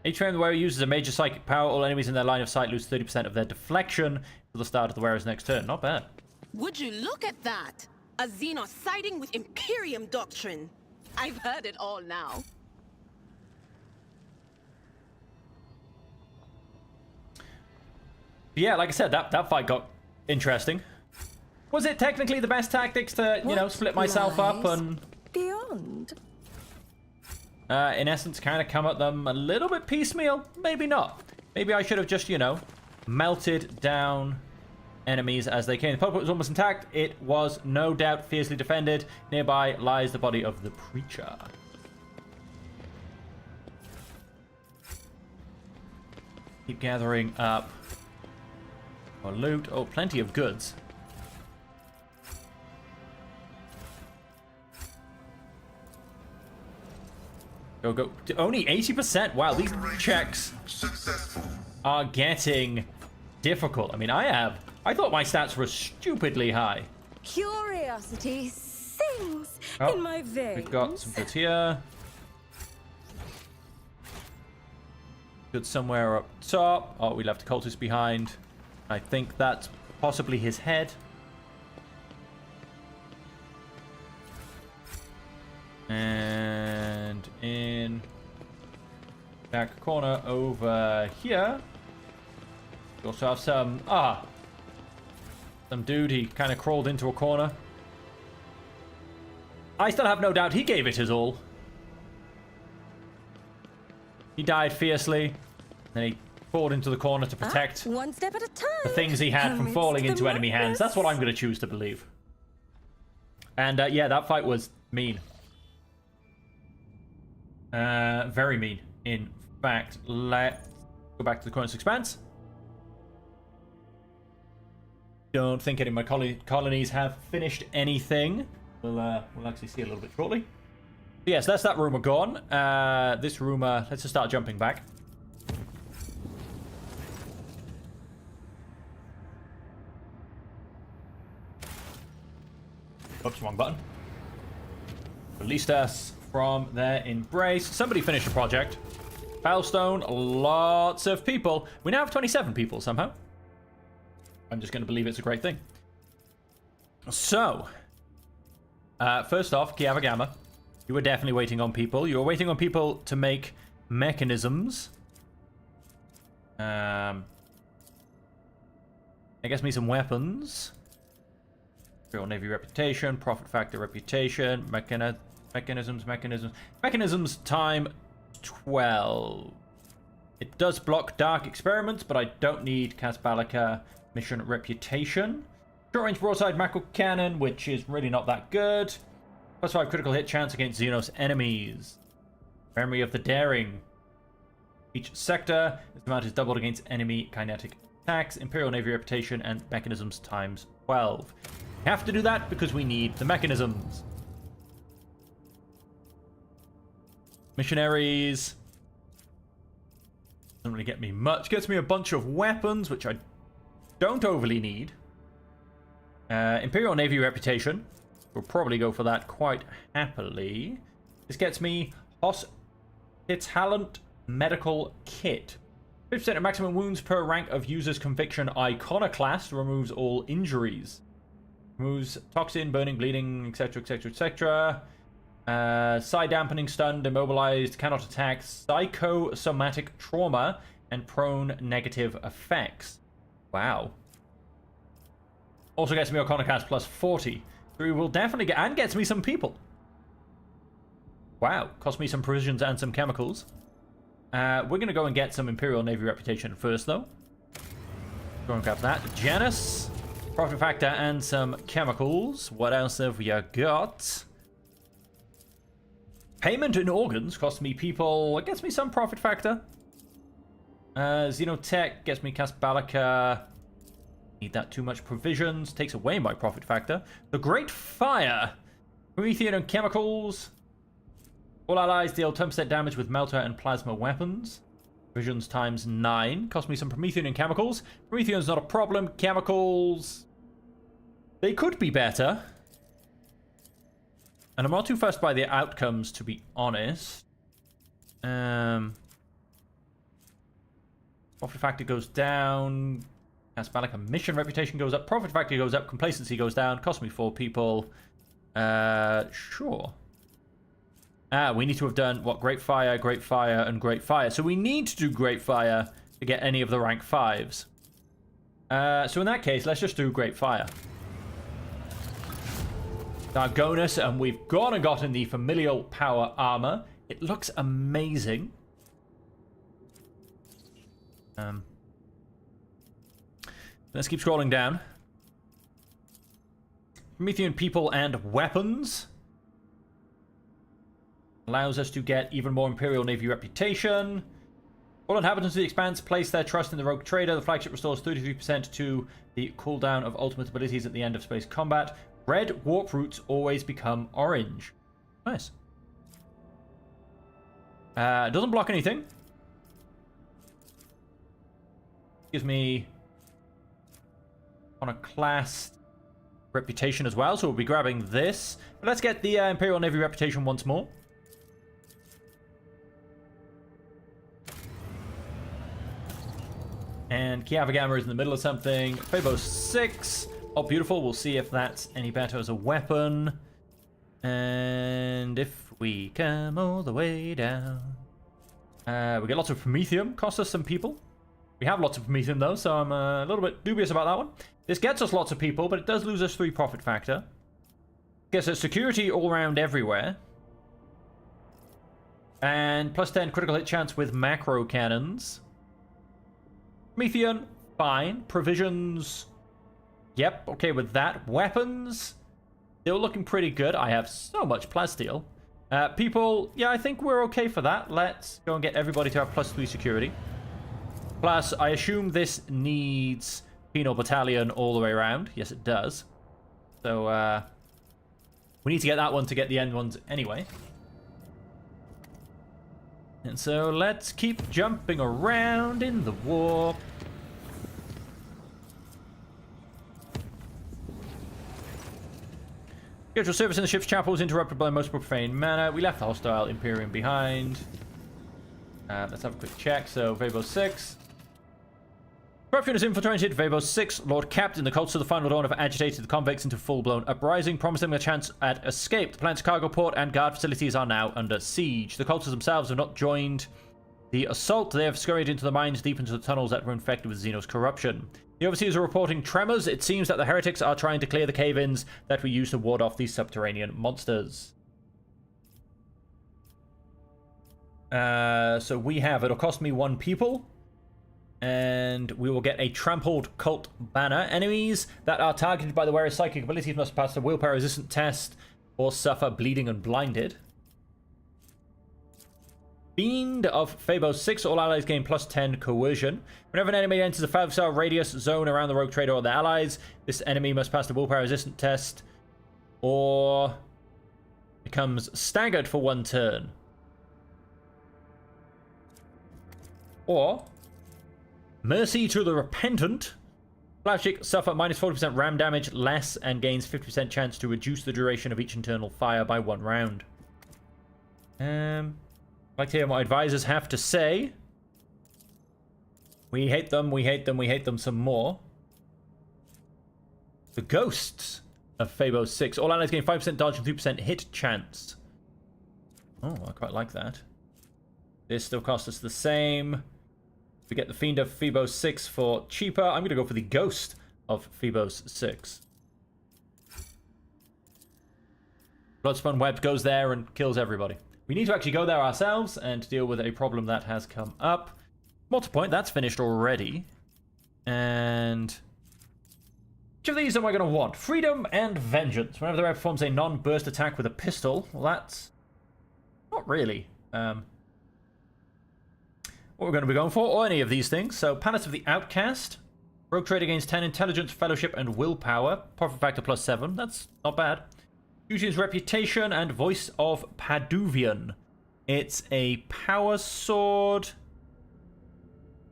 Each frame the wearer uses a major psychic power. All enemies in their line of sight lose 30% of their deflection till the start of the wearer's next turn. Not bad. Would you look at that? A Xenos siding with Imperium doctrine. I've heard it all now. Yeah, like I said, that fight got interesting. Was it technically the best tactics to, you know, split myself up and... Beyond. in essence, kind of come at them a little bit piecemeal? Maybe not. Maybe I should have just, you know, melted down enemies as they came. The pulpit was almost intact. It was no doubt fiercely defended. Nearby lies the body of the preacher. Keep gathering up more loot. Oh, plenty of goods. Go, go. Only 80%. Wow, these checks are getting difficult. I mean, I thought my stats were stupidly high. Curiosity sings Oh, in my veins. we've got some goods here. Good somewhere up top. Oh, we left a cultist behind. I think that's possibly his head. And in back corner over here, we also have some dude. He kind of crawled into a corner. I still have no doubt he gave it his all. He died fiercely, then he crawled into the corner to protect one step at a time. the things he had from Amidst falling the into enemy hands. That's what I'm going to choose to believe. And yeah, that fight was mean. Very mean. In fact, let's go back to the Cornus Expanse. Don't think any of my colonies have finished anything. We'll actually see a little bit shortly. But yes, that's that rumor gone. This rumor, let's just start jumping back. Oops, wrong button. Released us from their embrace. Somebody finished a project. Battlestone, lots of people. We now have 27 people somehow. I'm just going to believe it's a great thing. So, first off, Kiavagama, you were definitely waiting on people. You were waiting on people to make mechanisms. I guess me some weapons. Imperial Navy reputation, profit factor reputation, mechanisms time 12. It does block dark experiments, but I don't need Casbalica mission reputation. Short-range broadside macro cannon, which is really not that good. +5 critical hit chance against Xenos enemies. Memory of the Daring. Each sector, this amount is doubled against enemy kinetic attacks. Imperial Navy reputation and mechanisms times 12. We have to do that because we need the mechanisms. Missionaries. Doesn't really get me much. Gets me a bunch of weapons, which I don't overly need. Imperial Navy reputation. We'll probably go for that quite happily. This gets me Hospitalent Medical Kit. 50% of maximum wounds per rank of user's conviction. Iconoclast removes all injuries. Removes toxin, burning, bleeding, etc, etc, etc. Psi dampening, stunned, immobilized, cannot attack, psychosomatic trauma, and prone negative effects. Wow. Also gets me Iconoclast plus 40. So we will definitely get, and gets me some people. Wow. Cost me some provisions and some chemicals. We're going to go and get some Imperial Navy reputation first, though. Go and grab that. Janus, profit factor, and some chemicals. What else have we got? Payment in organs costs me people. It gets me some profit factor. Xenotech gets me Casbalica. Need that too much provisions. Takes away my profit factor. The Great Fire. Promethean and chemicals. All allies deal 10% damage with melter and plasma weapons. Provisions times 9. Cost me some Promethean and chemicals. Promethean's not a problem. Chemicals. They could be better. And I'm not too fussed by the outcomes, to be honest. Profit factor goes down. Casbalica mission reputation goes up. Profit factor goes up. Complacency goes down. Cost me 4 people. Sure. We need to have done, what, Great Fire, and Great Fire. So we need to do Great Fire to get any of the rank 5s. So in that case, let's just do Great Fire. Dargonus, and we've gone and gotten the Familial Power Armor. It looks amazing. Let's keep scrolling down. Promethean people and weapons. Allows us to get even more Imperial Navy reputation. All inhabitants of the Expanse place their trust in the Rogue Trader. The flagship restores 33% to the cooldown of ultimate abilities at the end of space combat. Red warp roots always become orange. Nice. Doesn't block anything. Gives me Iconoclast reputation as well, so we'll be grabbing this. But let's get the Imperial Navy reputation once more. And Kiavagama is in the middle of something. Phobos 6. Oh, beautiful. We'll see if that's any better as a weapon. And if we come all the way down. We get lots of Promethium. Costs us some people. We have lots of Promethium, though, so I'm a little bit dubious about that one. This gets us lots of people, but it does lose us 3 profit factor. Gets us security all around everywhere. And plus 10 critical hit chance with macro cannons. Promethean, fine. Provisions, yep, okay with that. Weapons, still looking pretty good. I have so much plasteel. People, yeah, I think we're okay for that. Let's go and get everybody to have plus 3 security. Plus, I assume this needs Penal Battalion all the way around. Yes, it does. So, we need to get that one to get the end ones anyway. And so let's keep jumping around in the warp. Scheduled service in the ship's chapel was interrupted by the most profane manner. We left the hostile Imperium behind. Let's have a quick check. So, Vabo 6. Corruption has infiltrated Vabo 6. Lord Captain, the cults of the Final Dawn have agitated the convicts into full-blown uprising, promising them a chance at escape. The planet's cargo port and guard facilities are now under siege. The cultists themselves have not joined the assault. They have scurried into the mines deep into the tunnels that were infected with Xenos corruption. The overseers are reporting tremors. It seems that the heretics are trying to clear the cave-ins that we use to ward off these subterranean monsters. So we have, it'll cost me 1 people. And we will get a trampled cult banner. Enemies that are targeted by the wearer's psychic abilities must pass the willpower resistant test or suffer bleeding and blinded. Fiend of Phobos 6. All allies gain plus 10 coercion. Whenever an enemy enters a 5-star radius zone around the rogue trader or their allies, this enemy must pass the willpower resistant test or becomes staggered for 1 turn. Or Mercy to the Repentant. Flashik suffer minus 40% ram damage less and gains 50% chance to reduce the duration of each internal fire by 1 round. I'd like to hear what advisors have to say. We hate them, we hate them, we hate them some more. The Ghosts of Phobos 6. All allies gain 5% dodge and 2% hit chance. Oh, I quite like that. This still costs us the same. We get the Fiend of Phobos 6 for cheaper. I'm going to go for the Ghost of Phobos 6. Bloodspun Web goes there and kills everybody. We need to actually go there ourselves and deal with a problem that has come up. Multipoint, that's finished already. And which of these am I going to want? Freedom and Vengeance. Whenever the rep performs a non-burst attack with a pistol, well, that's not really what we're going to be going for, or any of these things. So, Palace of the Outcast. Rogue Trader gains 10 Intelligence, Fellowship, and Willpower. Profit Factor plus 7. That's not bad. Fusion's Reputation and Voice of Paduvian. It's a power sword.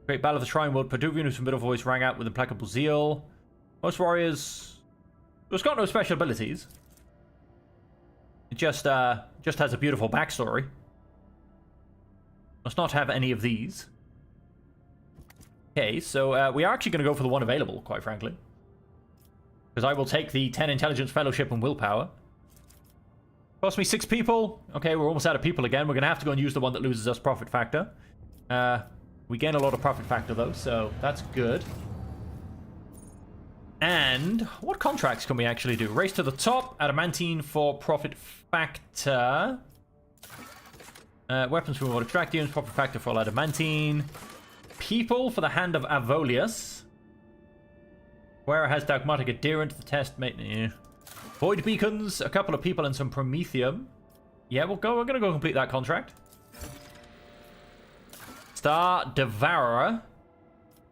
Great Battle of the Shrine World. Paduvian, whose middle voice rang out with implacable zeal. Most warriors... It's got no special abilities. It just has a beautiful backstory. Must not have any of these. Okay, so we are actually going to go for the one available, quite frankly. Because I will take the 10 Intelligence, Fellowship, and Willpower. Cost me 6 people. Okay, we're almost out of people again. We're going to have to go and use the one that loses us Profit Factor. We gain a lot of Profit Factor, though, so that's good. And what contracts can we actually do? Race to the Top. Adamantine for Profit Factor. Weapons for more Extractiums. Profit Factor for all Adamantine. People for the Hand of Avolius. Where has Dogmatic Adherent? The test mate. Void Beacons, a couple of people, and some Promethium. Yeah, we're going to go complete that contract. Star Devourer.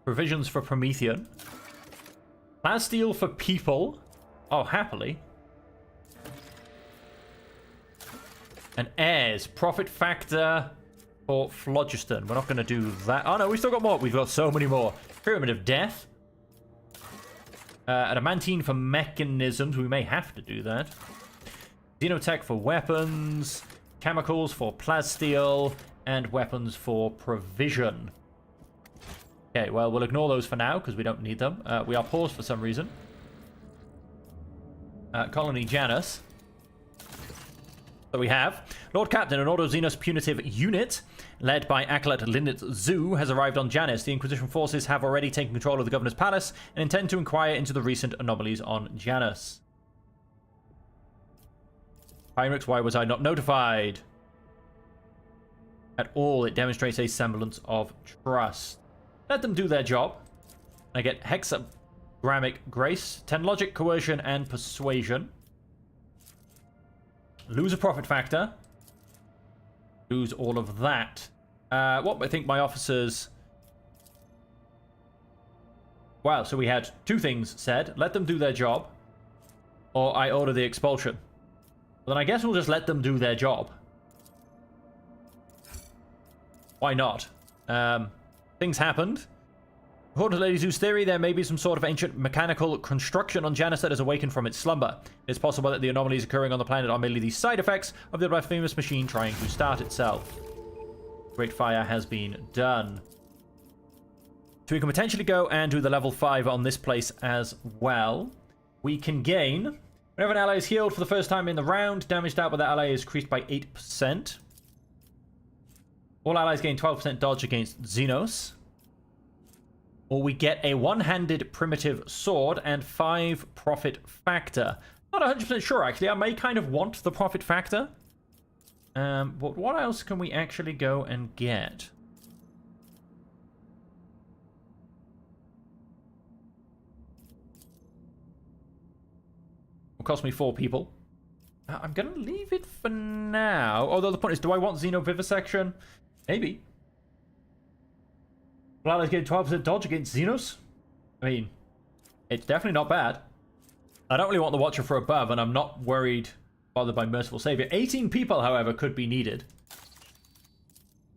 Provisions for Promethian. Plasteel for people. Oh, happily. And Heirs. Profit Factor for Phlogiston. We're not going to do that. Oh, no, we've still got more. We've got so many more. Pyramid of Death. Adamantine for mechanisms. We may have to do that. Xenotech for weapons. Chemicals for plasteel. And weapons for provision. Okay, well, we'll ignore those for now because we don't need them. We are paused for some reason. Colony Janus. So we have Lord Captain, an Ordo Xenos punitive unit led by Acolyte Linnet Zoo, has arrived on Janus. The Inquisition forces have already taken control of the Governor's Palace and intend to inquire into the recent anomalies on Janus. Heinrich, why was I not notified? At all, it demonstrates a semblance of trust. Let them do their job. I get Hexagrammic Grace, 10 Logic, Coercion, and Persuasion. Lose a Profit Factor. Lose all of that. What I think my officers... Wow, so we had 2 things said. Let them do their job. Or I order the expulsion. Well, then I guess we'll just let them do their job. Why not? Things happened. According to Lady Zoo's theory, there may be some sort of ancient mechanical construction on Janus that has awakened from its slumber. It's possible that the anomalies occurring on the planet are merely the side effects of the blasphemous machine trying to start itself. Great fire has been done. So we can potentially go and do the level 5 on this place as well. We can gain... Whenever an ally is healed for the first time in the round, damage dealt by that ally is increased by 8%. All allies gain 12% dodge against Xenos. Or we get a one-handed primitive sword and 5 profit factor. Not 100% sure, actually. I may kind of want the profit factor. But what else can we actually go and get? Will cost me 4 people. I'm gonna leave it for now. Although the point is, do I want Xeno Vivisection? Maybe. Well, let's get 12% dodge against Xenos. I mean, it's definitely not bad. I don't really want the Watcher for above, and I'm not worried bothered by Merciful Savior. 18 people, however, could be needed.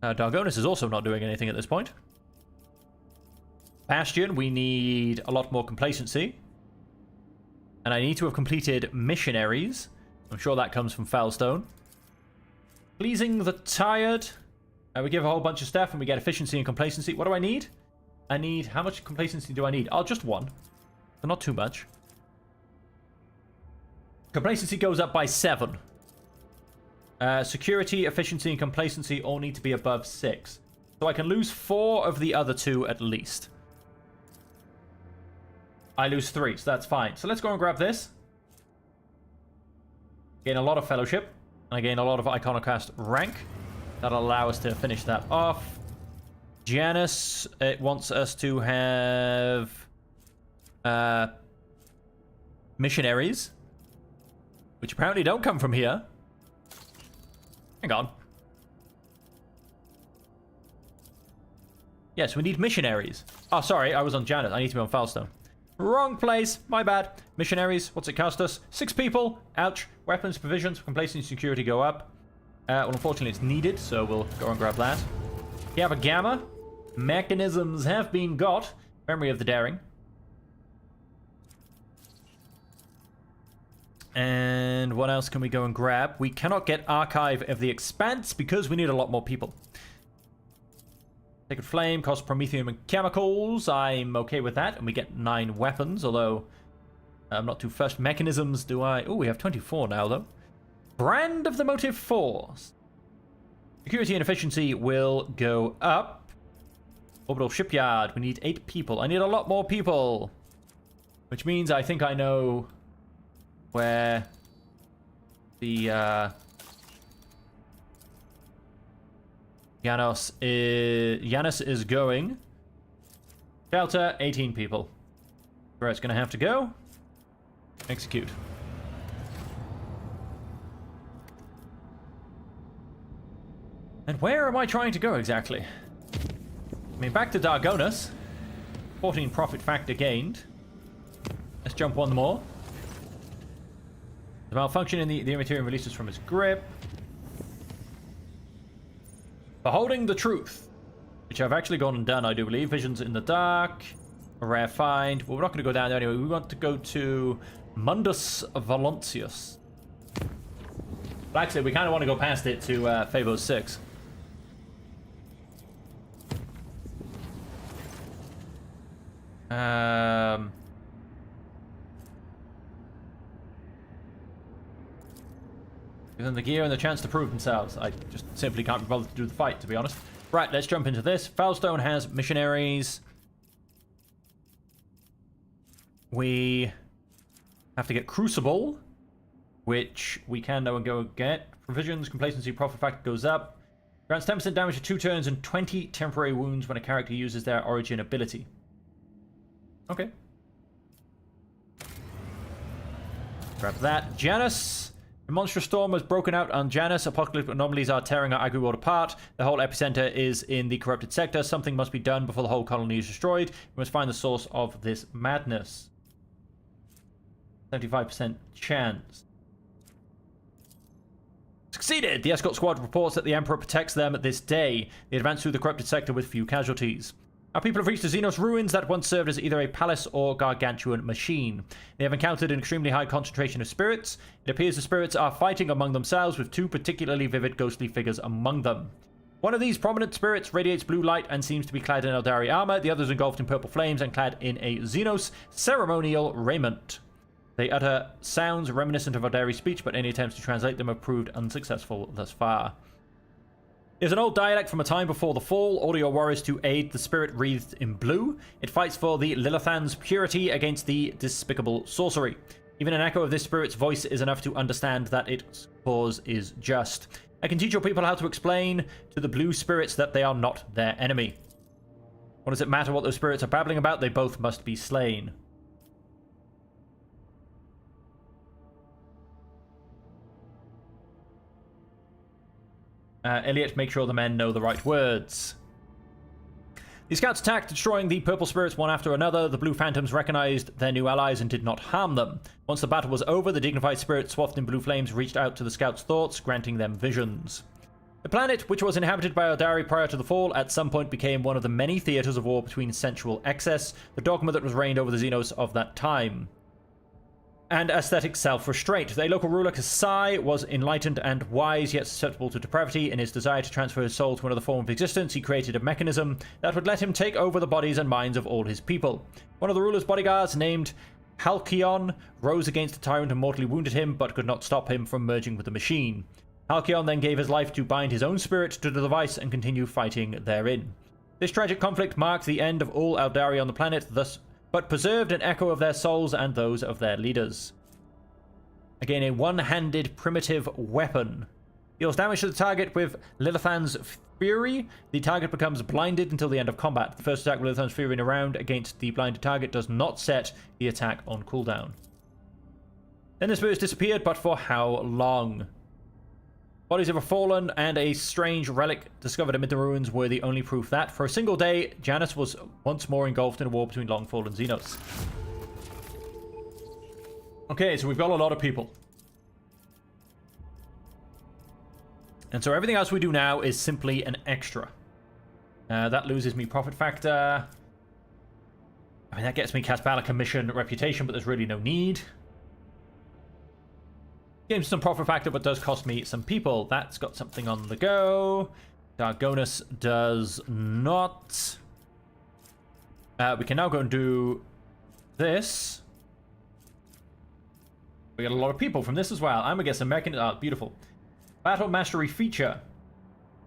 Dargonis is also not doing anything at this point. Bastion, we need a lot more complacency. And I need to have completed missionaries. I'm sure that comes from Foulstone. Pleasing the Tired. We give a whole bunch of stuff and we get efficiency and complacency. What do I need? I need... How much complacency do I need? Oh, just 1. So not too much. Complacency goes up by 7. Security, efficiency, and complacency all need to be above 6. So I can lose 4 of the other 2 at least. I lose 3, so that's fine. So let's go and grab this. Gain a lot of fellowship. And I gain a lot of Iconoclast rank. That'll allow us to finish that off. Janus, it wants us to have missionaries, which apparently don't come from here. Hang on. Yes, we need missionaries. Oh, sorry, I was on Janus. I need to be on Foulstone. Wrong place. My bad. Missionaries. What's it cost us? 6 people. Ouch. Weapons, provisions, complacency, security go up. Well, unfortunately, it's needed, so we'll go and grab that. We have a Gamma. Mechanisms have been got. Memory of the Daring. And what else can we go and grab? We cannot get Archive of the Expanse because we need a lot more people. Sacred Flame costs Promethium and Chemicals. I'm okay with that. And we get 9 weapons, although I'm not too fussed. Mechanisms, do I... Oh, we have 24 now, though. Brand of the Motive Force. Security and efficiency will go up. Orbital Shipyard. We need 8 people. I need a lot more people. Which means I think I know where the Janus is going. Shelter, 18 people. Where it's going to have to go. Execute. And where am I trying to go exactly? I mean, back to Dargonis. 14 profit factor gained. Let's jump 1 more. The malfunction in the material releases from its grip. Beholding the Truth, which I've actually gone and done, I do believe. Visions in the Dark. A rare find. Well, we're not going to go down there anyway. We want to go to Mundus Valentius. Well, actually, we kind of want to go past it to Phobos 6. Give them the gear and the chance to prove themselves. I just simply can't be bothered to do the fight, to be honest. Right, let's jump into this. Foulstone has missionaries. We have to get Crucible, which we can now go get. Provisions, complacency, profit factor goes up. Grants 10% damage to 2 turns and 20 temporary wounds when a character uses their origin ability. Okay. Grab that. Janus. A monstrous storm has broken out on Janus. Apocalyptic anomalies are tearing our agri-world apart. The whole epicenter is in the corrupted sector. Something must be done before the whole colony is destroyed. We must find the source of this madness. 75% chance. Succeeded! The escort squad reports that the Emperor protects them this day. They advance through the corrupted sector with few casualties. Our people have reached the Xenos ruins that once served as either a palace or gargantuan machine. They have encountered an extremely high concentration of spirits. It appears the spirits are fighting among themselves with 2 particularly vivid ghostly figures among them. One of these prominent spirits radiates blue light and seems to be clad in Eldari armor. The other is engulfed in purple flames and clad in a Xenos ceremonial raiment. They utter sounds reminiscent of Eldari speech, but any attempts to translate them have proved unsuccessful thus far. There's an old dialect from a time before the fall. Order your warriors to aid the spirit wreathed in blue. It fights for the Lilithan's purity against the despicable sorcery. Even an echo of this spirit's voice is enough to understand that its cause is just. I can teach your people how to explain to the blue spirits that they are not their enemy. What does it matter what those spirits are babbling about? They both must be slain. Elliot, make sure the men know the right words. The scouts attacked, destroying the purple spirits one after another. The blue phantoms recognized their new allies and did not harm them. Once the battle was over, the dignified spirits swathed in blue flames reached out to the scouts' thoughts, granting them visions. The planet, which was inhabited by Eldari prior to the fall, at some point became one of the many theaters of war between sensual excess, the dogma that was reigned over the Xenos of that time, and aesthetic self-restraint. The local ruler, Kasai, was enlightened and wise, yet susceptible to depravity. In his desire to transfer his soul to another form of existence, he created a mechanism that would let him take over the bodies and minds of all his people. One of the ruler's bodyguards, named Halcyon, rose against the tyrant and mortally wounded him, but could not stop him from merging with the machine. Halcyon then gave his life to bind his own spirit to the device and continue fighting therein. This tragic conflict marked the end of all Eldari on the planet, but preserved an echo of their souls and those of their leaders. Again, a one-handed primitive weapon. Deals damage to the target with Lilithan's Fury. The target becomes blinded until the end of combat. The first attack with Lilithan's Fury in a round against the blinded target does not set the attack on cooldown. Then the spirits disappeared, but for how long? Bodies of a fallen and a strange relic discovered amid the ruins were the only proof that, for a single day, Janus was once more engulfed in a war between long-fallen Xenos. Okay, so we've got a lot of people. And so everything else we do now is simply an extra. That loses me profit factor. I mean, that gets me Caspala commission reputation, but there's really no need. Gains some profit factor, but does cost me some people. That's got something on the go. Dargonus does not. We can now go and do this. We got a lot of people from this as well. I'm gonna get some mechan. Oh, beautiful. Battle mastery feature.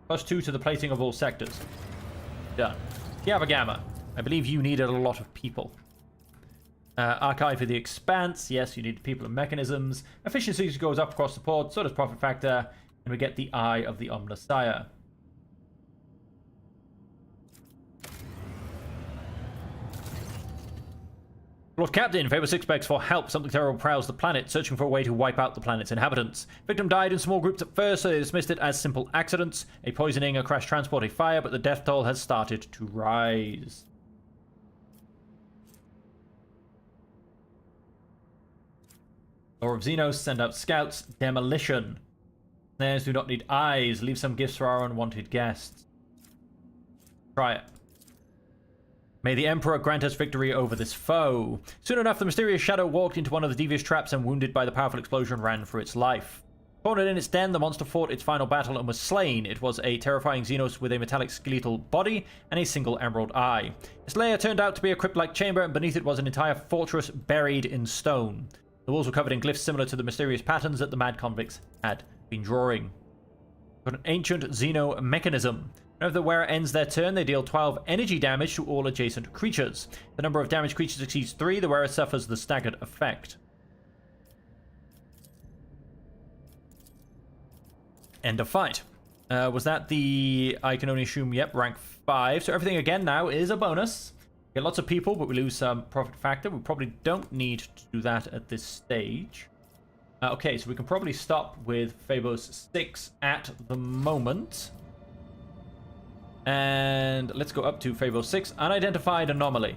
+2 to the plating of all sectors. Done. Yabba Gamma. I believe you needed a lot of people. Archive for the Expanse. Yes, you need people and mechanisms. Efficiency goes up across the board, so does profit factor. And we get the Eye of the Omnissiah. Lord Captain, Fable 6 begs for help. Something terrible prowls the planet, searching for a way to wipe out the planet's inhabitants. Victim died in small groups at first, so they dismissed it as simple accidents. A poisoning, a crash transport, a fire, but the death toll has started to rise. Lore of Xenos, send out scouts. Demolition. Snares do not need eyes. Leave some gifts for our unwanted guests. Try it. May the Emperor grant us victory over this foe. Soon enough, the mysterious shadow walked into one of the devious traps and, wounded by the powerful explosion, ran for its life. Cornered in its den, the monster fought its final battle and was slain. It was a terrifying Xenos with a metallic skeletal body and a single emerald eye. Its lair turned out to be a crypt-like chamber, and beneath it was an entire fortress buried in stone. The walls were covered in glyphs similar to the mysterious patterns that the mad convicts had been drawing. Got an ancient Xeno mechanism. Whenever the wearer ends their turn, they deal 12 energy damage to all adjacent creatures. If the number of damaged creatures exceeds 3, the wearer suffers the staggered effect. End of fight. Was that the... I can only assume, yep, rank 5. So everything again now is a bonus. Get lots of people, but we lose some profit factor. We probably don't need to do that at this stage. Okay, so we can probably stop with Phobos 6 at the moment. And let's go up to Phobos 6. Unidentified anomaly.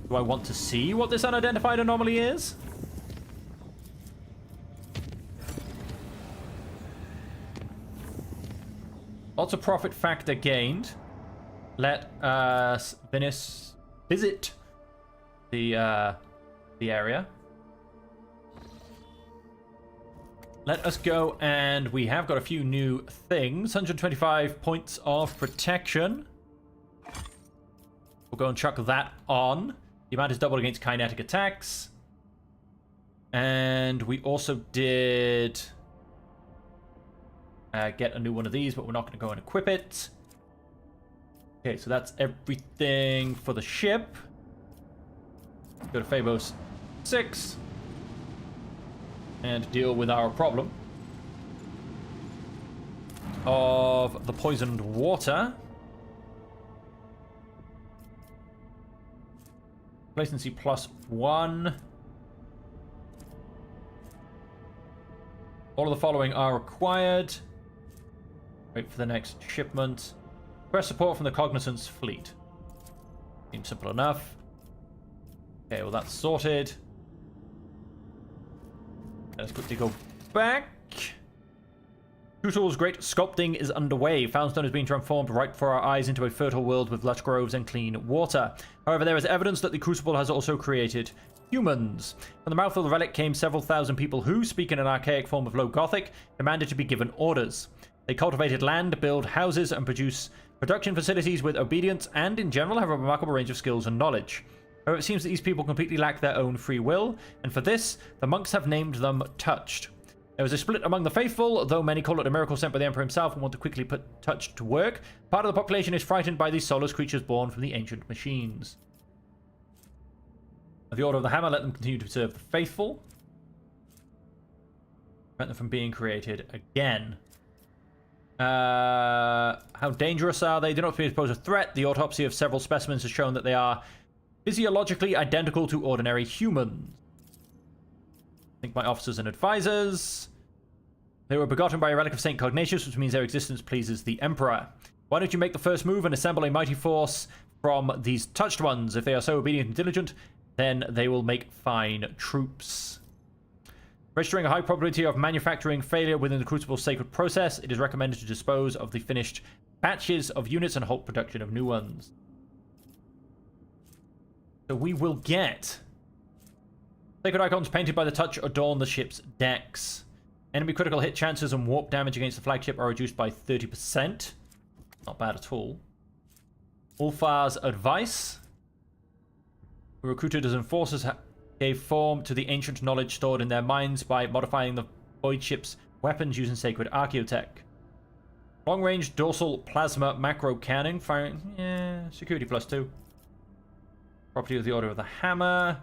Do I want to see what this unidentified anomaly is? Lots of profit factor gained. Let us visit the area. Let us go, and we have got a few new things. 125 points of protection. We'll go and chuck that on. The amount is doubled against kinetic attacks. And we also did get a new one of these, but we're not going to go and equip it. Okay, so that's everything for the ship. Go to Phobos 6 and deal with our problem. of the poisoned water. Complacency +1. All of the following are required. Wait for the next shipment. Request support from the Cognizance fleet. Seems simple enough. Okay, well that's sorted. Let's quickly go back. Crucible's great sculpting is underway. Foundstone is being transformed right before our eyes into a fertile world with lush groves and clean water. However, there is evidence that the Crucible has also created humans. From the mouth of the relic came several thousand people who, speaking an archaic form of Low Gothic, demanded to be given orders. They cultivated land, build houses, and produce production facilities with obedience, and in general have a remarkable range of skills and knowledge. However, it seems that these people completely lack their own free will, and for this, the monks have named them Touched. There was a split among the faithful, though many call it a miracle sent by the Emperor himself and want to quickly put Touched to work. Part of the population is frightened by these soulless creatures born from the ancient machines. At the Order of the Hammer, let them continue to serve the faithful. Prevent them from being created again. How dangerous are they? Do not appear to pose a threat. The autopsy of several specimens has shown that they are physiologically identical to ordinary humans. Think my officers and advisors. They were begotten by a relic of Saint Cognatius, which means their existence pleases the Emperor. Why don't you make the first move and assemble a mighty force from these Touched ones? If they are so obedient and diligent, then they will make fine troops. Registering a high probability of manufacturing failure within the Crucible's sacred process, it is recommended to dispose of the finished batches of units and halt production of new ones. So we will get sacred icons painted by the Touch adorn the ship's decks. Enemy critical hit chances and warp damage against the flagship are reduced by 30%. Not bad at all. Ulfar's advice. Who recruited as enforcers gave form to the ancient knowledge stored in their minds by modifying the void ship's weapons using sacred archaeotech. Long-range dorsal plasma macro cannon firing. Security +2. Property of the Order of the Hammer.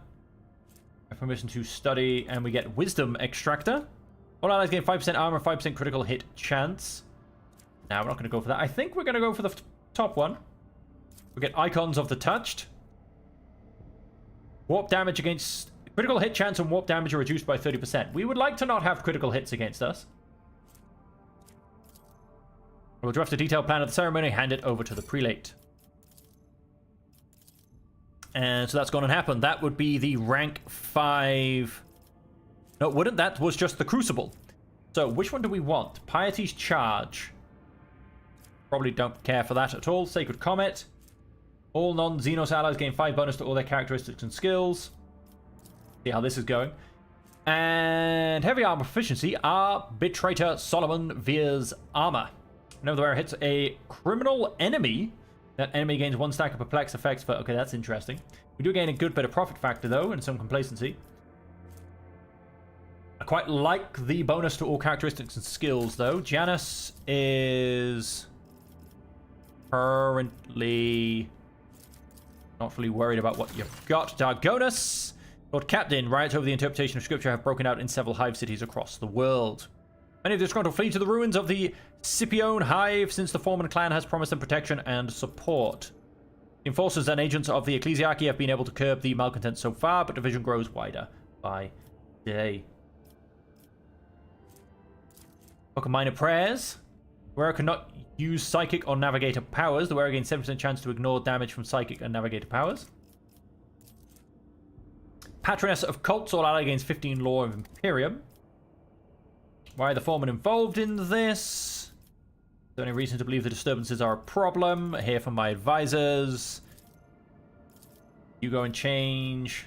Permission to study, and we get Wisdom Extractor. All allies gain 5% armor, 5% critical hit chance. Now we're not going to go for that. I think we're going to go for the top one. We get Icons of the Touched. Warp damage against critical hit chance and warp damage are reduced by 30%. We would like to not have critical hits against us. We'll draft a detailed plan of the ceremony, hand it over to the prelate. And so that's going to happen. That would be the rank 5. No, it wouldn't. That was just the Crucible. So which one do we want? Piety's Charge. Probably don't care for that at all. Sacred Comet. All non-Xenos allies gain 5 bonus to all their characteristics and skills. See how this is going. And heavy armor proficiency, Arbitrator Solomon Veer's armor. Whenever the wearer hits a criminal enemy, that enemy gains 1 stack of perplex effects for... Okay, that's interesting. We do gain a good bit of profit factor, though, and some complacency. I quite like the bonus to all characteristics and skills, though. Janus is currently not really worried about what you've got. Dargonus, Lord Captain, riots over the interpretation of scripture have broken out in several hive cities across the world. Many of the disgruntled flee to the ruins of the Scipione Hive since the Foreman clan has promised them protection and support. The enforcers and agents of the Ecclesiarchy have been able to curb the malcontent so far, but division grows wider by day. Book of Minor Prayers. The wearer cannot use Psychic or Navigator powers. The wearer gains 7% chance to ignore damage from Psychic and Navigator powers. Patroness of Cults. All ally gains 15 Law of Imperium. Why are the Foreman involved in this? Is there any reason to believe the disturbances are a problem? Hear from my advisors. You go and change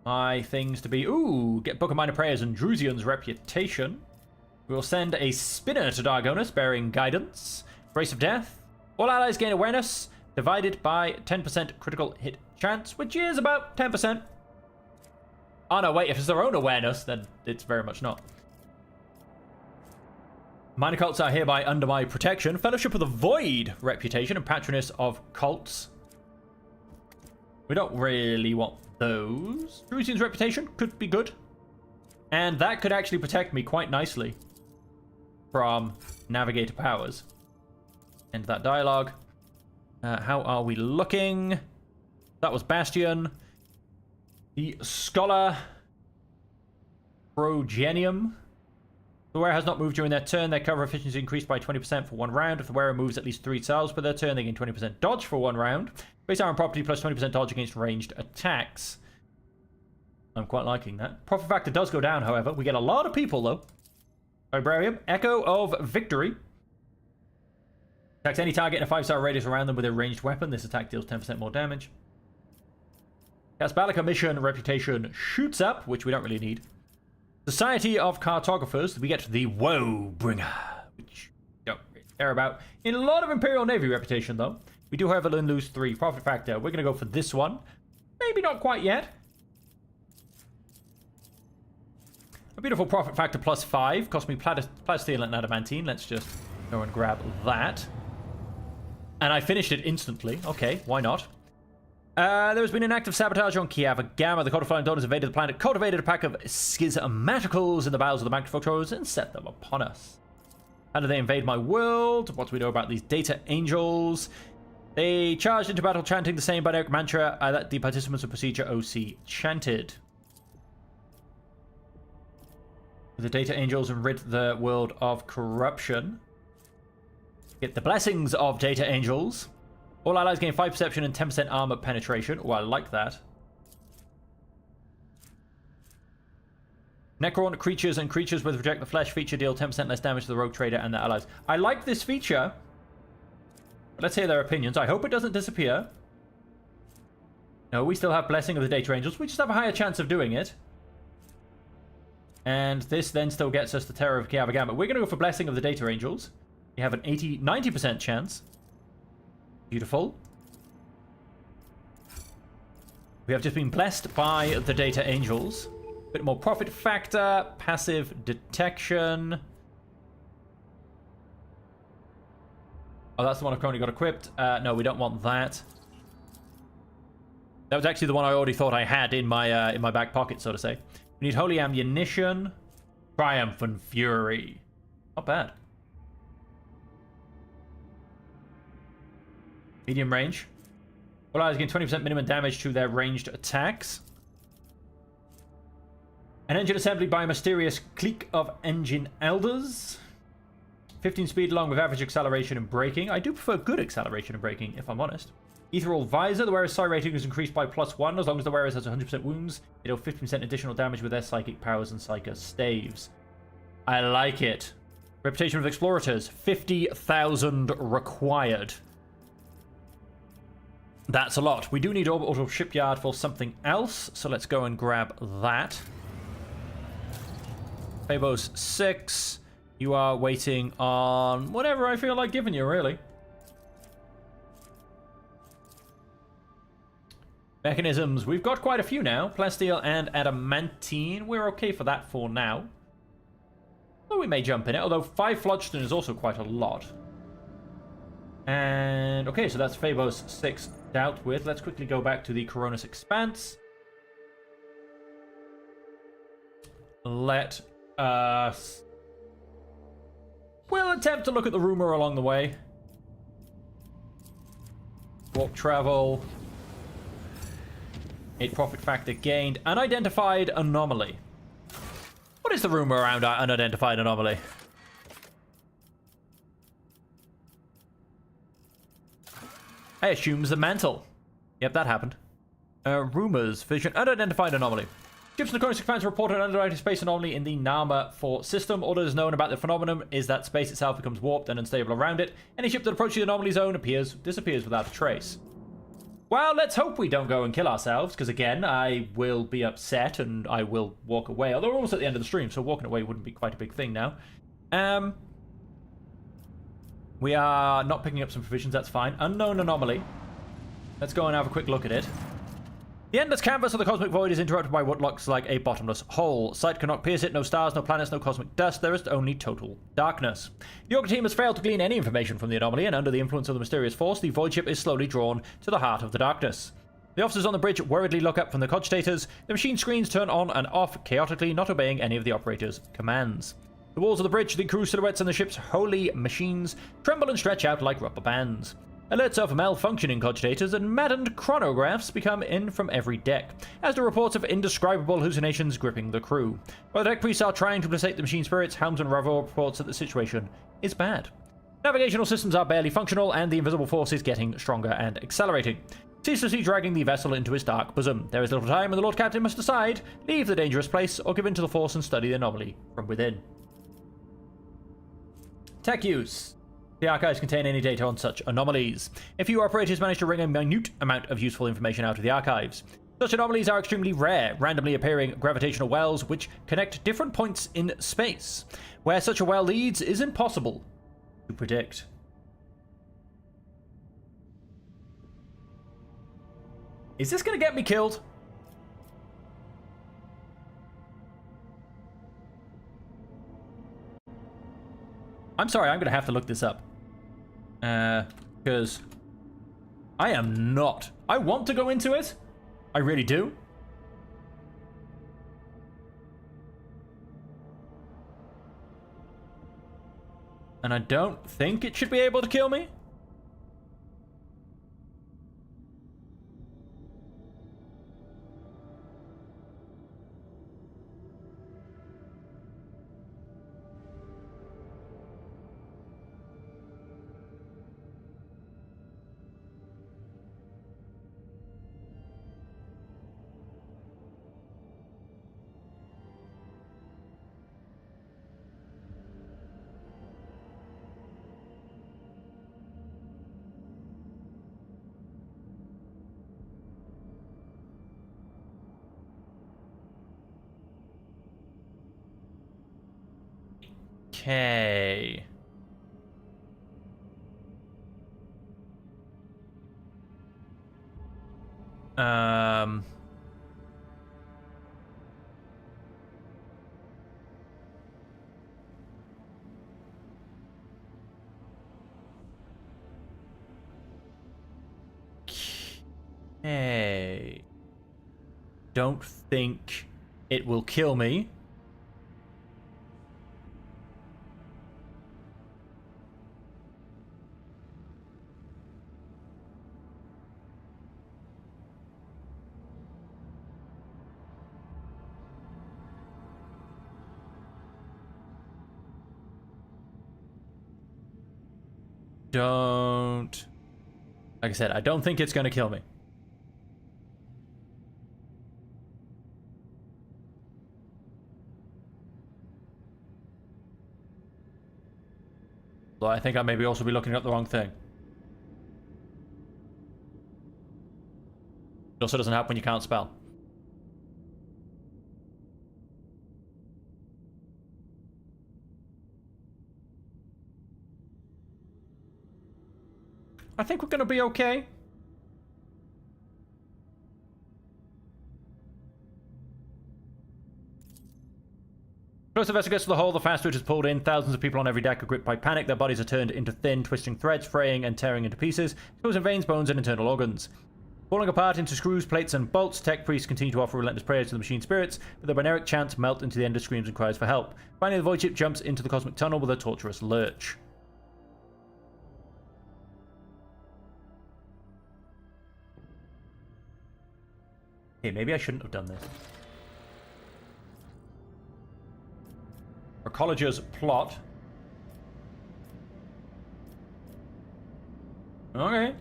my things to be... Ooh, get Book of Minor Prayers and Drusian's reputation. We will send a spinner to Dargonus bearing guidance. Brace of Death. All allies gain awareness, divided by 10% critical hit chance, which is about 10%. Oh no, wait, if it's their own awareness, then it's very much not. Minor cults are hereby under my protection. Fellowship of the Void reputation and Patroness of Cults. We don't really want those. Drusian's reputation could be good. And that could actually protect me quite nicely from navigator powers. End that dialogue. How are we looking? That was Bastion. The Scholar Progenium. The wearer has not moved during their turn. Their cover efficiency increased by 20% for 1 round. If the wearer moves at least 3 tiles per their turn, they gain 20% dodge for 1 round. Base armor property plus 20% dodge against ranged attacks. I'm quite liking that. Profit factor does go down, however. We get a lot of people, though. Librarium. Echo of Victory. Attacks any target in a 5-star radius around them with a ranged weapon. This attack deals 10% more damage. Casbalica mission reputation shoots up, which we don't really need. Society of Cartographers. We get the Woe Bringer, which we don't really care about. In a lot of Imperial Navy reputation, though. We do, however, lose 3. Profit factor. We're going to go for this one. Maybe not quite yet. A beautiful profit factor plus 5. Cost me plasteel and adamantine. Let's just go and grab that. And I finished it instantly. Okay, why not? There has been an active sabotage on Kiava Gamma. The Codifying Dawn has invaded the planet, cultivated a pack of schismaticals in the bowels of the Magnificators, and set them upon us. How did they invade my world? What do we know about these data angels? They charged into battle chanting the same binary mantra that the participants of Procedure OC chanted. The data angels and rid the world of corruption. Get the blessings of data angels. All allies gain 5 perception and 10% armor penetration. Oh, I like that. Necron creatures and creatures with reject the flesh feature deal 10% less damage to the rogue trader and their allies. I like this feature. But let's hear their opinions. I hope it doesn't disappear. No, we still have blessing of the data angels. We just have a higher chance of doing it. And this then still gets us the Terror of Kiava Gamma. We're going to go for blessing of the data angels. We have an 90% chance. Beautiful. We have just been blessed by the data angels. Bit more profit factor, passive detection. Oh, that's the one I've currently got equipped. No, we don't want that. That was actually the one I already thought I had in my back pocket, so to say. We need Holy Ammunition. Triumphant Fury. Not bad. Medium range. All allies gain 20% minimum damage to their ranged attacks. An engine assembled by a mysterious clique of engine elders. 15 speed along with average acceleration and braking. I do prefer good acceleration and braking, if I'm honest. Ethereal Visor. The wearer's psi rating is increased by +1 as long as the wearer has 100% wounds. They deal 15% additional damage with their psychic powers and psychic staves. I like it. Reputation of Explorators. 50,000 required. That's a lot. We do need Orbital Shipyard for something else, so let's go and grab that. Phobos 6. You are waiting on whatever I feel like giving you, really. Mechanisms. We've got quite a few now. Plasteel and adamantine. We're okay for that for now. Well, we may jump in it, although 5 phlogiston is also quite a lot. And okay, so that's Phobos 6 dealt with. Let's quickly go back to the Coronis Expanse. Let us... We'll attempt to look at the rumor along the way. Warp travel. 8 profit factor gained. Unidentified anomaly. What is the rumor around our unidentified anomaly? I assume the mantle. Yep, that happened. Rumors. Vision. Unidentified anomaly. Ships in the Coronis Expanse report an unidentified space anomaly in the Nama 4 system. All that is known about the phenomenon is that space itself becomes warped and unstable around it. Any ship that approaches the anomaly zone disappears without a trace. Well, let's hope we don't go and kill ourselves, because again, I will be upset and I will walk away. Although we're almost at the end of the stream, so walking away wouldn't be quite a big thing now. We are not picking up some provisions, that's fine. Unknown anomaly. Let's go and have a quick look at it. The endless canvas of the cosmic void is interrupted by what looks like a bottomless hole. Sight cannot pierce it, no stars, no planets, no cosmic dust. There is only total darkness. The Orca team has failed to glean any information from the anomaly, and under the influence of the mysterious force, the void ship is slowly drawn to the heart of the darkness. The officers on the bridge worriedly look up from the cogitators. The machine screens turn on and off chaotically, not obeying any of the operator's commands. The walls of the bridge, the crew silhouettes, and the ship's holy machines tremble and stretch out like rubber bands. Alerts of malfunctioning cogitators and maddened chronographs become in from every deck, as do reports of indescribable hallucinations gripping the crew. While the deck priests are trying to placate the machine spirits, Helmsman Ravo reports that the situation is bad. Navigational systems are barely functional, and the invisible force is getting stronger and accelerating, ceaselessly dragging the vessel into its dark bosom. There is little time, and the Lord Captain must decide, leave the dangerous place, or give in to the force and study the anomaly from within. Tech use. The archives contain any data on such anomalies. A few operators manage to wring a minute amount of useful information out of the archives. Such anomalies are extremely rare, randomly appearing gravitational wells which connect different points in space. Where such a well leads is impossible to predict. Is this going to get me killed? I'm sorry, I'm going to have to look this up. Because I am not. I want to go into it. I really do. And I don't think it should be able to kill me. Okay. Okay. Don't think it will kill me. Don't... Like I said, I don't think it's going to kill me. Though I think I maybe also be looking at the wrong thing. It also doesn't help when you can't spell. I think we're going to be okay. The closer the vessel gets to the hull, the faster it is pulled in. Thousands of people on every deck are gripped by panic. Their bodies are turned into thin, twisting threads, fraying and tearing into pieces, exposing veins, bones, and internal organs. Falling apart into screws, plates, and bolts, tech priests continue to offer relentless prayers to the machine spirits, but their binaric chants melt into the endless screams and cries for help. Finally, the void ship jumps into the cosmic tunnel with a torturous lurch. Hey, maybe I shouldn't have done this. Recolager's plot. Okay.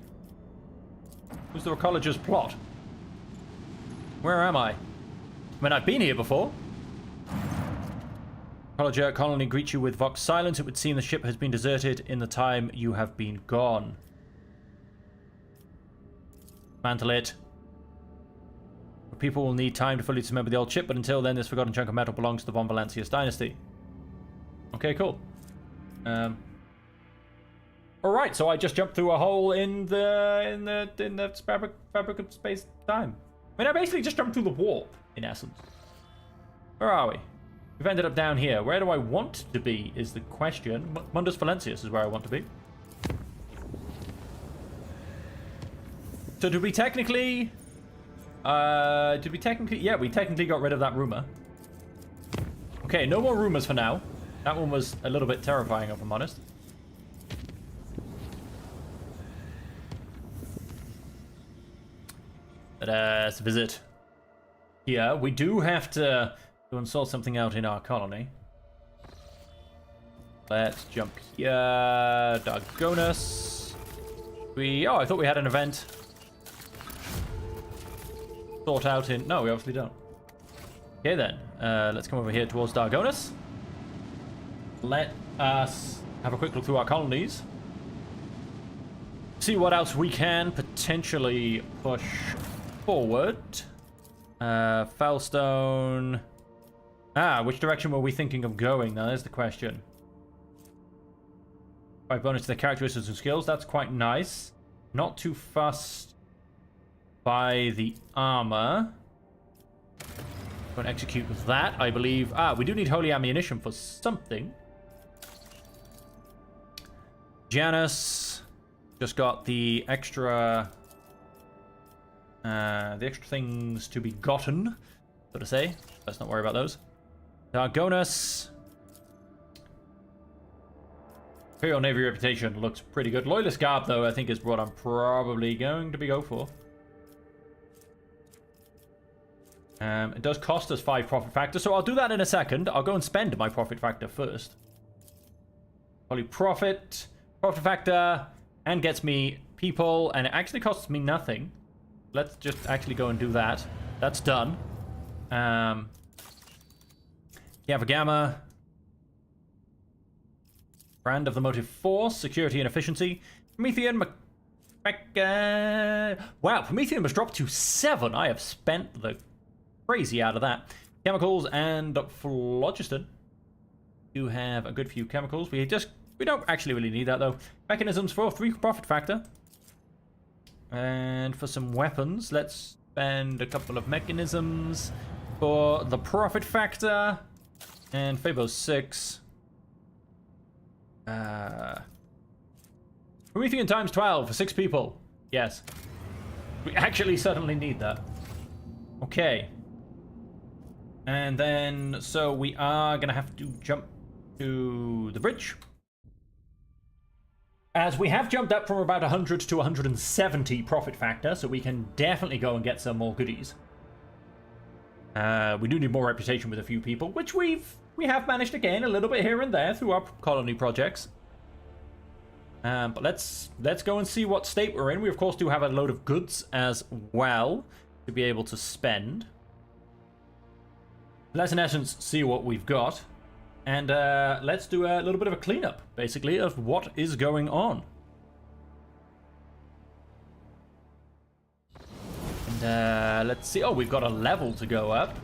Who's the Recolager's plot? Where am I? I mean, I've been here before. Recolager colony greets you with Vox silence. It would seem the ship has been deserted in the time you have been gone. Mantle it. People will need time to fully dismember the old ship, but until then, this forgotten chunk of metal belongs to the Von Valancius dynasty. Okay, cool. Alright, so I just jumped through a hole in the fabric of space time. I mean, I basically just jumped through the warp, in essence. Where are we? We've ended up down here. Where do I want to be is the question. Mundus Valancius is where I want to be. So do we technically... yeah, we technically got rid of that rumor. Okay, no more rumors for now. That one was a little bit terrifying, if I'm honest. But let's visit here. We do have to install something out in our colony. Let's jump here. Dargonus. Oh, I thought we had an event sort out in... No, we obviously don't. Okay then, let's come over here towards Dargonus. Let us have a quick look through our colonies. See what else we can potentially push forward. Fellstone. Which direction were we thinking of going? Now, there's the question. 5 bonus to the characteristics and skills. That's quite nice. Not too fussed by the armor. Go and execute with that, I believe. We do need holy ammunition for something. Janus just got the extra things to be gotten, so to say. Let's not worry about those. Dargonus. Imperial Navy reputation looks pretty good. Loyalist Garb, though, I think is what I'm probably going to go for. It does cost us 5 profit factor, so I'll do that in a second. I'll go and spend my profit factor first. Holy profit factor, and gets me people, and it actually costs me nothing. Let's just actually go and do that. That's done. Gamma. Brand of the motive force, security and efficiency. Promethean. Wow, Promethean was dropped to 7. I have spent the crazy out of that. Chemicals and phlogiston. Do have a good few chemicals. We don't actually really need that though. Mechanisms for 3 profit factor. And for some weapons, let's spend a couple of mechanisms for the profit factor. And Fabo 6. Promethean times 12 for 6 people. Yes. We actually certainly need that. Okay. And then, so we are going to have to jump to the bridge. As we have jumped up from about 100 to 170 profit factor, so we can definitely go and get some more goodies. We do need more reputation with a few people, which we have managed to gain a little bit here and there through our colony projects. But let's go and see what state we're in. We, of course, do have a load of goods as well to be able to spend. Let's, in essence, see what we've got. And let's do a little bit of a cleanup, basically, of what is going on. And let's see. Oh, we've got a level to go up.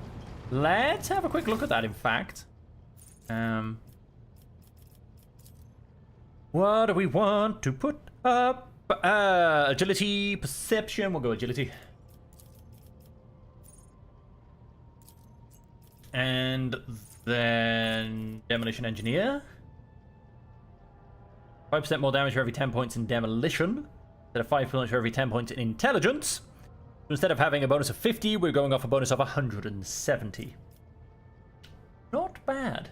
Let's have a quick look at that, in fact. What do we want to put up? Agility, perception. We'll go agility. And then demolition engineer. 5% more damage for every 10 points in demolition. Instead of 5 points for every 10 points in intelligence. So instead of having a bonus of 50, we're going off a bonus of 170. Not bad.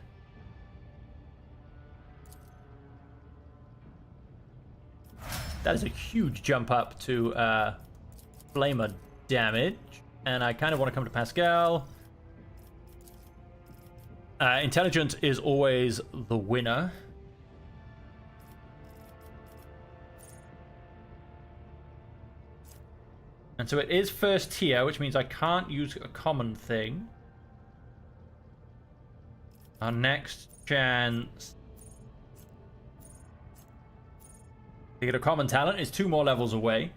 That is a huge jump up to flamer damage. And I kind of want to come to Pascal. Intelligence is always the winner. And so it is first tier, which means I can't use a common thing. Our next chance to get a common talent is 2 more levels away.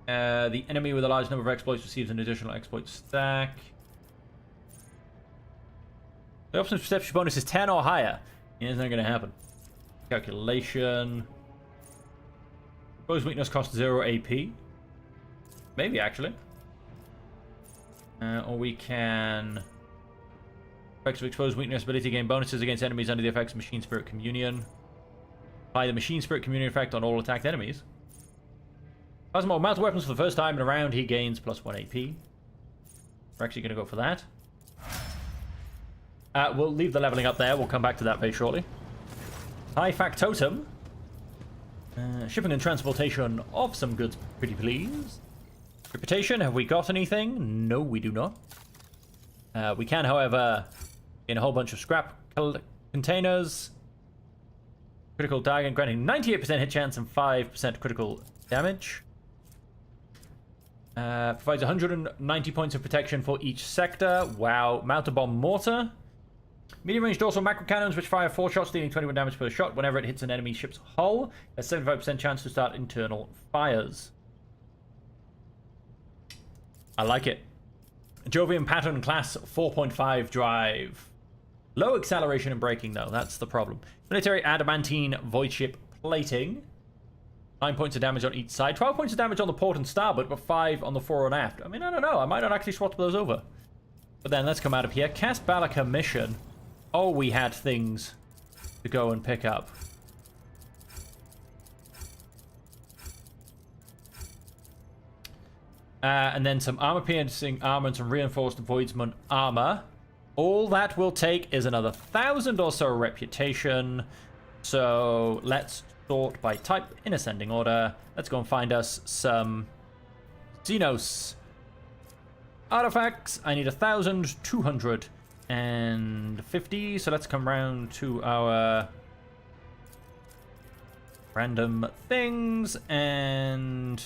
The enemy with a large number of exploits receives an additional exploit stack. The option perception bonus is 10 or higher. Yeah, it's not going to happen. Calculation. Exposed weakness costs 0 AP. Maybe, actually. Or we can... Effects of exposed weakness ability gain bonuses against enemies under the effects of Machine Spirit Communion. Apply the Machine Spirit Communion effect on all attacked enemies. Plasma multi weapons for the first time in a round, he gains +1 AP. We're actually going to go for that. We'll leave the leveling up there. We'll come back to that very shortly. High factotum. Shipping and transportation of some goods, pretty please. Reputation, have we got anything? No, we do not. We can, however, in a whole bunch of scrap containers. Critical dagger, granting 98% hit chance and 5% critical damage. Provides 190 points of protection for each sector. Wow. Mounted bomb mortar. Medium range dorsal macro cannons, which fire 4 shots, dealing 21 damage per shot whenever it hits an enemy ship's hull. A 75% chance to start internal fires. I like it. Jovian pattern class 4.5 drive. Low acceleration and braking, though. That's the problem. Military adamantine void ship plating. 9 points of damage on each side. 12 points of damage on the port and starboard, but 5 on the fore and aft. I mean, I don't know. I might not actually swap those over. But then let's come out of here. Cast Balaka mission. Oh, we had things to go and pick up. And then some armor-piercing armor and some reinforced voidsman armor. All that will take is another 1,000 or so reputation. So let's sort by type in ascending order. Let's go and find us some Xenos artifacts. I need 1,250. So let's come round to our random things, and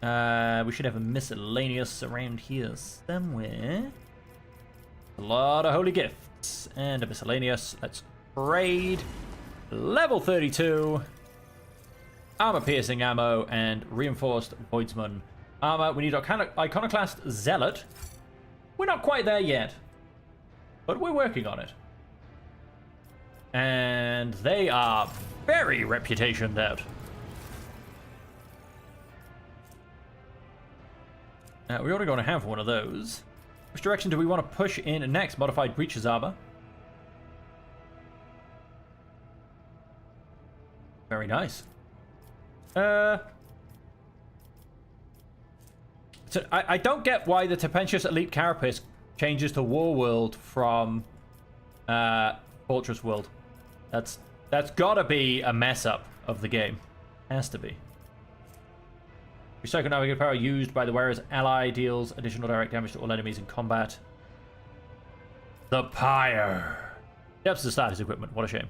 we should have a miscellaneous around here somewhere. A lot of holy gifts and a miscellaneous. Let's raid. Level 32. Armor piercing ammo and reinforced voidsman armor. We need Iconoclast zealot. We're not quite there yet, but we're working on it. And they are very reputationed out. We already going to have one of those. Which direction do we want to push in next? Modified breaches armor. Very nice. So I don't get why the Tepentius Elite Carapace changes to War World from Fortress World. That's gotta be a mess up of the game. Has to be. Recycle navigator power used by the wearer's ally deals additional direct damage to all enemies in combat. The Pyre. Depths of status equipment. What a shame.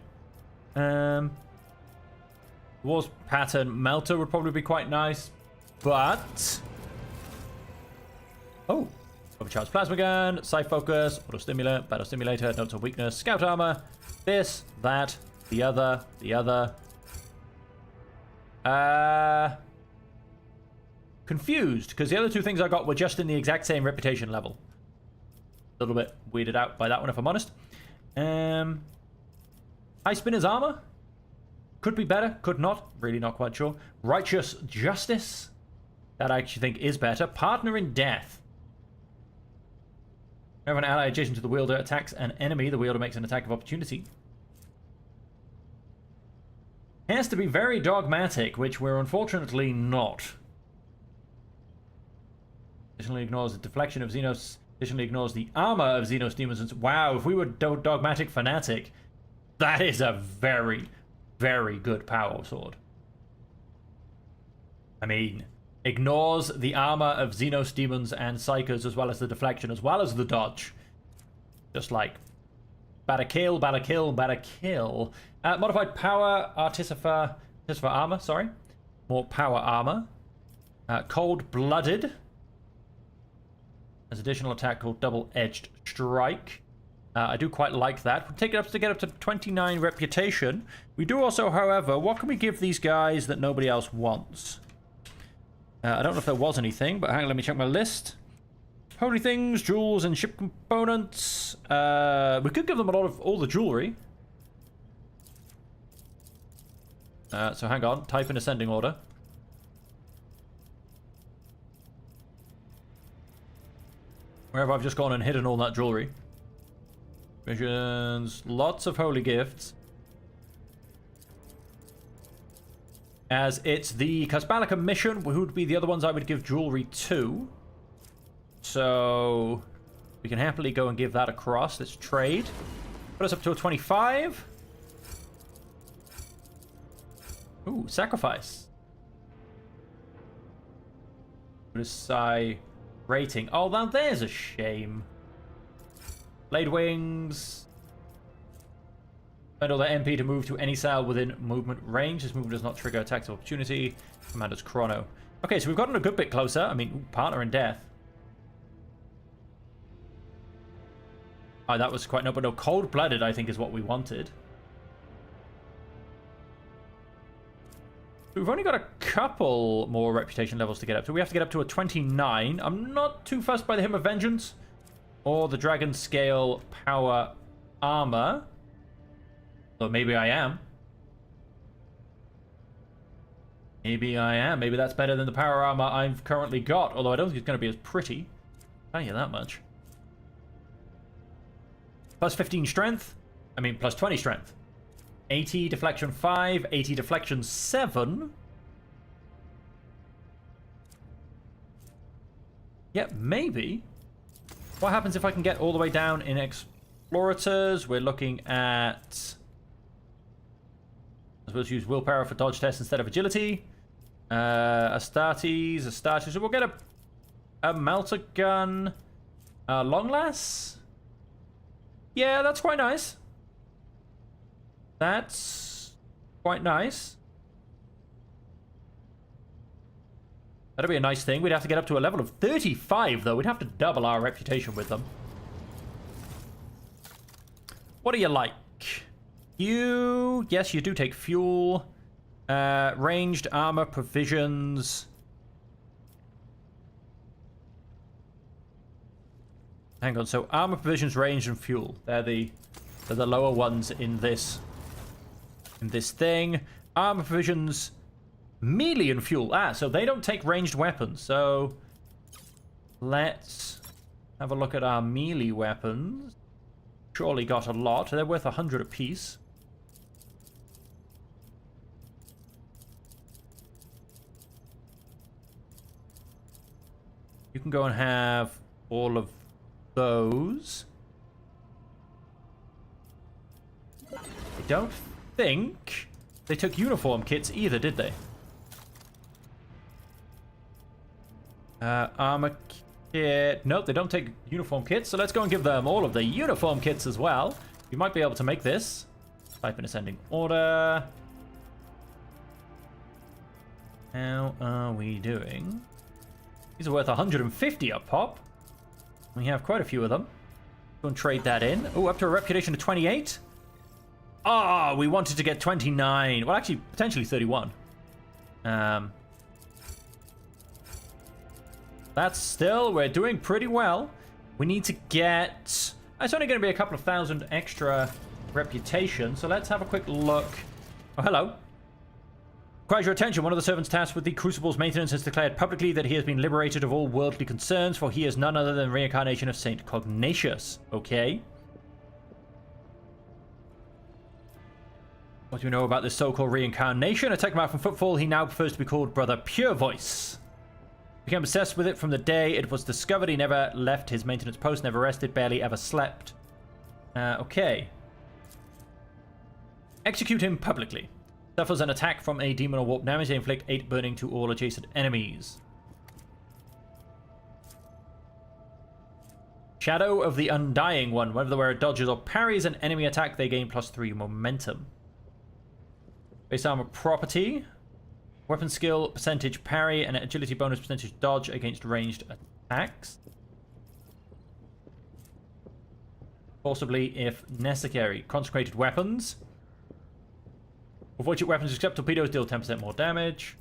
War's pattern melter would probably be quite nice, but oh, overcharged plasma gun, sight focus, auto stimulant, battle stimulator, notes of weakness, scout armor, this, that, the other. Confused, because the other two things I got were just in the exact same reputation level. A little bit weirded out by that one, if I'm honest. High Spinner's armor. Could be better, could not. Really not quite sure. Righteous Justice. That I actually think is better. Partner in Death. Whenever an ally adjacent to the wielder attacks an enemy, the wielder makes an attack of opportunity. Has to be very dogmatic, which we're unfortunately not. Additionally ignores the deflection of Xenos. Additionally ignores the armor of Xenos demons. Wow, if we were dogmatic fanatic, that is a very, very good power sword. I mean, ignores the armor of Xenos demons and psychers, as well as the deflection, as well as the dodge. Just like batter kill. Modified power artificer armor, sorry. More power armor. Cold-blooded. There's additional attack called double-edged strike. I do quite like that. We'll take it up to get up to 29 reputation. We do also, however, what can we give these guys that nobody else wants? I don't know if there was anything, but hang on, let me check my list. Holy things, jewels, and ship components. We could give them a lot of all the jewelry. So hang on, type in ascending order. Wherever I've just gone and hidden all that jewelry. Missions, lots of holy gifts. As it's the Kasbalika mission, who would be the other ones I would give jewelry to. So we can happily go and give that across. Let's trade. Put us up to a 25. Ooh, sacrifice. Put a psi rating. Oh, now there's a shame. Blade wings. Spend all their MP to move to any cell within movement range. This movement does not trigger attacks of opportunity. Commander's chrono. Okay, so we've gotten a good bit closer. I mean, ooh, partner in death. Oh, that was quite no, but no, cold-blooded I think is what we wanted. We've only got a couple more reputation levels to get up to. We have to get up to a 29. I'm not too fussed by the Hymn of Vengeance or the Dragon Scale Power Armor. Though maybe I am. Maybe I am. Maybe that's better than the Power Armor I've currently got. Although I don't think it's going to be as pretty. I'll tell you that much. Plus 15 strength. I mean, plus 20 strength. 80 deflection 5, 80 deflection 7. Yeah, maybe. What happens if I can get all the way down in Explorators? We're looking at... I suppose use willpower for dodge test instead of agility. Astartes. So we'll get a melter gun. Long last? Yeah, that's quite nice. That's quite nice. That'd be a nice thing. We'd have to get up to a level of 35, though. We'd have to double our reputation with them. What do you like? Yes, you do take fuel. Ranged armor, provisions. Hang on, so armor, provisions, range, and fuel. They're the lower ones in this thing. Armor, provisions, melee, and fuel. So they don't take ranged weapons. So let's have a look at our melee weapons. Surely got a lot. They're worth 100 apiece. You can go and have all of those. I don't think they took uniform kits either, did they? Armor kit. Nope, they don't take uniform kits, so let's go and give them all of the uniform kits as well. You might be able to make this. Type in ascending order. How are we doing? These are worth 150 a pop. We have quite a few of them. Go and trade that in. Oh, up to a reputation of 28. Ah, we wanted to get 29. Well, actually, potentially 31. That's still, we're doing pretty well. We need to get... It's only going to be a couple of thousand extra reputation, so let's have a quick look. Oh, hello. Requires your attention. One of the servants tasked with the Crucible's maintenance has declared publicly that he has been liberated of all worldly concerns, for he is none other than reincarnation of Saint Cognatius. Okay. What do we know about this so-called reincarnation? A tech man from Footfall, he now prefers to be called Brother Pure Voice. Became obsessed with it from the day it was discovered. He never left his maintenance post, never rested, barely ever slept. Okay. Execute him publicly. Suffers an attack from a demon or warp damage. They inflict 8 burning to all adjacent enemies. Shadow of the Undying One. Whenever the wearer dodges or parries an enemy attack, they gain +3 momentum. Base armor property. Weapon skill percentage parry and agility bonus percentage dodge against ranged attacks. Possibly if necessary. Consecrated weapons. With which weapons except torpedoes deal 10% more damage.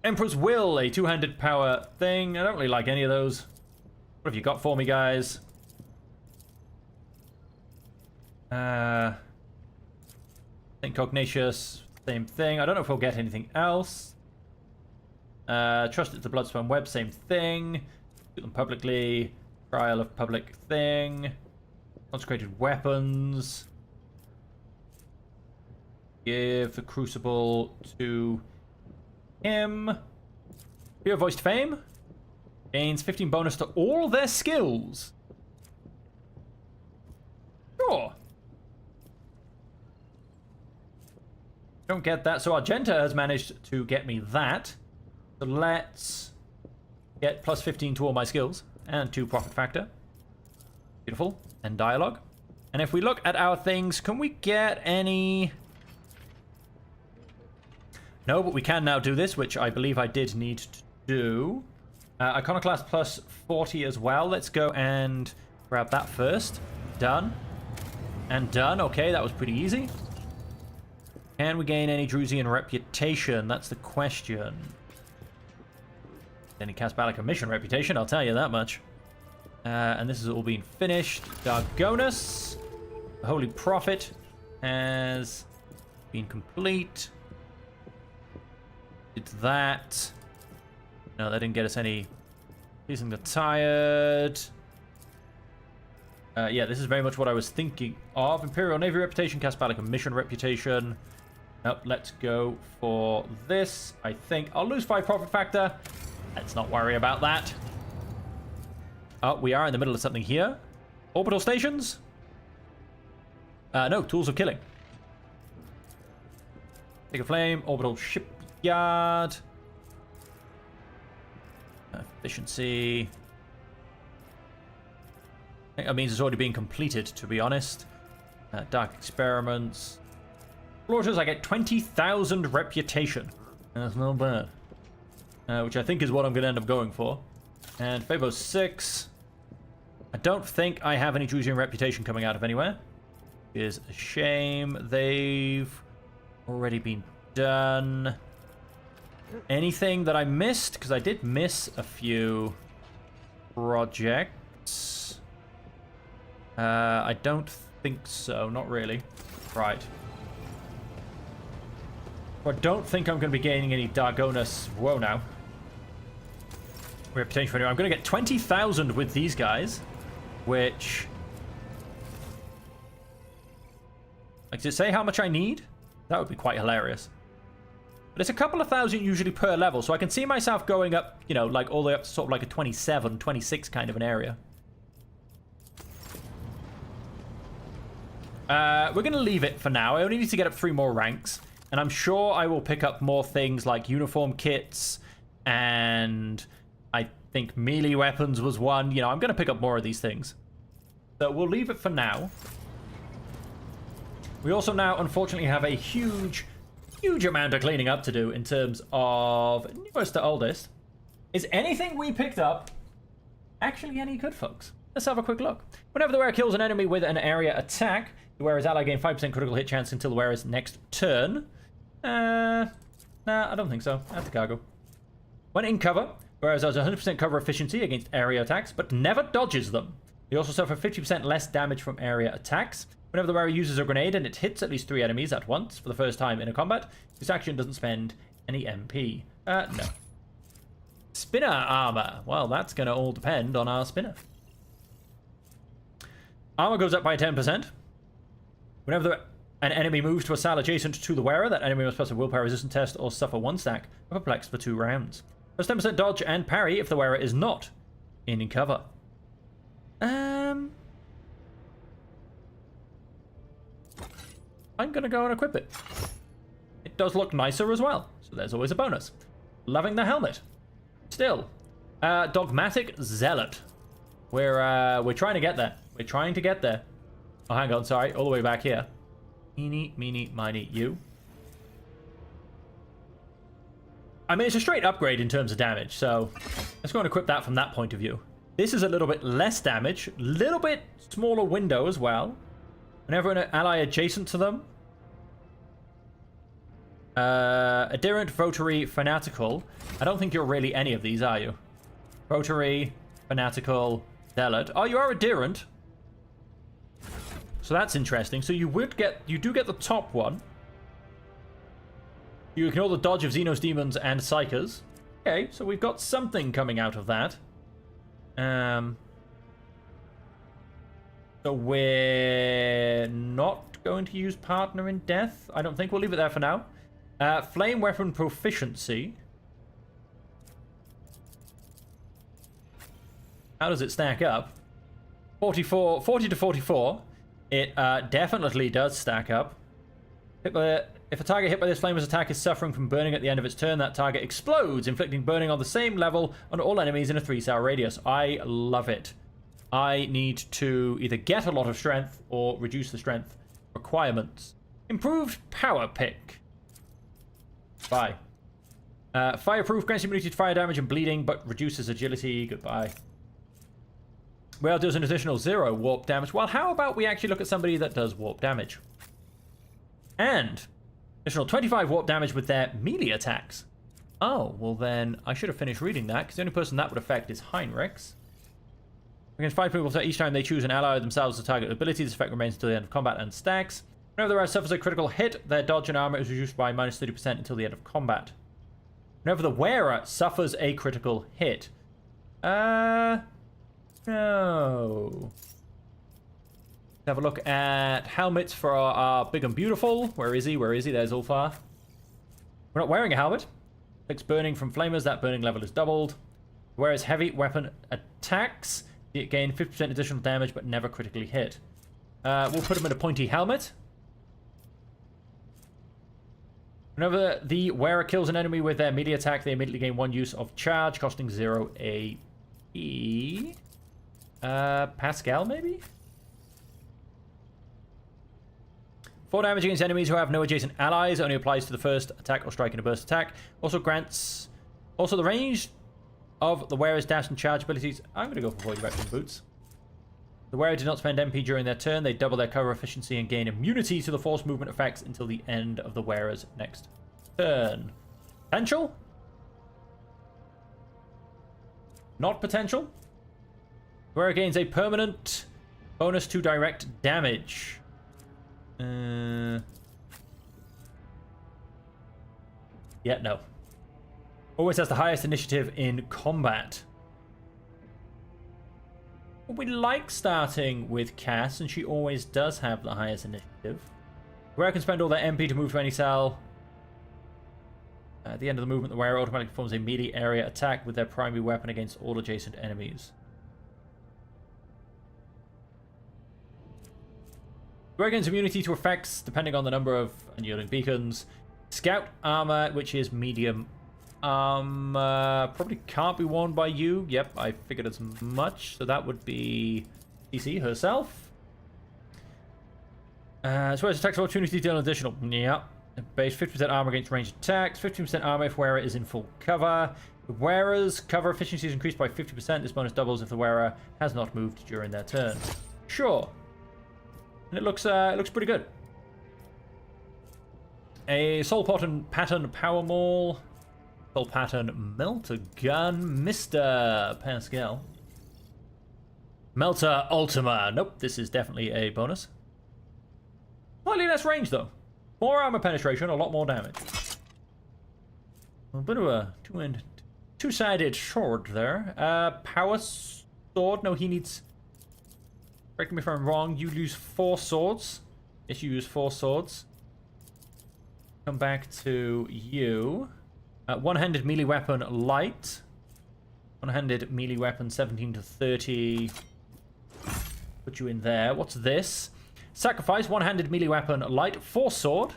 Emperor's Will, a two-handed power thing. I don't really like any of those. What have you got for me, guys? Saint Cognatius, same thing. I don't know if we'll get anything else. Trust it's the Bloodstone Web, same thing. Do them publicly. Trial of public thing. Consecrated weapons. Give the Crucible to him. Pure Voiced Fame. Gains 15 bonus to all their skills. Don't get that. So Argenta has managed to get me that. So let's get plus 15 to all my skills and 2 profit factor. Beautiful. And dialogue. And if we look at our things, can we get any... No, but we can now do this, which I believe I did need to do. Iconoclast plus 40 as well. Let's go and grab that first. Done. And done. Okay, that was pretty easy. Can we gain any Drusian reputation? That's the question. Any Caspalica mission reputation, I'll tell you that much. And this has all been finished. Dargonus, the Holy Prophet, has been complete. Did that. No, that didn't get us any. Pleasing the Tired. Yeah, this is very much what I was thinking of. Imperial Navy reputation, Caspalica mission reputation. Nope, let's go for this. I think I'll lose 5 profit factor. Let's not worry about that. Oh, we are in the middle of something here. Orbital stations? No, tools of killing. Take a flame, orbital shipyard. Efficiency. I think that means it's already been completed, to be honest. Dark experiments. Explorers, I get 20,000 reputation. That's not bad. Which I think is what I'm going to end up going for. And Fabo 6. I don't think I have any Drusian reputation coming out of anywhere. Is a shame. They've already been done. Anything that I missed? Because I did miss a few projects. I don't think so. Not really. Right. I don't think I'm going to be gaining any Dargonus. Whoa, now. Reputation for anyone. I'm going to get 20,000 with these guys, which... Like, does it say how much I need? That would be quite hilarious. But it's a couple of thousand usually per level, so I can see myself going up, you know, like all the way up to sort of like a 27, 26 kind of an area. We're going to leave it for now. I only need to get up 3 more ranks. And I'm sure I will pick up more things like uniform kits and I think melee weapons was one. You know, I'm going to pick up more of these things. So we'll leave it for now. We also now, unfortunately, have a huge amount of cleaning up to do in terms of newest to oldest. Is anything we picked up actually any good, folks? Let's have a quick look. Whenever the wearer kills an enemy with an area attack, the wearer's ally gain 5% critical hit chance until the wearer's next turn. Nah, I don't think so. That's the cargo. When in cover, whereas has 100% cover efficiency against area attacks, but never dodges them. You also suffer 50% less damage from area attacks. Whenever the wearer uses a grenade and it hits at least 3 enemies at once for the first time in a combat, this action doesn't spend any MP. No. Spinner armor. Well, that's going to all depend on our spinner. Armor goes up by 10%. Whenever an enemy moves to a cell adjacent to the wearer, that enemy must pass a willpower resistance test or suffer 1 stack of perplex for 2 rounds. Plus 10% dodge and parry if the wearer is not in cover. I'm going to go and equip it. It does look nicer as well, so there's always a bonus. Loving the helmet. Still. Dogmatic Zealot. We're trying to get there. We're trying to get there. Oh, hang on, sorry. All the way back here. Eeny, meeny, miny, you. I mean, it's a straight upgrade in terms of damage, so let's go and equip that from that point of view. This is a little bit less damage, little bit smaller window as well. Whenever an ally adjacent to them. Adherent, Votary, Fanatical. I don't think you're really any of these, are you? Votary, Fanatical, Zealot. Oh, you are Adherent. So that's interesting. So you do get the top one. You ignore the dodge of Xenos, Demons, and Psychers. Okay, so we've got something coming out of that. So we're not going to use Partner in Death. I don't think. We'll leave it there for now. Flame Weapon Proficiency. How does it stack up? 40 to 44. It definitely does stack up. If a target hit by this flamer's attack is suffering from burning at the end of its turn, that target explodes, inflicting burning on the same level on all enemies in a 3-cell radius. I love it. I need to either get a lot of strength or reduce the strength requirements. Improved power pick. Bye. Fireproof, grants immunity to fire damage and bleeding, but reduces agility. Goodbye. Well, does an additional 0 warp damage. Well, how about we actually look at somebody that does warp damage? And additional 25 warp damage with their melee attacks. Oh, well then, I should have finished reading that, because the only person that would affect is Heinrichs. Against 5 people, each time they choose an ally themselves as a target ability, this effect remains until the end of combat and stacks. Whenever the wearer suffers a critical hit, their dodge and armor is reduced by minus 30% until the end of combat. Whenever the wearer suffers a critical hit. No. Let's have a look at helmets for our big and beautiful. Where is he? Where is he? There's Ulfar. We're not wearing a helmet. Afflicts burning from flamers. That burning level is doubled. Whereas heavy weapon attacks, it gain 50% additional damage but never critically hit. We'll put him in a pointy helmet. Whenever the wearer kills an enemy with their melee attack, they immediately gain 1 use of charge, costing 0 AP. Pascal, maybe? 4 damage against enemies who have no adjacent allies. Only applies to the first attack or strike in a burst attack. Also grants... Also, the range of the wearer's dash and charge abilities. I'm going to go for void weapon boots. The wearer did not spend MP during their turn. They double their cover efficiency and gain immunity to the force movement effects until the end of the wearer's next turn. Potential? Not potential. The wearer gains a permanent bonus to direct damage. Yeah, no. Always has the highest initiative in combat. We like starting with Cass, and she always does have the highest initiative. Wearer can spend all their MP to move to any cell. At the end of the movement, the wearer automatically performs a melee area attack with their primary weapon against all adjacent enemies. The wearer gains immunity to effects depending on the number of unyielding beacons. Scout armor, which is medium probably can't be worn by you. Yep, I figured as much. So that would be DC herself. As well as attacks of opportunity deal an additional. Yeah. Base 50% armor against ranged attacks. 15% armor if wearer is in full cover. The wearer's cover efficiency is increased by 50%. This bonus doubles if the wearer has not moved during their turn. Sure. And it looks pretty good. A soul pattern power maul. Soul pattern melter gun, Mr. Pascal. Melter Ultima. Nope, this is definitely a bonus. Slightly less range though. More armor penetration, a lot more damage. A bit of a two-sided sword there. Power sword. No, he needs. Correct me if I'm wrong. You use 4 swords. Yes, you use 4 swords. Come back to you. One-handed melee weapon light. One-handed melee weapon 17 to 30. Put you in there. What's this? Sacrifice one-handed melee weapon light 4 sword.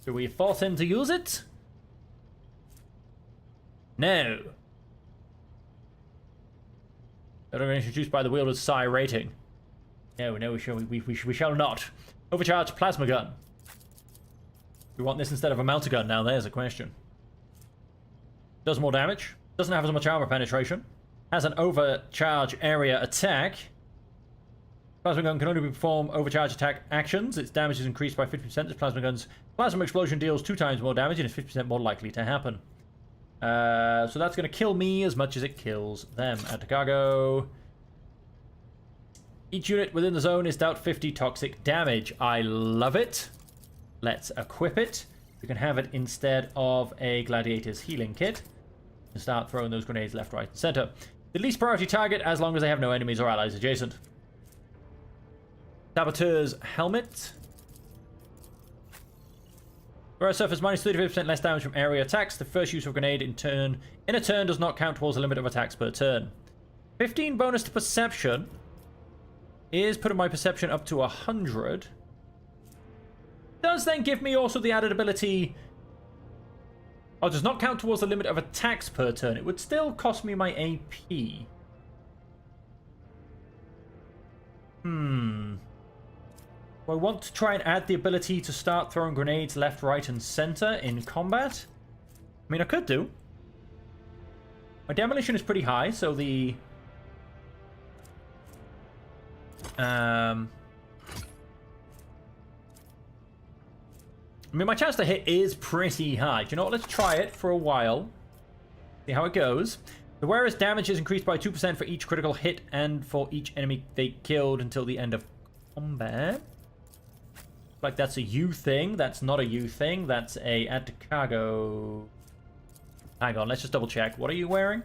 Do we force him to use it? No. They're introduced by the wielder's psi rating. No, we shall not. Overcharged plasma gun. We want this instead of a melter gun now, there's a question. Does more damage. Doesn't have as much armor penetration. Has an overcharge area attack. Plasma gun can only perform overcharge attack actions. Its damage is increased by 50%. This plasma gun's plasma explosion deals 2 times more damage and is 50% more likely to happen. So that's going to kill me as much as it kills them. Add to cargo. Each unit within the zone is dealt 50 toxic damage. I love it. Let's equip it. You can have it instead of a gladiator's healing kit. And start throwing those grenades left, right, and center. The least priority target as long as they have no enemies or allies adjacent. Saboteur's helmet. Wearer suffers minus 35% less damage from area attacks. The first use of a grenade in a turn does not count towards the limit of attacks per turn. 15 bonus to perception is putting my perception up to 100. does then give me also the added ability... Oh, it does not count towards the limit of attacks per turn. It would still cost me my AP. Do I want to try and add the ability to start throwing grenades left, right, and center in combat? I mean, I could do. My demolition is pretty high, so the... I mean, my chance to hit is pretty high. Do you know what? Let's try it for a while. See how it goes. The wearer's damage is increased by 2% for each critical hit and for each enemy they killed until the end of combat. Like, that's a U thing. That's not a U thing. That's a add to cargo. Hang on, let's just double check. What are you wearing?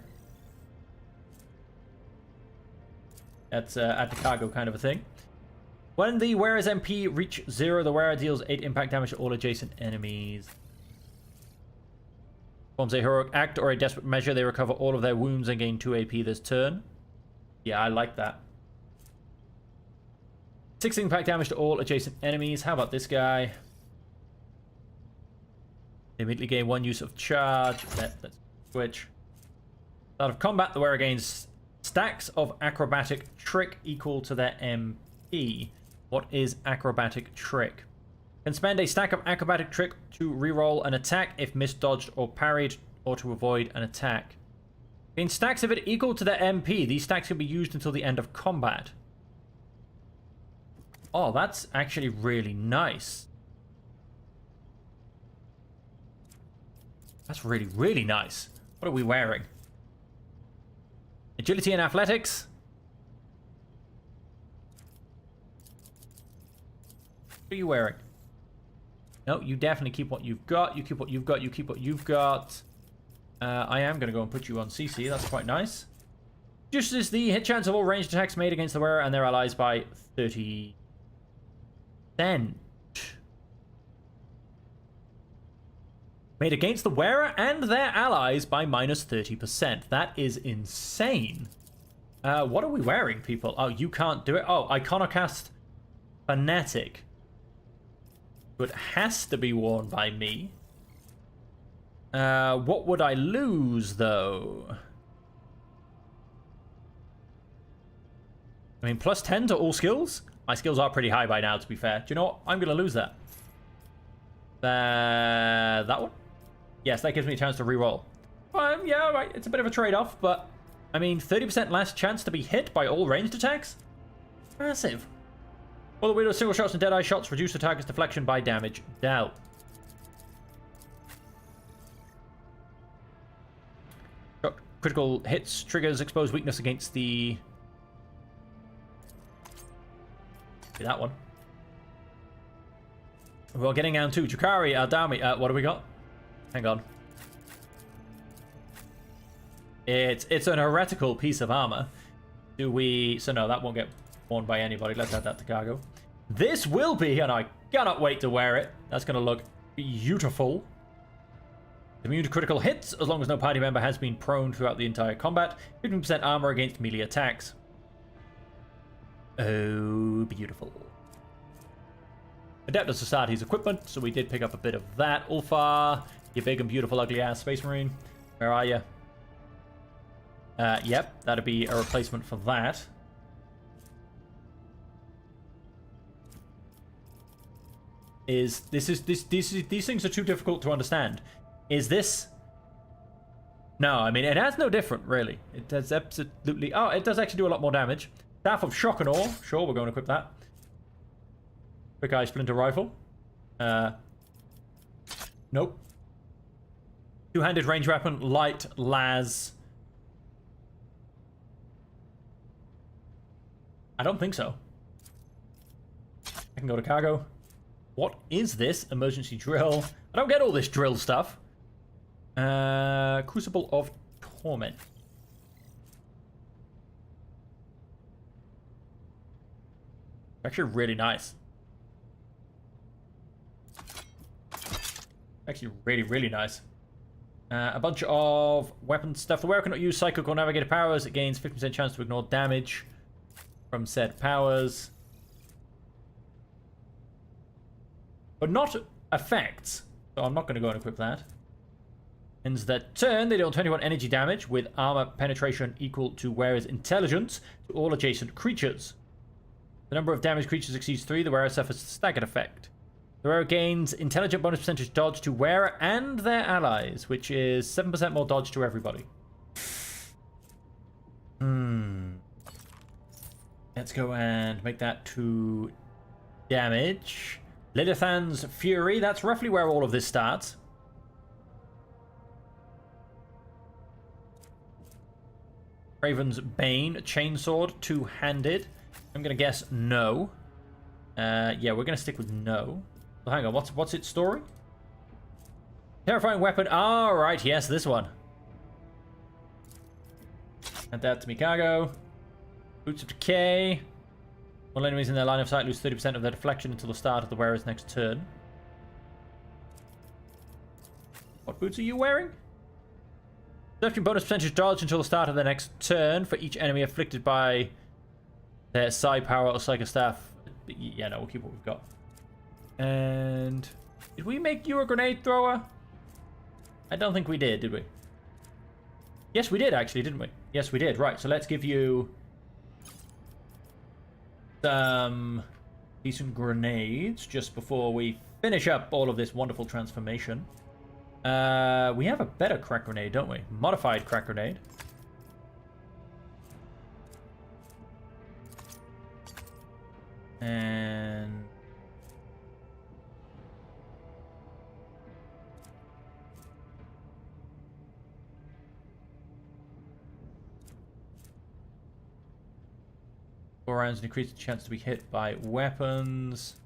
That's add to cargo kind of a thing. When the wearer's MP reach 0, the wearer deals 8 impact damage to all adjacent enemies. Performs a heroic act or a desperate measure, they recover all of their wounds and gain 2 AP this turn. Yeah, I like that. 6 impact damage to all adjacent enemies. How about this guy? They immediately gain 1 use of charge. Let's switch. Start of combat, the wearer gains stacks of acrobatic trick equal to their MP. What is acrobatic trick? Can spend a stack of acrobatic trick to reroll an attack if misdodged or parried, or to avoid an attack. Gain stacks of it equal to their MP. These stacks can be used until the end of combat. Oh, that's actually really nice. That's really, really nice. What are we wearing? Agility and athletics. What are you wearing? No, you definitely keep what you've got. You keep what you've got. You keep what you've got. I am going to go and put you on CC. That's quite nice. Reduces the hit chance of all ranged attacks made against the wearer and their allies by 30%. Made against the wearer and their allies by minus 30%. That is insane. What are we wearing, people? Oh, you can't do it. Oh, Iconoclast Fanatic. It has to be worn by me. What would I lose, though? I mean, plus 10 to all skills? My skills are pretty high by now, to be fair. Do you know what? I'm going to lose that. That one? Yes, that gives me a chance to reroll. Well, yeah, right. It's a bit of a trade-off, but... I mean, 30% less chance to be hit by all ranged attacks? Massive. All the widow single shots and deadeye shots reduce the target's deflection by damage dealt. Critical hits triggers expose weakness against the... that one. We're getting down to Chukari, Aldami. What do we got? Hang on. It's an heretical piece of armor. Do we... So no, that won't get worn by anybody. Let's add that to cargo. This will be, and I cannot wait to wear it. That's going to look beautiful. Immune to critical hits, as long as no party member has been prone throughout the entire combat. 15% armor against melee attacks. Oh, beautiful. Adept of Society's equipment, so we did pick up a bit of that. Ulfar, you big and beautiful ugly ass Space Marine. Where are you? Yep, that'd be a replacement for that. These things are too difficult to understand. Is this... No, I mean, it has no different, really. It does absolutely... Oh, it does actually do a lot more damage. Staff of Shock and Awe. Sure, we're going to equip that. Quick Eye Splinter Rifle. Nope. Two-handed range weapon. Light Las. I don't think so. I can go to cargo. What is this? Emergency drill. I don't get all this drill stuff. Crucible of Torment. Actually really nice. Actually really, really nice. A bunch of weapon stuff. The wearer cannot use psychic or navigator powers. It gains 50% chance to ignore damage from said powers. but not effects. So I'm not going to go and equip that. Ends their turn. They deal 21 energy damage with armor penetration equal to wearer's intelligence to all adjacent creatures. The number of damaged creatures exceeds 3. The wearer suffers a staggered effect. The wearer gains intelligent bonus percentage dodge to wearer and their allies, which is 7% more dodge to everybody. Let's go and make that 2 damage. Lilithan's Fury, that's roughly where all of this starts. Raven's Bane, Chainsword, 2-handed. I'm going to guess no. Yeah, we're going to stick with no. So hang on, what's its story? Terrifying weapon. Ah, right, yes, this one. Add that to Mikago. Boots of Decay. All enemies in their line of sight lose 30% of their deflection until the start of the wearer's next turn. What boots are you wearing? Perception bonus percentage dodge until the start of their next turn for each enemy afflicted by their Psi Power or Psycho Staff. Yeah, no, we'll keep what we've got. And did we make you a grenade thrower? I don't think we did we? Yes, we did actually, didn't we? Yes, we did. Right, so let's give you some decent grenades just before we finish up all of this wonderful transformation. We have a better crack grenade, don't we? Modified crack grenade. And 4 rounds and increase the chance to be hit by weapons.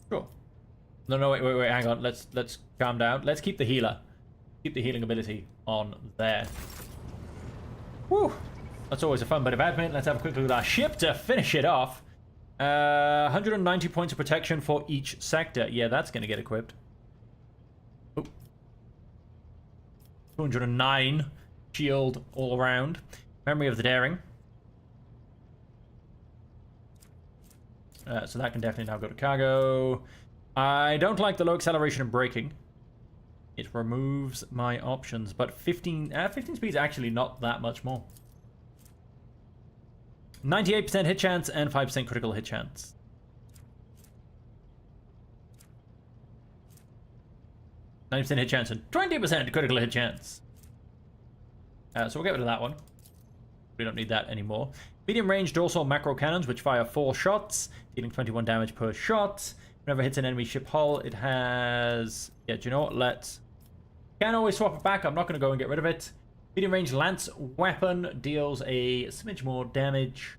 Sure. No, wait, hang on. Let's calm down. Let's keep the healer. Keep the healing ability on there. Woo! That's always a fun bit of admin. Let's have a quick look at our ship to finish it off. 190 points of protection for each sector. Yeah, that's going to get equipped. Ooh. 209 shield all around. Memory of the Daring. So that can definitely now go to cargo. I don't like the low acceleration and braking. It removes my options, but 15 speed is actually not that much more. 98% hit chance and 5% critical hit chance. %90 hit chance and 20% critical hit chance. So we'll get rid of that one. We don't need that anymore. Medium range dorsal macro cannons, which fire 4 shots, dealing 21 damage per shot. Whenever it hits an enemy ship hull, it has... Yeah, do you know what? Can always swap it back. I'm not going to go and get rid of it. Medium range lance weapon deals a smidge more damage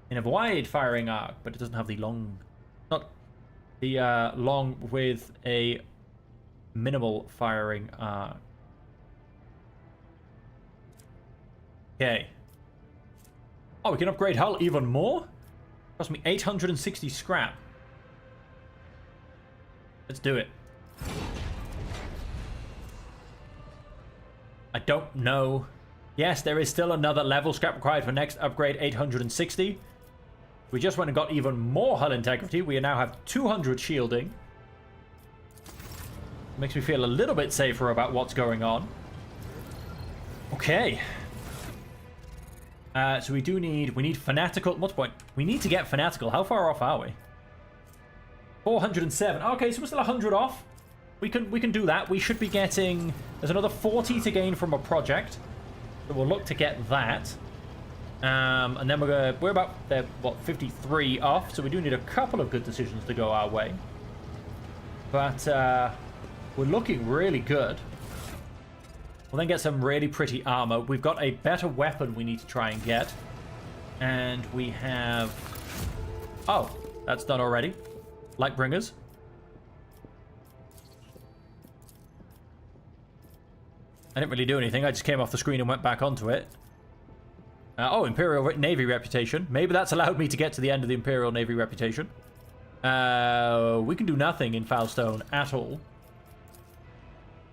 in a wide firing arc, but it doesn't have the long... Not the long with a minimal firing arc. Okay. Oh, we can upgrade hull even more? Cost me 860 scrap. Let's do it. I don't know. Yes, there is still another level scrap required for next upgrade, 860. We just went and got even more hull integrity. We now have 200 shielding. Makes me feel a little bit safer about what's going on. Okay. So we need fanatical. What's the point? We need to get fanatical. How far off are we? 407. Okay, so we're still 100 off. We can do that. We should be getting... There's another 40 to gain from a project. So we'll look to get that. And then we're about, what, 53 off. So we do need a couple of good decisions to go our way. But we're looking really good. We'll then get some really pretty armor. We've got a better weapon we need to try and get. And we have... Oh, that's done already. Lightbringers. I didn't really do anything. I just came off the screen and went back onto it. Oh, Imperial Navy reputation. Maybe that's allowed me to get to the end of the Imperial Navy reputation. We can do nothing in Foulstone at all.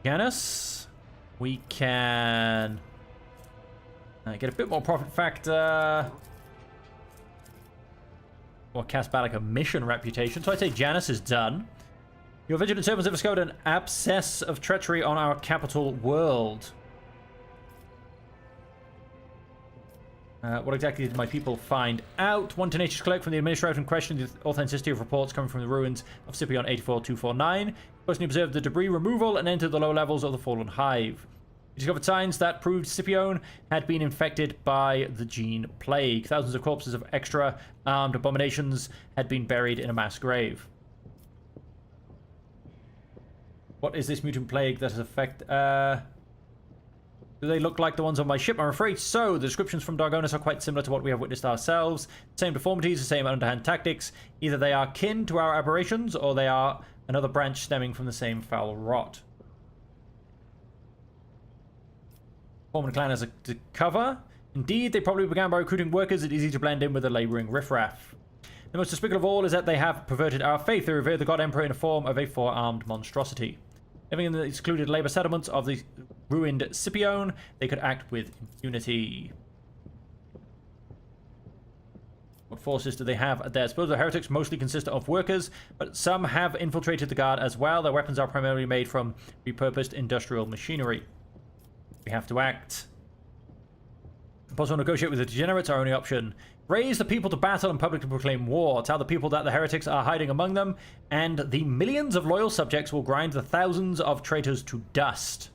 Janus. We can get a bit more profit factor. or cast back like a mission reputation. So I'd say Janus is done. Your vigilant servants have discovered an abscess of treachery on our capital world. What exactly did my people find out? One tenacious clerk from the administrator questioned the authenticity of reports coming from the ruins of Scipion 84249. Personally observed the debris removal and entered the lower levels of the fallen hive. He discovered signs that proved Scipion had been infected by the gene plague. Thousands of corpses of extra armed abominations had been buried in a mass grave. What is this mutant plague that has affected... Do they look like the ones on my ship? I'm afraid so. The descriptions from Dargonus are quite similar to what we have witnessed ourselves. Same deformities, the same underhand tactics. Either they are kin to our aberrations, or they are another branch stemming from the same foul rot. Forming a clan as a cover. Indeed, they probably began by recruiting workers. It's easy to blend in with the labouring riffraff. The most despicable of all is that they have perverted our faith. They revere the God Emperor in the form of a four-armed monstrosity. Living in the excluded labour settlements of the ruined Scipion, they could act with impunity. What forces do they have at their disposal? The heretics mostly consist of workers, but some have infiltrated the guard as well. Their weapons are primarily made from repurposed industrial machinery. We have to act. Possible negotiate with the degenerates, our only option. Raise the people to battle and publicly proclaim war. Tell the people that the heretics are hiding among them, and the millions of loyal subjects will grind the thousands of traitors to dust.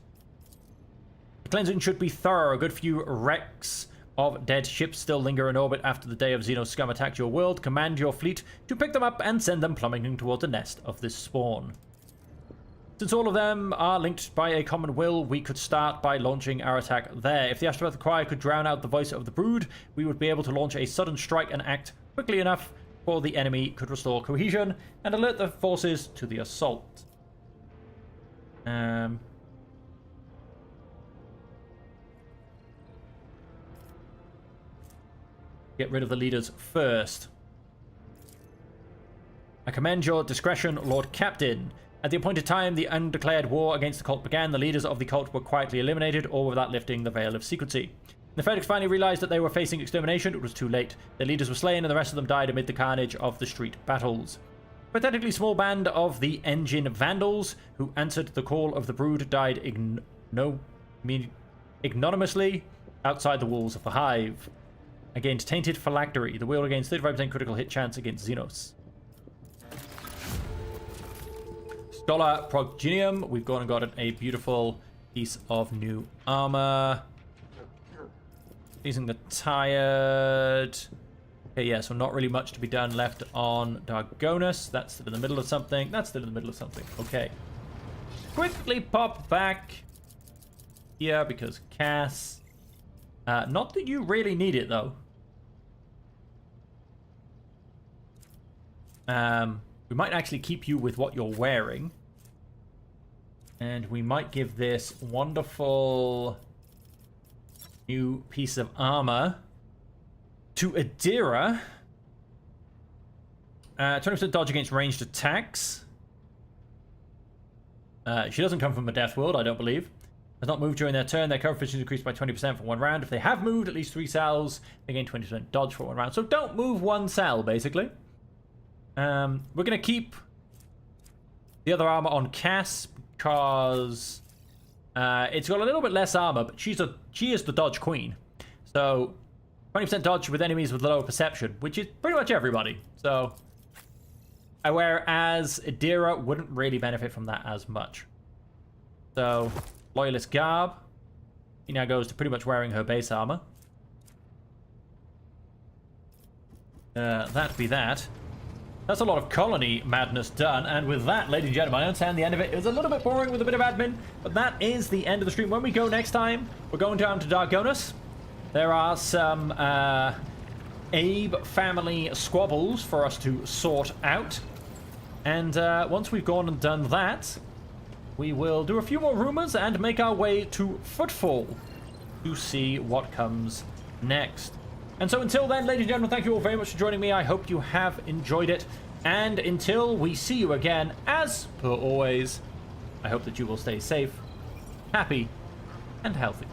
The cleansing should be thorough. A good few wrecks of dead ships still linger in orbit after the day of Xeno scum attacked your world. Command your fleet to pick them up and send them plummeting towards the nest of this spawn. Since all of them are linked by a common will, we could start by launching our attack there. If the Astrobeth Choir could drown out the voice of the brood, we would be able to launch a sudden strike and act quickly enough before the enemy could restore cohesion and alert the forces to the assault. Get rid of the leaders first. I commend your discretion, Lord Captain. At the appointed time, the undeclared war against the cult began. The leaders of the cult were quietly eliminated, all without lifting the veil of secrecy. The Fedix finally realized that they were facing extermination. It was too late. Their leaders were slain, and the rest of them died amid the carnage of the street battles. A pathetically small band of the engine vandals, who answered the call of the brood, died ignominiously outside the walls of the hive. I gained Tainted Phylactery. The wheel gains 35% critical hit chance against Xenos. Scholar Progenium, we've gone and gotten a beautiful piece of new armor. Using the tired. Okay, yeah, so not really much to be done left on Dargonus. That's still in the middle of something. That's still in the middle of something. Okay. Quickly pop back here because Cass. Not that you really need it though. We might actually keep you with what you're wearing. And we might give this wonderful new piece of armor to Idira. 20% dodge against ranged attacks. She doesn't come from a death world, I don't believe. Has not moved during their turn. Their cover efficiency increased by 20% for 1 round. If they have moved at least 3 cells, they gain 20% dodge for 1 round. So don't move 1 cell, basically. We're going to keep the other armor on Cass because it's got a little bit less armor, but she is the dodge queen. So 20% dodge with enemies with lower perception, which is pretty much everybody. So whereas Idira wouldn't really benefit from that as much. So Loyalist Garb. He now goes to pretty much wearing her base armor. That be that. That's a lot of colony madness done, and with that, ladies and gentlemen, I understand the end of it. It was a little bit boring with a bit of admin, but that is the end of the stream. When we go next time, we're going down to Dargonus. There are some Abe family squabbles for us to sort out, and once we've gone and done that, we will do a few more rumors and make our way to Footfall to see what comes next. And so until then, ladies and gentlemen, thank you all very much for joining me. I hope you have enjoyed it. And until we see you again, as per always, I hope that you will stay safe, happy, and healthy.